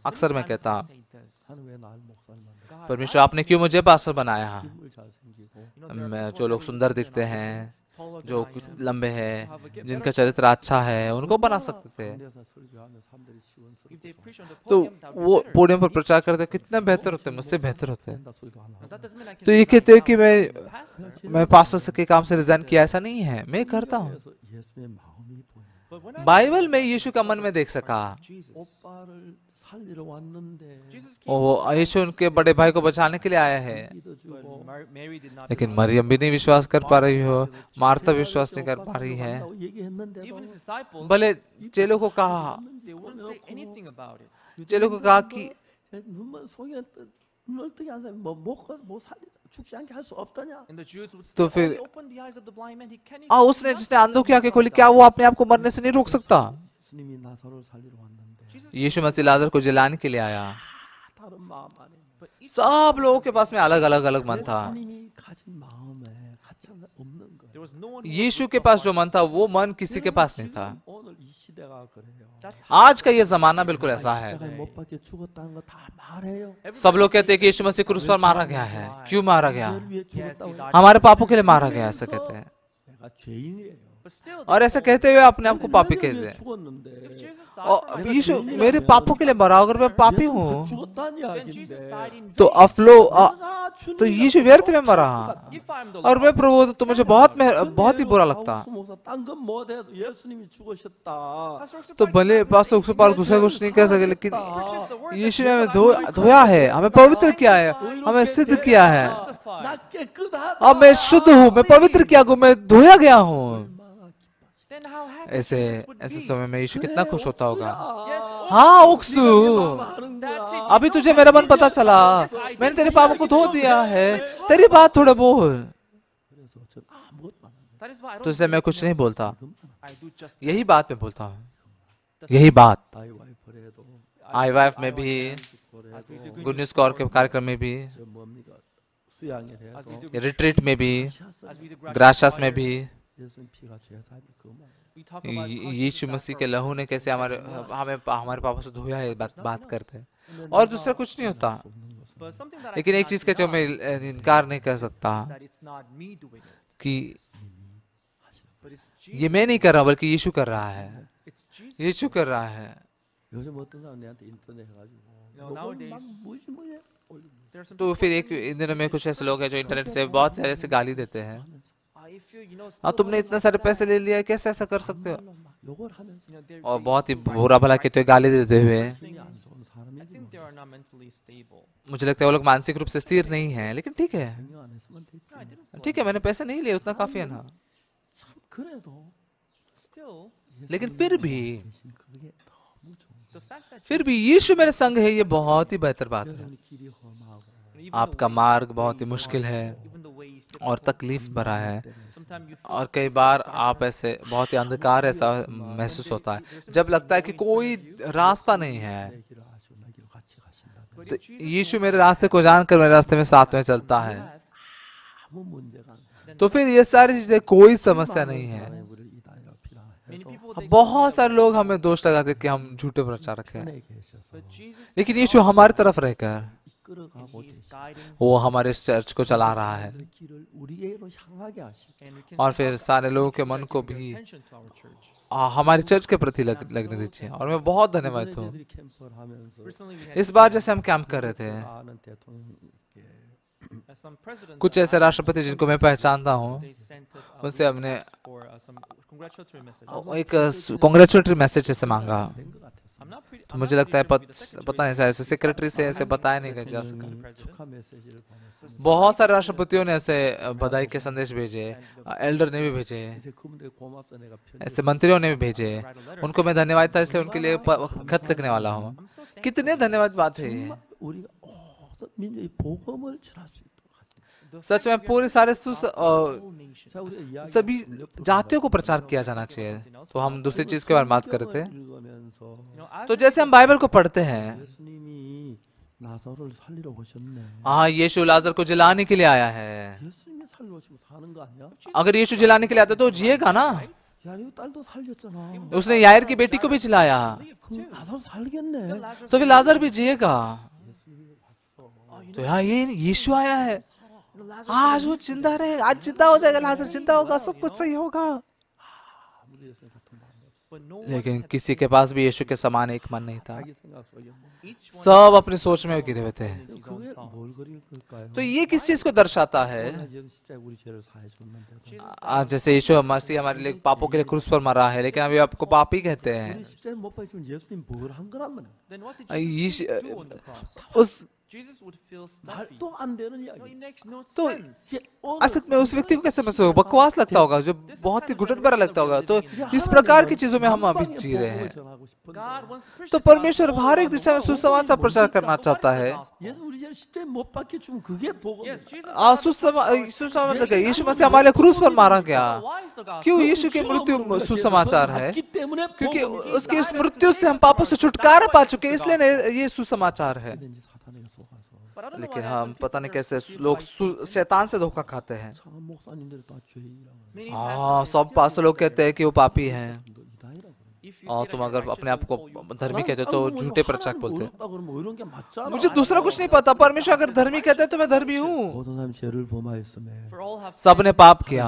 अक्सर मैं sometimes कहता, I say this. 하는 왜 나를 목사님 만들어? God, परमेश्वर आपने क्यों मुझे पास्टर बनाया? 인물 잘생기고 you know, there are मैं people जो लोग very सुंदर good and दिखते all हैं, that. जो लंबे हैं, जिनका चरित्र अच्छा है, उनको बना सकते थे। तो वो पोडियम पर प्रचार करते कितना बेहतर होते, मुझसे बेहतर होते। तो ये कहते हो कि मैं पास्टर के काम से रिजाइन किया, ऐसा नहीं है, मैं करता हूँ। बाइबल में यीशु का मन में देख सका, यीशु उनके बड़े भाई को बचाने के लिए आया है। लेकिन मरियम भी नहीं विश्वास कर पा रही हो, मार्था विश्वास नहीं कर पा रही है। भले चेलों को कहा कि तो फिर उसने जिसने अंधों की आंखें खोली, क्या वो अपने आप को मरने से नहीं रोक सकता? यीशु मसीह लाजर को जिलाने के लिए आया। सब लोगों के पास में अलग अलग मन था। यीशु के पास जो मन था, वो मन किसी के पास नहीं था। आज का ये जमाना बिल्कुल ऐसा है। सब लोग कहते हैं कि यीशु मसीह क्रूस पर मारा गया है। क्यों मारा गया? हमारे पापों के लिए मारा गया, ऐसा कहते हैं। और ऐसा कहते हुए अपने आप को पापी कहते हैं। और यीशु मेरे पापों के लिए मरा, अगर मैं पापी हूँ तो यीशु व्यर्थ में मरा। और मैं प्रभु तो मुझे बहुत ही बुरा लगता। तो भले पास दूसरा कुछ नहीं कह सके, लेकिन यीशु ने हमें धोया है, हमें पवित्र किया है, हमें सिद्ध किया है। अब मैं शुद्ध हूँ, मैं पवित्र किया हूँ, मैं धोया गया हूँ। ऐसे समय में यीशु कितना खुश होता होगा। हाँ उक्सु, अभी तुझे मेरा मन पता चला, मैंने तेरे पापों को धो दिया है, तेरी बात थोड़ा बोल। तुझसे मैं कुछ नहीं बोलता, यही बात मैं बोलता हूँ, यही बात। IYF में भी, गुड न्यूज कॉर के कार्यक्रम में भी, रिट्रीट में भी, ग्राशियास में भी, यीशु मसीह के लहू ने कैसे हमारे पापों से धोया है, बात करते हैं। और दूसरा कुछ नहीं होता। लेकिन एक चीज का जो मैं इनकार नहीं कर सकता कि ये मैं नहीं कर रहा, बल्कि यीशु कर रहा है। यीशु कर रहा है। तो फिर एक इन दिनों में कुछ ऐसे लोग हैं जो इंटरनेट से बहुत सारे ऐसे गाली देते हैं। तुमने इतने सारे पैसे ले लिया, कैसे ऐसा कर सकते हो? और बहुत ही बुरा भला कहते हुए, गाली देते हुए। मुझे लगता है वो लोग मानसिक रूप से स्थिर नहीं है। लेकिन ठीक है, ठीक है, मैंने पैसे नहीं लिए, उतना काफी है ना। लेकिन फिर भी यीशु मेरे संग है, ये बहुत ही बेहतर बात है। आपका मार्ग बहुत ही मुश्किल है और तकलीफ भरा है, और कई बार आप ऐसे बहुत ही अंधकार ऐसा महसूस होता है, जब लगता है कि कोई रास्ता नहीं है। तो यीशु मेरे रास्ते को जानकर मेरे रास्ते में साथ में चलता है। तो फिर ये सारी चीजें कोई समस्या नहीं है। बहुत सारे लोग हमें दोष लगाते कि हम झूठे प्रचारक हैं, लेकिन यीशु हमारी तरफ रहकर वो हमारे चर्च को चला रहा है, और फिर सारे लोगों के मन को भी हमारी चर्च के प्रति लगने दीजिए। और मैं बहुत धन्यवाद हूँ। इस बार जैसे हम कैंप कर रहे थे, कुछ ऐसे राष्ट्रपति जिनको मैं पहचानता हूँ, उनसे हमने एक कांग्रेचुलेटरी मैसेज ऐसे मांगा। तो मुझे लगता है पता नहीं, ऐसे सेक्रेटरी से ऐसे बताया नहीं जा सका। बहुत सारे राष्ट्रपतियों ने ऐसे बधाई के संदेश भेजे, एल्डर ने भी भेजे, ऐसे मंत्रियों ने भी भेजे। उनको मैं धन्यवाद था, इसलिए उनके लिए खत लिखने वाला हूँ। कितने धन्यवाद बात है ये। सच में पूरे सारे सभी जातियों को प्रचार किया जाना चाहिए। तो हम दूसरी चीज के बारे में बात कर रहे थे। तो जैसे हम बाइबल को पढ़ते हैं, हाँ, यीशु लाजर को जिलाने के लिए आया है। अगर यीशु जिलाने के लिए आता तो जिएगा ना। उसने यायर की बेटी को भी जिलाया, तो फिर लाजर भी जिएगा। तो यहाँ ये यीशु आया है, आज वो जिंदा रहे, आज जिंदा हो जाएगा, लाजर जिंदा होगा, सब कुछ सही होगा। लेकिन किसी के पास भी यीशु के समान एक मन नहीं था, सब अपनी सोच में गिरे हुए थे। तो ये किस चीज को दर्शाता है? आज जैसे यीशु मसीह हमारे लिए पापों के लिए क्रूस पर मरा है, लेकिन अभी आपको पापी कहते हैं। उस तो असत में उस व्यक्ति को कैसे महसूस होगा? बकवास लगता होगा, जो बहुत ही घुटन भरा लगता होगा। तो इस प्रकार की चीजों में हम अभी जी रहे हैं। तो परमेश्वर हर एक दिशा में सुसमाचार प्रचार करना चाहता है। सुसमाचार, यीशु मसीह हमारे क्रूस पर मारा गया। क्यों? यीशु की मृत्यु सुसमाचार है, क्योंकि उसकी इस मृत्यु से हम पापों से छुटकारा पा चुके, इसलिए ये सुसमाचार है। लेकिन हम पता नहीं कैसे लोग शैतान से धोखा खाते हैं। हाँ, सब पास्टर लोग कहते हैं कि वो पापी हैं, और तुम अगर अपने आप को धर्मी कहते हो तो झूठे प्रचारक बोलते हैं। मुझे दूसरा कुछ नहीं पता, परमेश्वर अगर धर्मी कहते हैं तो मैं धर्मी हूँ। सब ने पाप किया,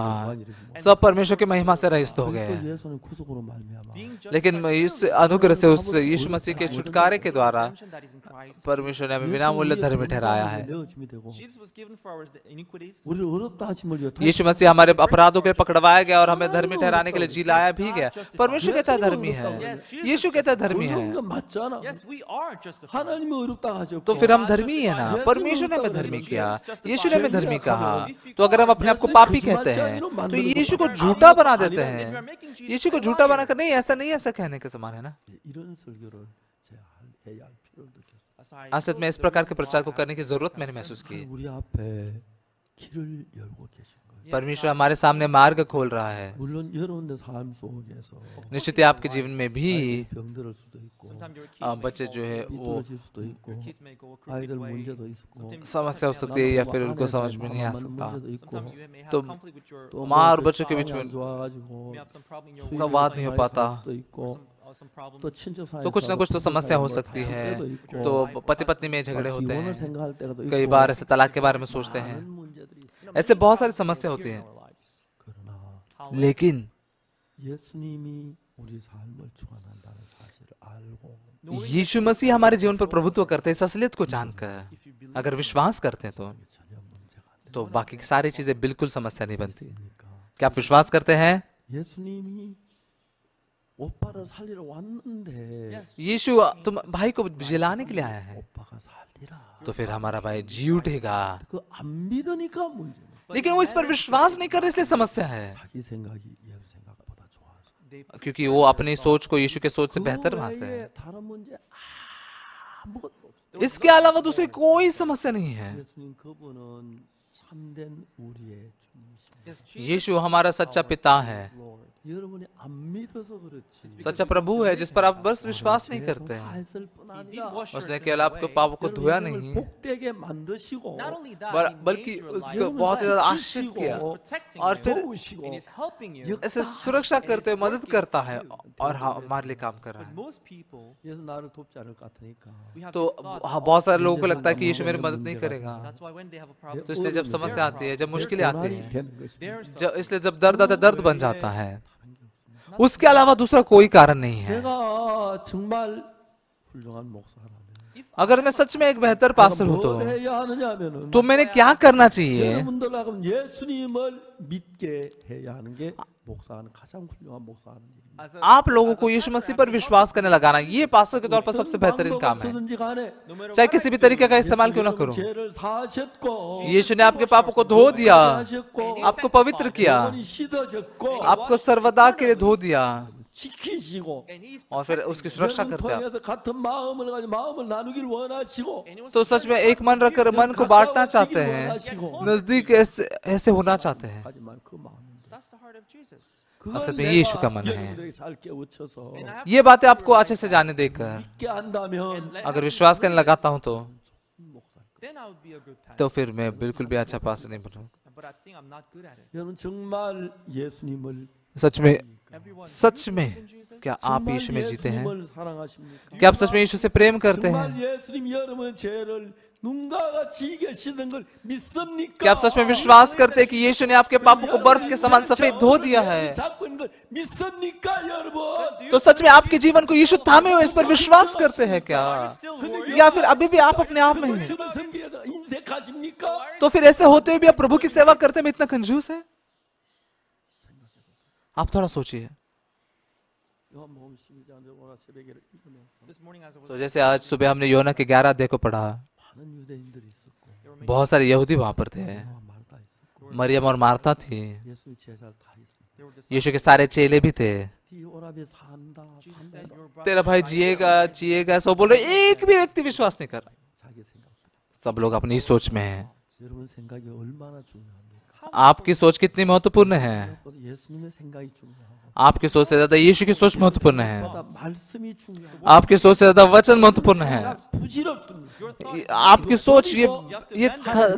सब परमेश्वर की महिमा से रहित हो गए। लेकिन इस अनुग्रह से, उस यीशु मसीह के छुटकारे के द्वारा परमेश्वर ने हमें बिना मूल्य धर्मी ठहराया है। यीशु मसीह हमारे अपराधों के लिए पकड़वाया गया और हमें धर्मी ठहराने के लिए जी लाया भी गया। परमेश्वर कहता है धर्मी है, यीशु कहता है धर्मी है। तो फिर हम धर्मी है ना? परमेश्वर ने हमें धर्मी किया, यीशु ने हमें धर्मी कहा। तो अगर हम अपने आप को पापी कहते हैं तो यीशु को झूठा बना देते हैं। यीशु को झूठा बनाकर नहीं, ऐसा नहीं, ऐसा कहने के समान है ना। असल में इस प्रकार के प्रचार को करने की जरूरत मैंने महसूस की। परमेश्वर हमारे सामने मार्ग खोल रहा है। निश्चित ही आपके जीवन में भी बच्चे जो है वो समस्या हो सकती है, या फिर उनको समझ में नहीं आ सकता। तो माँ और बच्चों के बीच में संवाद नहीं हो पाता, तो कुछ ना कुछ तो समस्या हो सकती है। तो पति पत्नी में झगड़े होते हैं, कई बार ऐसे तलाक के बारे में सोचते हैं, ऐसे बहुत सारी समस्या होती है। लेकिन यीशु मसीह हमारे जीवन पर प्रभुत्व करते हैं, इस असलियत को जानकर अगर विश्वास करते हैं तो बाकी की सारी चीजें बिल्कुल समस्या नहीं बनती। क्या आप विश्वास करते हैं? यीशु तुम भाई को जिलाने के लिए आया है, तो फिर हमारा भाई जी उठेगा। लेकिन वो इस पर विश्वास नहीं कर रहे, इसलिए समस्या है, क्योंकि वो अपनी सोच को यीशु के सोच से बेहतर मानते हैं। इसके अलावा दूसरी कोई समस्या नहीं है। यीशु हमारा सच्चा पिता है, सच्चा प्रभु है, जिस पर आप बस विश्वास नहीं करते हैं। उसने केवल आपके पापों को धोया नहीं, बल्कि उसको बहुत ज्यादा आश्रित किया, और फिर ऐसे सुरक्षा करते, मदद करता है, और हमारे लिए काम कर रहा है। तो बहुत सारे लोगों को लगता है कि यीशु मेरी मदद नहीं करेगा। तो इसलिए जब समस्या आती है, जब मुश्किलें आती है, इसलिए जब दर्द आता है, दर्द बन जाता है। उसके अलावा दूसरा कोई कारण नहीं है। अगर मैं सच में एक बेहतर पास्टर हूं तो मैंने क्या करना चाहिए? आप लोगों को यीशु मसीह पर विश्वास करने लगाना, ये पास्टर के तौर पर सबसे बेहतरीन काम है। चाहे किसी भी तरीके का इस्तेमाल क्यों ना करो, यीशु ने आपके पापों को धो दिया, आपको पवित्र किया, आपको सर्वदा के लिए धो दिया, और फिर उसकी सुरक्षा करते हैं। तो सच में एक मन रखकर मन को बांटना चाहते हैं, नजदीक ऐसे होना चाहते हैं। असल में यीशु का मन है। ये बातें आपको अच्छे से जाने देकर अगर विश्वास करने लगाता हूं तो फिर मैं बिल्कुल भी अच्छा पास्टर नहीं बनूंगा। सच में क्या आप यीशु में जीते हैं? 예수님을 사랑하십니까? क्या आप सच में यीशु से प्रेम करते हैं? 정말 예수님 여러분 죄를 눈과 같이 지게 걸 믿습니까? क्या आप सच में विश्वास करते हैं कि यीशु ने आपके पापों को बर्फ के समान सफेद धो दिया है? 잡고 있는 걸 믿습니까, 여러분? तो सच में आपके जीवन को यीशु थामे हुए इस पर विश्वास करते हैं क्या? या फिर अभी भी आप अपने आप में हैं? 주를 섬기면서 인색하십니까? तो फिर ऐसे होते हुए भी आप प्रभु की सेवा करते में इतना कंजूस है? आप थोड़ा सोचिए। 요한복음 12장 오늘 새벽에 읽으면서 तो जैसे आज सुबह हमने योना के 11 अध्याय को पढ़ा, 많은 유대인들이 있었고 बहुत सारे यहूदी वहां पर थे। 마르다 있었고 मरियम और मार्था थी, 예수님 제자들 다 있었고 यीशु के सारे चेले भी थे। 디오라베 산다 तेरा भाई जिएगा जिएगा, सब बोल रहे, एक भी व्यक्ति विश्वास नहीं कर रहा। 자기 생각 सब लोग अपनी सोच में हैं। 여러분 생각이 얼마나 중요합니까? आपकी सोच कितनी महत्वपूर्ण है? 예수님의 생각이 중요하고 आपकी सोच से ज्यादा यीशु की सोच महत्वपूर्ण है। 말씀이 중요하고 आपकी सोच से ज्यादा वचन महत्वपूर्ण है। 부질없습니다. आपकी सोच ये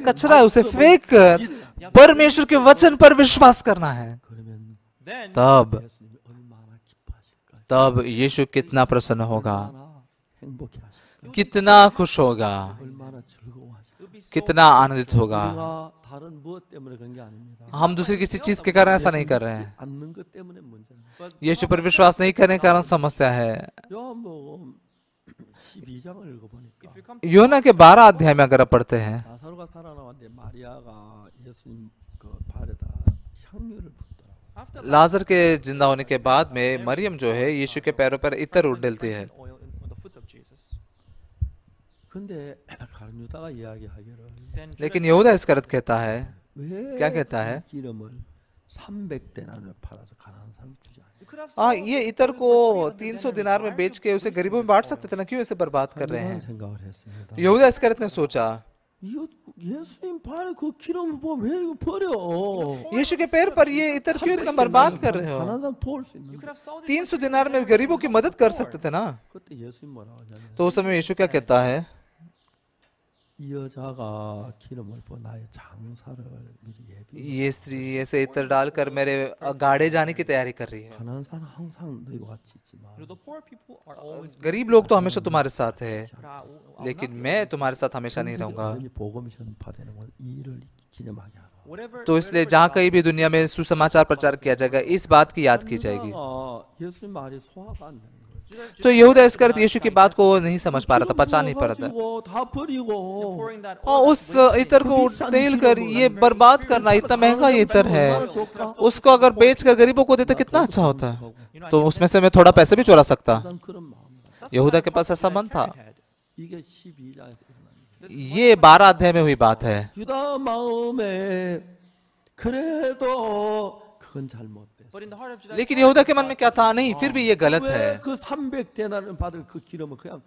कचरा है, उसे फेंक कर परमेश्वर के वचन पर विश्वास करना है। 그러면 तब 예수님이 얼마나 기뻐하실까요? तब यीशु कितना प्रसन्न होगा, 얼마나 행복해 하실까요? कितना खुश होगा, 얼마나 즐거워하실까요? कितना आनंदित होगा। 우리가 다른 무엇 때문에 그런 게 아닙니다. हम दूसरी किसी चीज के कारण ऐसा नहीं कर रहे हैं। 않는 것 때문에 문제입니다. यीशु पर विश्वास नहीं करने के कारण समस्या है। 요한복음 12장을 읽어보니까 योना के 12 अध्याय में अगर आप पढ़ते हैं, 나사로가 살아나왔는데 마리아가 예수님 그 발에다 향유를 붓더라고요. लाजर के जिंदा होने के बाद में मरियम जो है यीशु के पैरों पर इत्र उड़ेलती है। 근데 가룟 유다가 이야기하기를 लेकिन यहूदा इसकरत कहता है, 왜 क्या कहता है? 기름을 300데나리온을 팔아서 가난한 사람 주지 않냐? ये इत्र को 300 दिनार में बेच के उसे गरीबों में बांट सकते थे ना, क्यों इसे बर्बाद कर रहे 그런 हैं? 생각을 했습니다. यहूदा इसकरत ने सोचा, 이거 예수님 발에 그 기름을 보면 왜 이거 버려? यीशु के पैर पर ये इत्र क्यों इतना बर्बाद कर रहे हो? 가난한 사람 도울 수 있는. 300 दिनार में गरीबों की मदद कर सकते थे ना। 그때 예수님 뭐라고 하냐면 तो उस समय यीशु क्या कहता है? 이 여자가 기름을 부어 나의 장사를 미리 예비. ये स्त्री ऐसे इत्र डालकर मेरे गाड़े जाने की तैयारी कर रही है। 가난한 사람 항상 너희와 같이 있지만 गरीब लोग तो हमेशा तुम्हारे साथ है, लेकिन मैं तुम्हारे साथ हमेशा नहीं रहूंगा। 여기 복음 전파되는 건 이 일을 기념하게 하라. तो इसलिए जहाँ कहीं भी दुनिया में सुसमाचार प्रचार किया जाएगा, इस बात की याद की जाएगी। 예수님 말이 소화가 안 되는 거예요. तो यहूदा इसकरत यीशु की बात को नहीं समझ पा रहा था, पचा नहीं पा रहा था। 다 버리고 और उस इत्र को तेल कर ये बर्बाद करना, इतना महंगा ये इत्र है, उसको अगर बेच कर गरीबों को देते कितना अच्छा होता। तो उसमें से मैं थोड़ा पैसे भी चुरा सकता। 난 그런 마음. यहूदा के पास ऐसा मन था। 이게 12장에서 일어납니다. ये 12 अध्याय में हुई बात है। 유다 마음에 그래도 그건 잘못됐어. लेकिन यहूदा के मन में क्या था? नहीं, फिर भी ये गलत है। 왜그 300데나리온 받을 그 기름을 그냥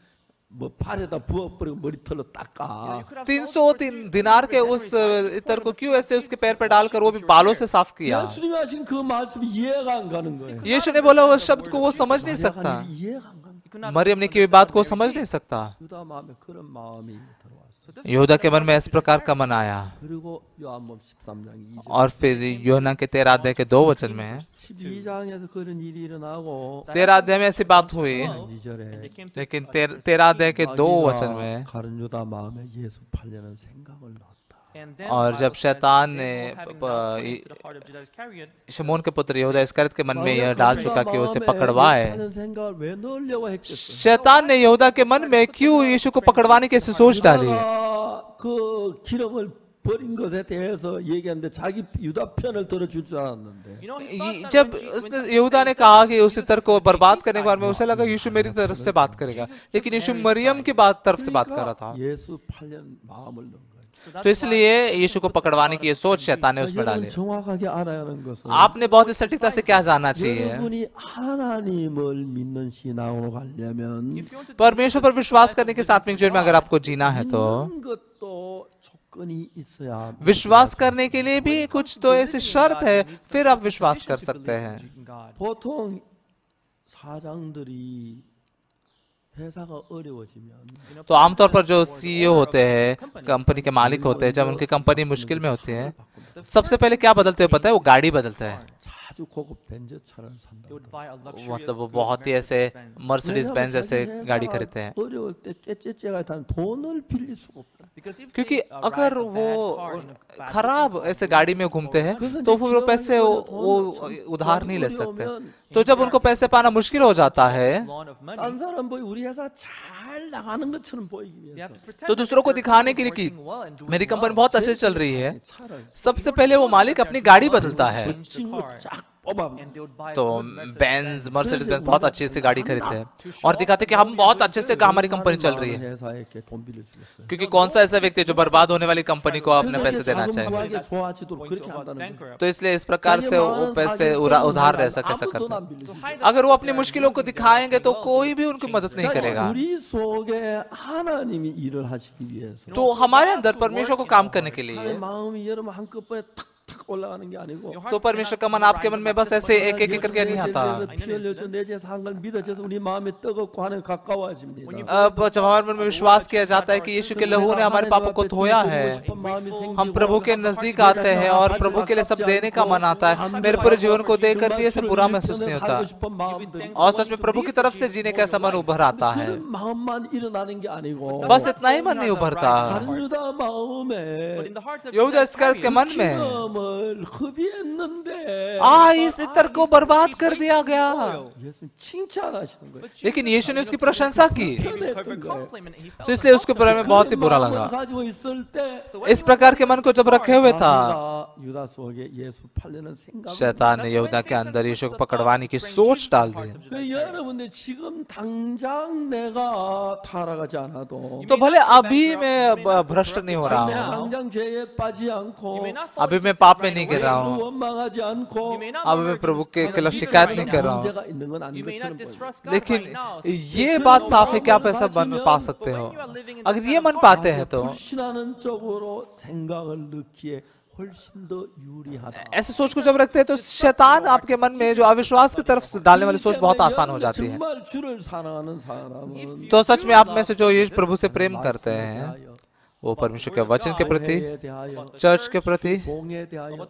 뭐 발에다 부어버리고 머리털로 닦아. 300 दिनार के उस इत्र को क्यों ऐसे उसके पैर पर डालकर वो भी बालों से साफ किया? 예수님이 하신 그 말씀이 इ해가 안 가는 거예요. यीशु ने बोला वो शब्द को वो समझ नहीं सकता। 이해가 안 가는 मरियम ने की बात को समझ नहीं सकता। 거예요. 유다 마음에 그런 마음이 들어왔어. यहूदा के मन में इस प्रकार का मन आया। 그리고 요한복음 13장 2절. और फिर योना के 13 अध्याय के 2 वचन में, 12장에서 그런 일이 일어나고 13 अध्याय में ऐसी बात हुई, 2절에 लेकिन 13 अध्याय के 2 वचन में, 가룟 유다 마음에 예수 팔려는 생각을 넣었다. और जब शैतान ने शमून के पुत्र यहूदा इसकरत के मन में यह डाल चुका कि उसे पकड़वाए, 하는 생각을 왜 넣으려고 했겠어? शैतान ने यहूदा के मन में क्यों यीशु को पकड़वाने की ऐसी सोच डाली? 그 기름을 버린 것에 대해서 얘기하는데 자기 유다 편을 들어줄 줄 알았는데 जब उसने यहूदा ने कहा कि उस इत्र को बर्बाद करने के बारे में, उसे लगा यीशु मेरी तरफ से बात करेगा, लेकिन यीशु मरियम की बात तरफ से बात कर रहा था। 예수 팔려는 마음을 넣은 거예요. तो इसलिए यीशु को पकड़वाने की ये सोच शैतान ने उसमें डाली। 여러분 정확하게 알아야 하는 것은 आपने बहुत ही सटीकता से क्या जानना चाहिए? 여러분이 하나님을 믿는 신앙으로 가려면 परमेश्वर पर विश्वास करने के सात्विक जीवन में अगर आपको जीना है तो 믿는 것도 조건이 있어야 विश्वास करने के लिए भी कुछ तो ऐसी शर्त है, फिर आप विश्वास कर सकते हैं। 보통 사장들이 회사가 어려워지면 तो आमतौर पर जो सीईओ होते हैं, कंपनी के मालिक होते हैं, जब उनकी कंपनी मुश्किल में होती है, सबसे पहले क्या बदलते हैं पता है? वो गाड़ी बदलते हैं। 자주 아주 고급 벤츠 차를 산다. मतलब वो बहुत ही ऐसे मर्सिडीज बेंज ऐसे गाड़ी खरीदते हैं, 어려울 때 깨째째가 단 돈을 빌릴 수가 없다. क्योंकि अगर वो खराब ऐसे गाड़ी में घूमते हैं तो फिर वो पैसे वो उधार नहीं ले सकते। तो जब उनको पैसे पाना मुश्किल हो जाता है 딴 사람 보이 우리 회사 잘 나가는 것처럼 보이기 위해서 तो दूसरों को दिखाने के लिए कि मेरी कंपनी बहुत अच्छे से चल रही है, सबसे पहले वो मालिक अपनी गाड़ी बदलता है। 친구 쫙 뽑아 तो बेंज मर्सिडीज बेंज बहुत अच्छी सी गाड़ी खरीदते हैं और दिखाते कि हम बहुत अच्छे से हमारी कंपनी चल रही है, 회사에게 돈 빌릴 수 있어요. क्योंकि कौन सा ऐसा व्यक्ति है जो बर्बाद होने वाली कंपनी को अपने पैसे देना चाहिए। 자금부하게 좋아지도록 그렇게 한다는 거예요. तो इसलिए इस प्रकार से वो पैसे उधार रह सके ऐसा 아무도 करते 안 हैं। 빌릴 수 있어요. अगर वो अपनी मुश्किलों को दिखाएंगे तो कोई भी उनकी मदद नहीं करेगा। 우리 속에 하나님이 일을 하시기 위해서 तो हमारे अंदर परमेश्वर को काम करने के लिए, 하나님의 마음이 여러분 한꺼번에 탁탁 올라가는 게 아니고 तो परमेश्वर का मन आपके मन में बस ऐसे एक एक करके नहीं आता। 피 흘려서 내 죄에서 한 걸 믿어져서 우리 마음이 뜨겁고 하나님 가까워집니다. अब जब हमारे मन में विश्वास किया जाता है कि यीशु के लहू ने हमारे पापों को धोया है, हम प्रभु के नजदीक आते हैं और प्रभु के लिए सब देने का मन आता है। मेरे पूरे जीवन को देखकर भी ऐसे बुरा महसूस नहीं होता और सच में प्रभु की तरफ से जीने का ऐसा मन उभर आता है। 그런 마음만 일어나는 게 아니고 बस इतना ही मन नहीं उभरता। 다른 유다 마음에 यहूदा इस्करियोत के मन में 을 흡입했는데 इस इत्र को बर्बाद कर दिया गया, 예수님 칭찬하시는 거예요. लेकिन यीशु ने उसकी प्रशंसा की, 편했던 거예요. तो इसलिए उसके बारे में बहुत ही बुरा 마음을 लगा। 가지고 있을 때 इस प्रकार के मन को जब रखे हुए था, 유다 속에 예수 팔려는 생각. शैतान ने यहूदा के अंदर यीशु को पकड़वाने की सोच डाल दी। 여러분들 지금 당장 내가 타락하지 않아도 तो भले अभी मैं भ्रष्ट नहीं हो रहा 내가 हूँ, 당장 죄에 빠지지 않고 अभी मैं पाप में नहीं गिर रहा 예수를 हूँ, 원망하지 않고 अभी मैं प्रभु के खिलाफ शिकायत नहीं कर रहा हूँ, 문제가 있는 건 아닌 것처럼 보여요. लेकिन ये बात साफ है कि आप ऐसा मन पा सकते हो। अगर ये मन पाते हैं तो 불신하는 쪽으로 생각을 넣기에 훨씬 더 유리하다. ऐसे सोच को जब रखते हैं तो शैतान आपके मन में जो अविश्वास की तरफ से डालने वाली सोच बहुत आसान हो जाती है। 정말 주를 사랑하는 사람은 तो सच में आप में से जो यीशु प्रभु से प्रेम करते हैं, वो परमेश्वर के वचन के प्रति, 교회에 대하여, चर्च के प्रति, 봉에 대하여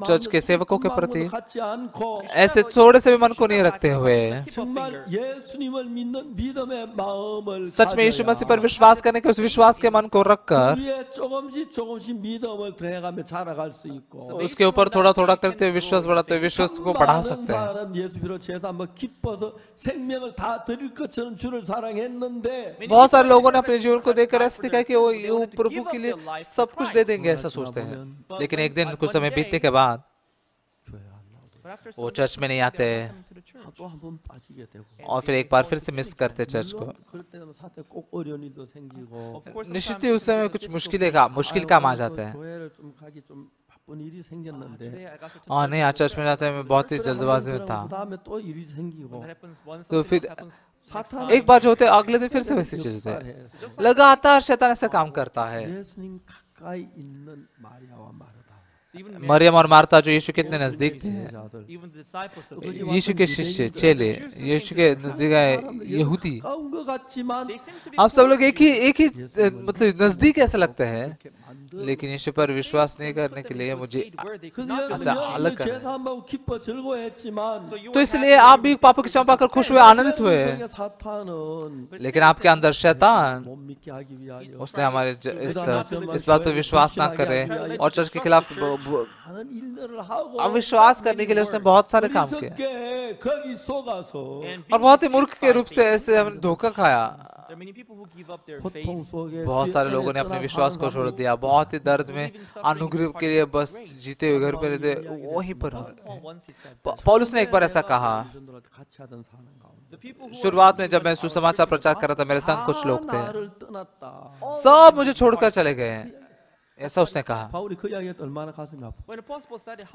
चर्च के सेवकों के प्रति 마음으로 갖지 않고 ऐसे थोड़े से भी मन को नहीं रखते हुए 정말 예수님을 믿는 믿음의 마음을 सच में यीशु 가져야 मसीह पर विश्वास करने के उस विश्वास के मन को रखकर 위에 조금씩 믿음을 더해가며 자라갈 수 있고 उसके ऊपर थोड़ा थोड़ा करते हुए विश्वास बढ़ाते हुए विश्वास को बढ़ा 많은 सकते हैं। 사람 예수 비로 제사 한번 기뻐서 생명을 다 드릴 것처럼 주를 사랑했는데 बहुत सारे लोगों ने अपने जीवन को देखकर ऐसा दिखा कि वो प्रभु के लिए सब कुछ दे देंगे ऐसा सोचते हैं, लेकिन एक दिन कुछ समय बीतने के बाद वो चर्च में नहीं आते 또 한 번 빠지게 되고 और फिर एक बार फिर से मिस करते चर्च को। 그럴 때는 사태 꼭 어려운 일도 생기고 निश्चित ही उस समय कुछ मुश्किल काम आ जाता है। 교회를 좀 가기 좀 바쁜 일이 생겼는데 नहीं, आज चर्च में जाते हैं मैं बहुत ही जल्दबाजी में था, 그다음에 또 일이 생기고 तो फिर 사탄 एक बार जो होते अगले दिन फिर से वैसी चीज होते है। लगातार शैतान ऐसा काम करता है। 예수님 가까이 있는 마리아와 마르다 मरियम और मार्था जो यीशु के इतने नजदीक थे, 제자들 यीशु के शिष्य चेले, यीशु के नजदीक आए यहूदी, 가까운 것 같지만 आप सब लोग एक ही मतलब नजदीक ऐसे लगते हैं, लेकिन यीशु पर विश्वास नहीं करने के लिए मुझे ऐसा अलग 여러분 करना 제사 한번 기뻐 즐거워했지만 है। तो इसलिए आप भी पापों की क्षमा पाकर खुश हुए, आनंदित हुए, 속에 사탄은 लेकिन आपके अंदर शैतान 못 믿게 하기 위하여 उसने हमारे इस बात पर विश्वास ना करे और चर्च के खिलाफ 하는 일들을 하고 अविश्वास करने के लिए उसने बहुत सारे काम किए 어리석게 거기 속아서 और बहुत ही मूर्ख के रूप से ऐसे हमने धोखा खाया। 고통 속에 बहुत सारे लोगों ने अपने विश्वास को छोड़ दिया, बहुत ही दर्द में अनुग्रह के लिए बस जीते हुए घर पे रहते वहीं पर। पौलुस ने एक बार ऐसा कहा, 같이 하던 사람 가운데 शुरुआत में जब मैं सुसमाचार प्रचार कर रहा था, मेरे संग कुछ लोग थे, 나를 떠났다. सब मुझे छोड़कर चले गए, ऐसा उसने कहा। 바울이 그 이야기할 때 얼마나 가슴이 아파.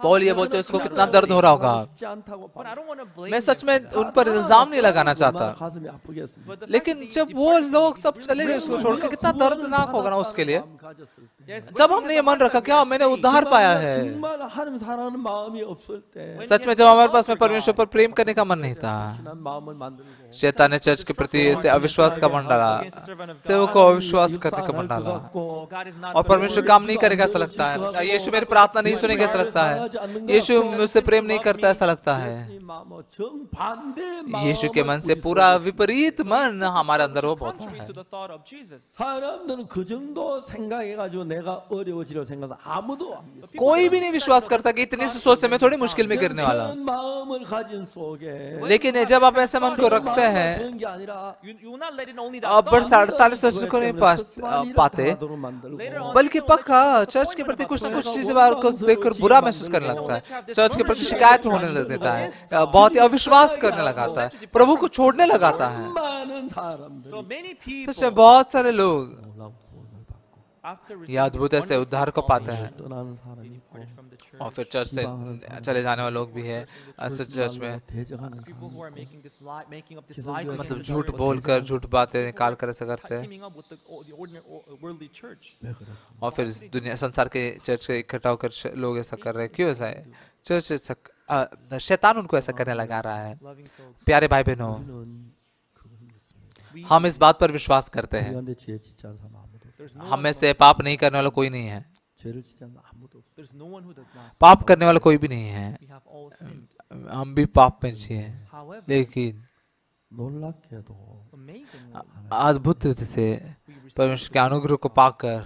पौल ये बोलते उसको कितना दर्द हो रहा होगा। 쉽지 않다고 바울. मैं सच में उन पर इल्जाम नहीं लगाना चाहता, 얼마나 가슴이 아프겠습니까? लेकिन जब वो लोग सब चले गए उसको छोड़कर, कितना दर्दनाक होगा ना उसके लिए। 마음 가졌을 때. जब हमने ये मन रखा क्या मैंने उद्धार पाया है, 정말 하나님 사랑하는 마음이 없을 때 सच में जब हमारे पास में परमेश्वर पर प्रेम करने का मन नहीं था, 신한 마음을 만들고 शैतान ने चर्च के प्रति ऐसे अविश्वास का मन डाला, सेवकों को अविश्वास करने का मन डाला और परमेश्वर काम नहीं करेगा ऐसा लगता है, यीशु मेरी प्रार्थना नहीं सुनेगा ऐसा लगता है, यीशु मुझसे प्रेम नहीं करता ऐसा लगता है। यीशु के मन से पूरा विपरीत मन हमारे अंदर वो होता है। कोई भी नहीं विश्वास करता कि इतनी सी सोच से मैं थोड़ी मुश्किल में गिरने वाला हूँ। लेकिन जब आप ऐसे मन को रखते हैं, अब वर्ष 48 वर्ष को नहीं पाते, बल्कि पक्का चर्च के प्रति कुछ ना कुछ चीजें को देखकर बुरा महसूस करने लगता है, चर्च के प्रति शिकायत होने लग देता है, बहुत ही अविश्वास करने लगाता है, प्रभु को छोड़ने लगाता है। तो बहुत सारे लोग यह अद्भुत ऐसे उद्धार को पाते हैं और फिर चर्च से चले जाने वाले लोग भी है। चर्च में मतलब झूठ बोलकर, झूठ बातें निकाल कर ऐसा करते हैं और फिर दुनिया संसार के चर्च से इकट्ठा होकर लोग ऐसा कर रहे हैं। क्यों ऐसा है? चर्च शैतान उनको ऐसा करने लगा रहा है। प्यारे भाई बहनों, हम इस बात पर विश्वास करते हैं, हम में से पाप नहीं करने वाला कोई नहीं है, पाप करने वाला कोई भी नहीं है, हम भी पाप में जिए। लेकिन अद्भुत से परमेश्वर के अनुग्रह को पाकर,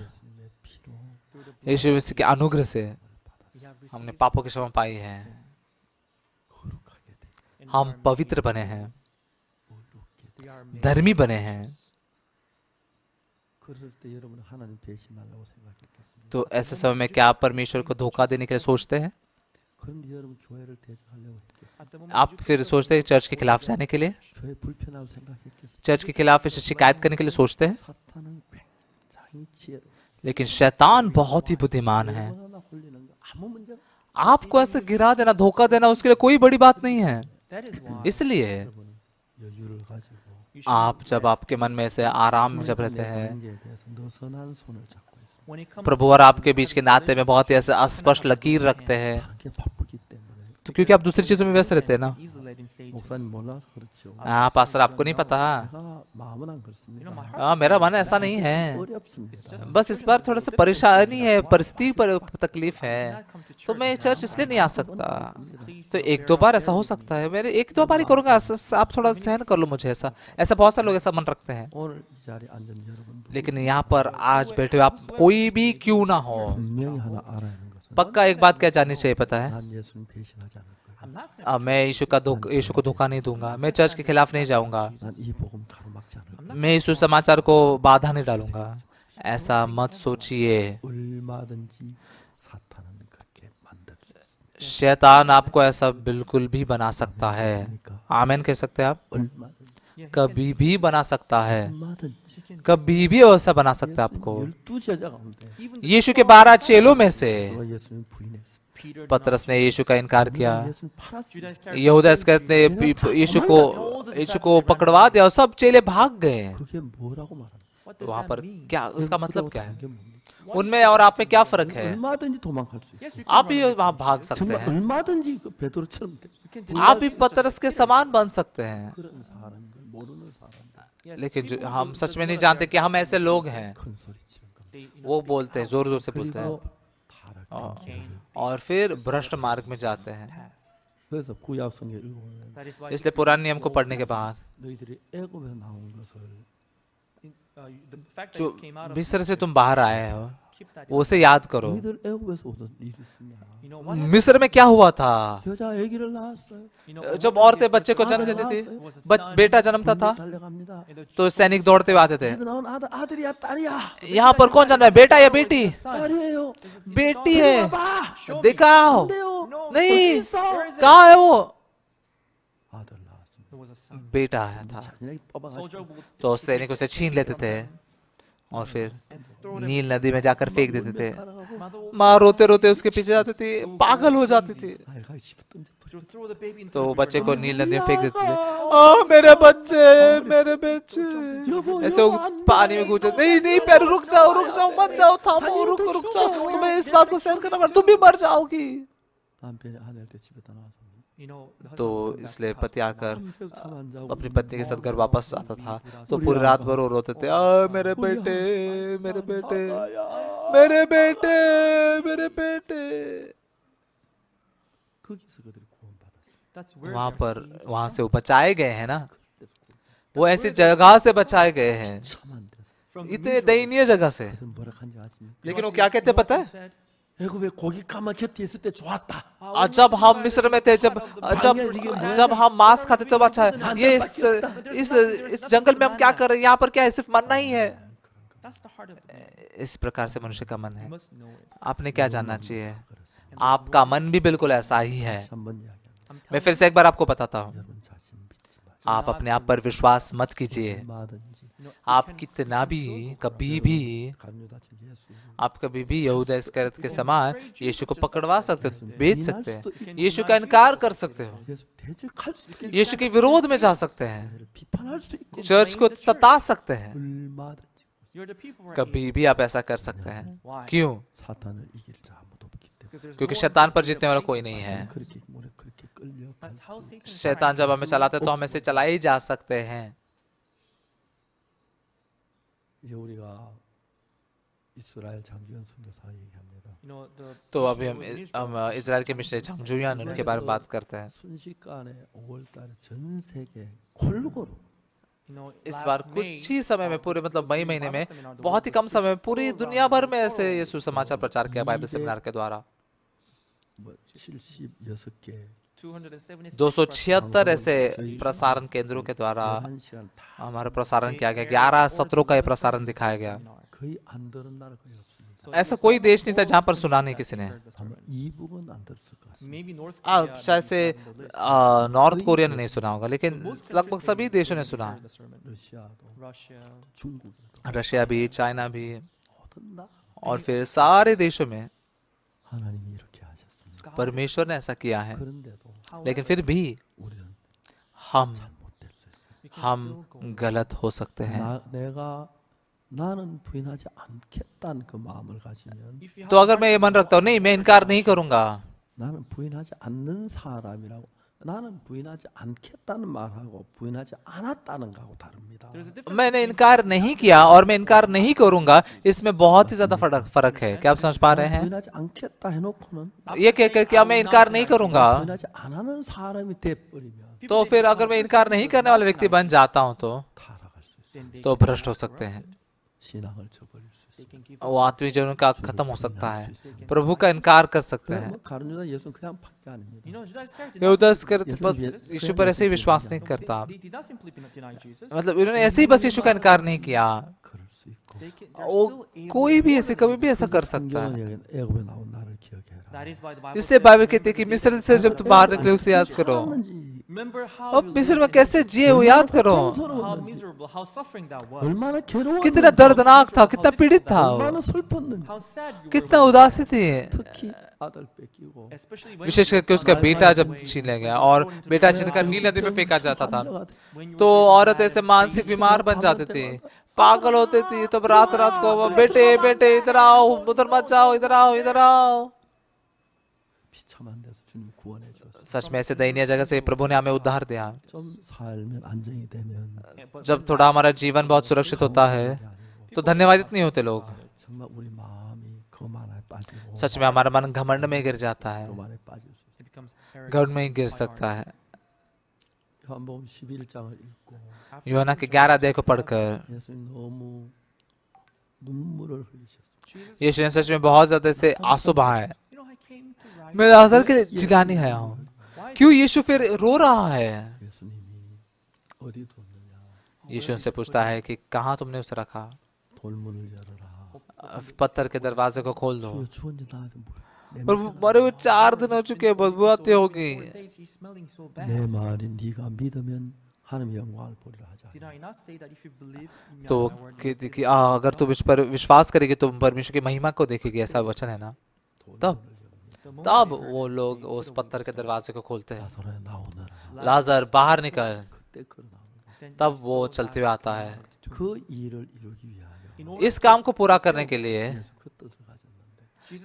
यीशु मसीह के अनुग्रह से हमने पापों की क्षमा पाई है, हम पवित्र बने हैं, धर्मी बने हैं। तो ऐसे समय में क्या आप परमेश्वर को धोखा देने के लिए सोचते हैं? आप फिर सोचते हैं चर्च के खिलाफ जाने के लिए, चर्च के खिलाफ इसे शिकायत करने के लिए सोचते हैं। लेकिन शैतान बहुत ही बुद्धिमान है, आपको ऐसे गिरा देना, धोखा देना उसके लिए कोई बड़ी बात नहीं है। इसलिए आप जब आपके मन में से आराम में जब रहते हैं, प्रभु और आपके बीच के नाते में बहुत ही ऐसे अस्पष्ट लकीर रखते हैं, तो क्योंकि आप दूसरी चीजों में व्यस्त रहते हैं ना। पास्टर आपको नहीं पता, मेरा मन ऐसा नहीं है, बस इस बार थोड़ा सा परेशानी है, परिस्थिति पर तकलीफ है, तो मैं चर्च इसलिए नहीं आ सकता। तो एक दो बार ऐसा हो सकता है, मेरे एक दो बार ही करूंगा, आप थोड़ा सहन कर लो मुझे। ऐसा बहुत सारे लोग ऐसा मन रखते हैं। लेकिन यहाँ पर आज बैठे हुए आप कोई भी क्यों ना हो, पक्का एक बात क्या जाननी चाहिए पता है? मैं यीशु को धोखा नहीं दूंगा, मैं चर्च के खिलाफ नहीं जाऊंगा, मैं यीशु समाचार को बाधा नहीं डालूंगा। ऐसा मत सोचिए। शैतान आपको ऐसा बिल्कुल भी बना सकता है। आमीन कह सकते हैं आप? कभी भी बना सकता है, कभी भी ऐसा बना सकता है आपको। यीशु के 12 चेलों में से पतरस ने यीशु का इनकार किया, यहूदा इस्करियोत ने यीशु को पकड़वा दिया और सब चेले भाग गए। तो वहां पर क्या, उसका मतलब क्या है? उनमें और आप में क्या फर्क है? आप भी वहां भाग सकते हैं, आप भी पतरस के समान बन सकते हैं। लेकिन जो हम सच में नहीं जानते कि हम ऐसे लोग हैं, वो बोलते हैं, जोर जोर से बोलते हैं और फिर भ्रष्ट मार्ग में जाते हैं। इसलिए पुराने नियम को पढ़ने के बाद जो मिस्र से तुम बाहर आए हो उसे याद करो। मिस्र में क्या हुआ था? जब औरतें बच्चे को जन्म देती थी, बेटा जन्मता था तो सैनिक दौड़ते हुए आते थे। यहाँ पर कौन जन्म है, बेटा या बेटी? बेटी है। दिखाओ, नहीं, कहाँ है वो? बेटा आया था तो सैनिक उसे छीन लेते थे और फिर नील नदी में जाकर फेंक देते थे। माँ रोते रोते उसके पीछे जाती थी, पागल हो जाती थी, तो बच्चे को नील नदी में फेंक देते थे। मेरे बच्चे, मेरे बच्चे, ऐसे पानी में कूद। नहीं नहीं, पैर रुक जाओ, मत जाओ, थामो, रुक जाओ, तुम्हें इस बात को सहन करना पड़ेगा, तुम भी मर जाओगी। तो इसलिए पति आकर अपनी पत्नी के साथ घर वापस आता था तो पूरी रात भर वो रोते थे, मेरे बेटे, मेरे बेटे, मेरे बेटे, मेरे बेटे। वहां से वो बचाए गए हैं ना, वो ऐसी जगह से बचाए गए हैं, इतने दयनीय जगह से। लेकिन वो क्या कहते पता है, जब हम मिस्र में थे, जब हम मांस खाते थे अच्छा है, ये इस जंगल में हम क्या कर रहे हैं, यहाँ पर क्या है, सिर्फ मरना ही है। इस प्रकार से मनुष्य का मन है। आपने क्या जानना चाहिए, आपका मन भी बिल्कुल ऐसा ही है। मैं फिर से एक बार आपको बताता हूँ, आप अपने आप पर विश्वास मत कीजिए। आप कितना भी कभी भी यहूदा इस्करियोत के समान यीशु को पकड़वा सकते हो, बेच सकते हैं, यीशु का इनकार कर सकते हो, यीशु के विरोध में जा सकते हैं, चर्च को सता सकते हैं। कभी भी आप ऐसा कर सकते हैं। क्यों? क्योंकि शैतान पर जीतने वाला कोई नहीं है। शैतान जब हमें चलाते हैं तो हम ऐसे चलाए ही जा सकते हैं। तो अभी हम इजराइल के मिशनरी झांगजुयान उनके बारे में बात करते हैं। इस बार कुछ ही समय में, पूरे मतलब मई महीने में, बहुत ही कम समय में पूरी दुनिया भर में ऐसे ये सुसमाचार प्रचार किया बाइबल सेमिनार के द्वारा। 276 ऐसे प्रसारण केंद्रों के द्वारा हमारा प्रसारण किया गया। 11 सत्रों का ये प्रसारण दिखाया गया। ऐसा कोई देश नहीं था जहां पर सुना नहीं किसी ने। शायद से नॉर्थ कोरिया ने नहीं सुना होगा, लेकिन लगभग सभी देशों ने सुना। रशिया भी, चाइना भी, और फिर सारे देशों में परमेश्वर ने ऐसा किया है। लेकिन फिर भी हम गलत हो सकते हैं। तो अगर मैं ये मन रखता हूँ, नहीं मैं इनकार नहीं करूंगा, मैंने इनकार नहीं किया और मैं इनकार नहीं करूंगा, इसमें बहुत ही ज्यादा फर्क है। क्या आप समझ पा रहे हैं? ये क्या मैं इनकार नहीं करूंगा, तो फिर अगर मैं इनकार नहीं करने वाला व्यक्ति बन जाता हूं तो भ्रष्ट हो सकते हैं, वो आत्मिक जीवन का खत्म हो सकता है, प्रभु का इनकार कर सकते हैं। यहूदा इस्करियोत बस यीशु पर ऐसे ही विश्वास नहीं करता, मतलब इन्होंने ऐसे ही बस यीशु का इनकार नहीं किया। कोई भी ऐसे कभी भी ऐसा कर सकता है। इसलिए बाइबल कहती है कि मिस्र से जब तुम बाहर निकले उसे याद करो। अब मिस्र में कैसे जिए वो याद करो, कितना दर्दनाक था, कितना पीड़ित था, कितना उदासी थी। विशेष करके उसका बेटा जब छीन लिया गया, और बेटा छीनकर नील नदी में फेंका जाता था, तो औरत ऐसे मानसिक बीमार बन जाती थी, पागल होती थी। तब रात रात को बेटे बेटे इधर आओ, उधर मत जाओ, इधर आओ, इधर आओ। सच में ऐसे दयनीय जगह से प्रभु ने हमें उद्धार दिया। जब थोड़ा हमारा जीवन बहुत सुरक्षित होता है तो धन्यवादित नहीं होते लोग। सच में हमारा मन घमंड में गिर जाता है, घमंड में गिर सकता है। यूहन्ना के 11 अध्याय को पढ़कर यीशु ने सच में बहुत ज्यादा से आंसू बहाए। मैं लाजर के लिए जिलाने आया हूँ। क्यों यीशु फिर रो रहा है? यीशु उनसे पूछता है कि कहाँ तुमने उसे रखा? पत्थर के दरवाजे को खोल दो। पर मरे हुए 4 दिन हो चुके हैं, बदबू आती होगी। तो अगर तुम इस पर विश्वास करेगी तुम परमेश्वर की महिमा को देखेगी, ऐसा वचन है ना। तब वो लोग उस पत्थर के दरवाजे को खोलते हैं, लाजर बाहर निकल। तब वो चलते हुए आता है। इस काम को पूरा करने के लिए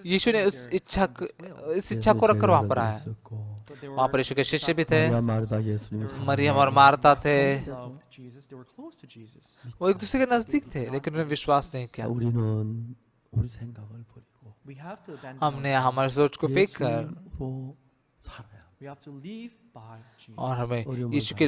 यीशु ने इस इच्छा को रखकर वहां पर आया। वहाँ पर यीशु के शिष्य भी थे, 마리아 마르다 예수님이 मरियम और मार्ता थे। loved Jesus. They were close to Jesus. वो एक दूसरे के नजदीक थे, लेकिन उन्होंने विश्वास नहीं किया। 우리는 우리 생각을 버리고 We have to abandon हमने ourselves. हमारी सोच को फेंक कर 예수님으로 살아야 We have to live by Jesus. और हमें यीशु के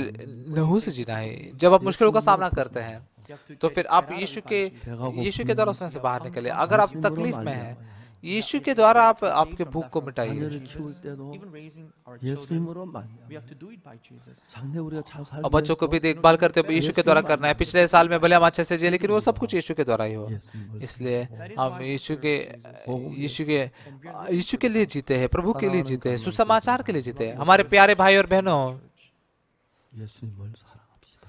लहू से जीना है। जब आप मुश्किलों का सामना करते हैं You have to तो get फिर आप out of Yeshu it by के Jesus. यीशु के द्वारा उसमें से बाहर निकले। अगर आप तकलीफ में हैं, यीशु के द्वारा आप आपके भूख को मिटाइए। 자녀를 키울 때도 Even raising our children, 예수님으로 we 말미암아 have to do it by Jesus. 장래 우리가 잘 살기 और बच्चों को भी 위해서 देखभाल करते हुए यीशु के द्वारा करना है। पिछले साल में भले हम अच्छे से जिए, लेकिन वो सब कुछ यीशु के द्वारा ही हो। 예수님을 इसलिए That is हम why we यीशु serve के Jesus. यीशु के लिए जीते हैं, प्रभु के लिए जीते हैं, सुसमाचार के लिए जीते हैं। हमारे प्यारे भाई और बहनों, 예수님을 사랑합시다.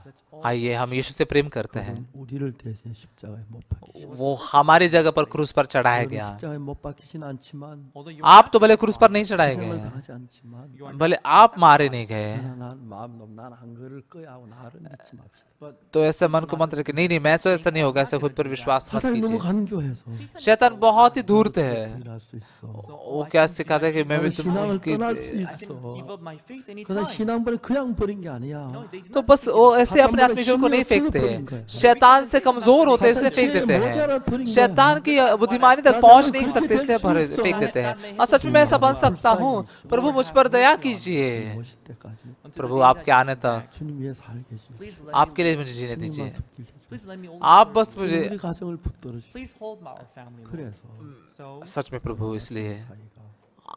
Let's all आइए हम यीशु से प्रेम करते हैं। 그분 우리를 대신 십자가에 못 박히셨어요. वो हमारी जगह पर क्रूस पर चढ़ाया 여러분 गया। 십자가에 못 박히진 않지만 although you आप तो भले क्रूस पर नहीं चढ़ाए गए 희생을 हैं, 당하지 않지만 भले आप मारे नहीं गए, 그러나 난 마음 난안 그럴 거야 하고 나를 믿지 맙시다. तो ऐसे मन को मत रखिए, नहीं नहीं मैं तो ऐसा नहीं होगा, ऐसे खुद पर विश्वास मत 사단이 너무 कीजिए। 간교해서 शैतान बहुत ही दूर थे। 일할 수 있어. वो क्या सिखाता है कि मैं भी 나는 신앙을 तुम 떠날 수 I 있어. can give up my faith 그러나 anytime. 신앙을 그냥 버린 게 아니야. No, they do तो not बस say वो it. ऐसे अपने आत्मीश्वर को नहीं फेंकते हैं। शैतान से कमजोर होते हैं इसलिए फेंक देते हैं। शैतान की बुद्धिमानी तक पहुंच नहीं सकते इसलिए फेंक देते हैं। और सच में मैं ऐसा बन सकता हूँ, प्रभु मुझ पर दया कीजिए। 오실 때까지 Until the प्रभु day आपके that आने तक 주님 위해 살게 해주세요. please let आपके me, लिए मुझे जीने दीजिए। 주님만 섬기게 해주세요. please let me only आप serve बस you. मुझे 우리 가정을 붙들어 주세요. Please hold our family. Lord. 그래서 So सच में प्रभु, इसलिए 사이가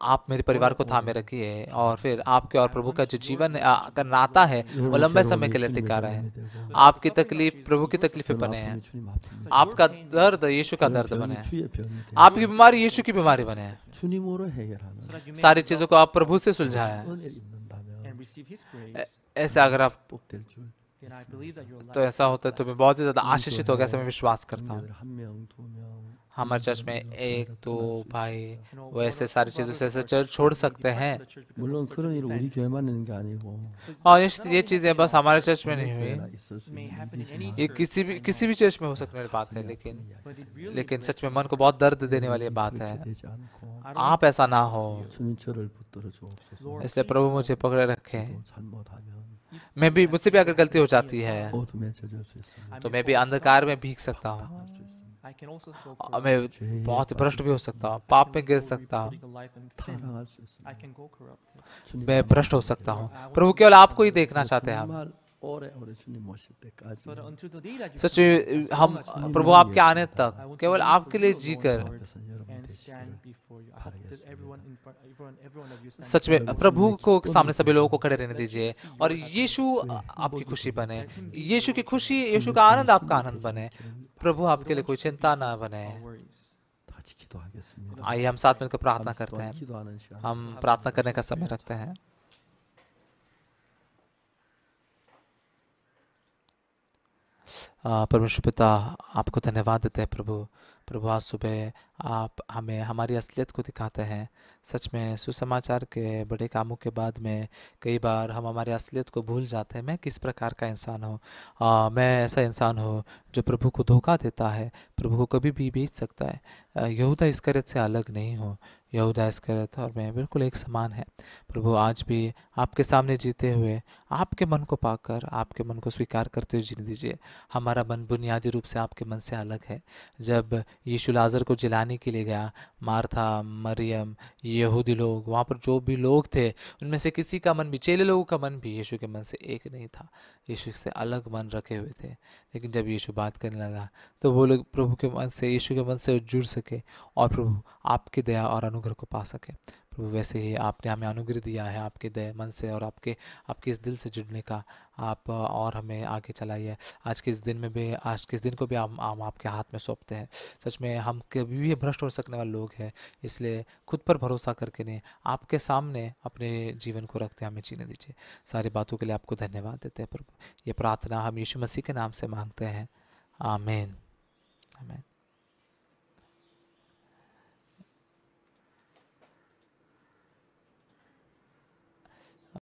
आप मेरे परिवार को थामे रखिए और फिर आपके और प्रभु का जो जीवन का नाता है वो लंबे समय के लिए टिका रहे। आपकी तकलीफ प्रभु की तकलीफें बने हैं, 주님 아픕니다. आपका दर्द यीशु का दर्द बने 병이 हैं, 주의 병이 돼. आपकी बीमारी यीशु की बीमारी बने हैं। 주님으로 해결하는 so that you may सारी चीजों को आप प्रभु से सुलझाएं। 은혜를 입는다면 and receive His grace. ऐसे अगर आप 복될 줄 Then I believe that your तो life. ऐसा होता है तो मैं बहुत ही ज्यादा आशीषित हो गया, ऐसा मैं विश्वास करता हूँ। 한 명, 두 명, हमारे चर्च में एक दो भाई वो ऐसे सारी चीजों से ऐसे चर्च छोड़ सकते हैं। 물론 그런 일은 우리 교회만 있는 게 아니고 और ये चीजें बस हमारे चर्च में नहीं हुई, 교회나 있을 수 may 있는 happen in any ये किसी भी चर्च में हो सकने वाली बात है। but it really लेकिन सच में मन को बहुत दर्द देने वाली बात है। 그렇게 되지 않고 आप ऐसा ना हो, 주님 저를 붙들어 주옵소서. इसलिए प्रभु मुझे पकड़े रखें। 또 잘못하면 मुझसे भी अगर गलती हो जाती है 어둠에 젖을 수 있습니다. तो मैं भी अंधकार में भीग सकता हूँ, 당할 수 있습니다. I can also go और मैं बहुत ही भ्रष्ट भी हो सकता हूँ, पाप में गिर सकता हूँ, 타락할 수 I 있습니다. can go corrupted. 주님 मैं भ्रष्ट हो सकता हूँ। प्रभु केवल आपको ही देखना चाहते हैं हम। 정말 오래오래 주님 모실 때까지 So that until the day that you such come में हम प्रभु आपके आने तक केवल आपके लिए जीकर 앞에서 여러분 and 되시기를 stand before you. I hope that everyone in front, everyone of you stand सच में प्रभु को सामने सभी लोगों को खड़े रहने दीजिए और यीशु आपकी खुशी बने, यीशु की खुशी, यीशु का आनंद आपका आनंद बने। प्रभु आपके लिए कोई चिंता ना बने। worries. 같이 기도하겠습니다. आइए हम साथ मिलकर प्रार्थना 30 करते 동안 हैं। 기도하는 시간. हम प्रार्थना करने का समय रखते हैं। परमेश्वर पिता, आपको धन्यवाद देते हैं प्रभु आज सुबह आप हमें हमारी असलियत को दिखाते हैं। सच में सुसमाचार के बड़े कामों के बाद में कई बार हम हमारी असलियत को भूल जाते हैं। मैं किस प्रकार का इंसान हूँ? मैं ऐसा इंसान हूँ जो प्रभु को धोखा देता है, प्रभु को कभी भी बेच सकता है। यहूदा इस्करियत से अलग नहीं हो। यहूदा इस्करियत और मैं बिल्कुल एक समान है। प्रभु आज भी आपके सामने जीते हुए आपके मन को पाकर, आपके मन को स्वीकार करते हुए जीने दीजिए। हमारा मन बुनियादी रूप से आपके मन से अलग है। जब यीशु लाजर को जिलाने के लिए गया, मार्था, मरियम, यहूदी लोग, वहाँ पर जो भी लोग थे उनमें से किसी का मन भी, चेले लोगों का मन भी यीशु के मन से एक नहीं था। यीशु से अलग मन रखे हुए थे। लेकिन जब यीशु बात करने लगा तो वो लोग प्रभु के मन से, यीशु के मन से जुड़ सके और प्रभु आपकी दया और अनुग्रह को पा सके। प्रभु वैसे ही आपने हमें अनुग्रह दिया है आपके दया मन से और आपके इस दिल से जुड़ने का। आप और हमें आगे चलाइए। आज के इस दिन में भी, आज के इस दिन को भी हम आपके हाथ में सौंपते हैं। सच में हम कभी भी भ्रष्ट हो सकने वाले लोग हैं, इसलिए खुद पर भरोसा करके नहीं, आपके सामने अपने जीवन को रखते हमें जीने दीजिए। सारी बातों के लिए आपको धन्यवाद देते हैं प्रभु। ये प्रार्थना हम यीशु मसीह के नाम से मांगते हैं। आमीन, आमीन।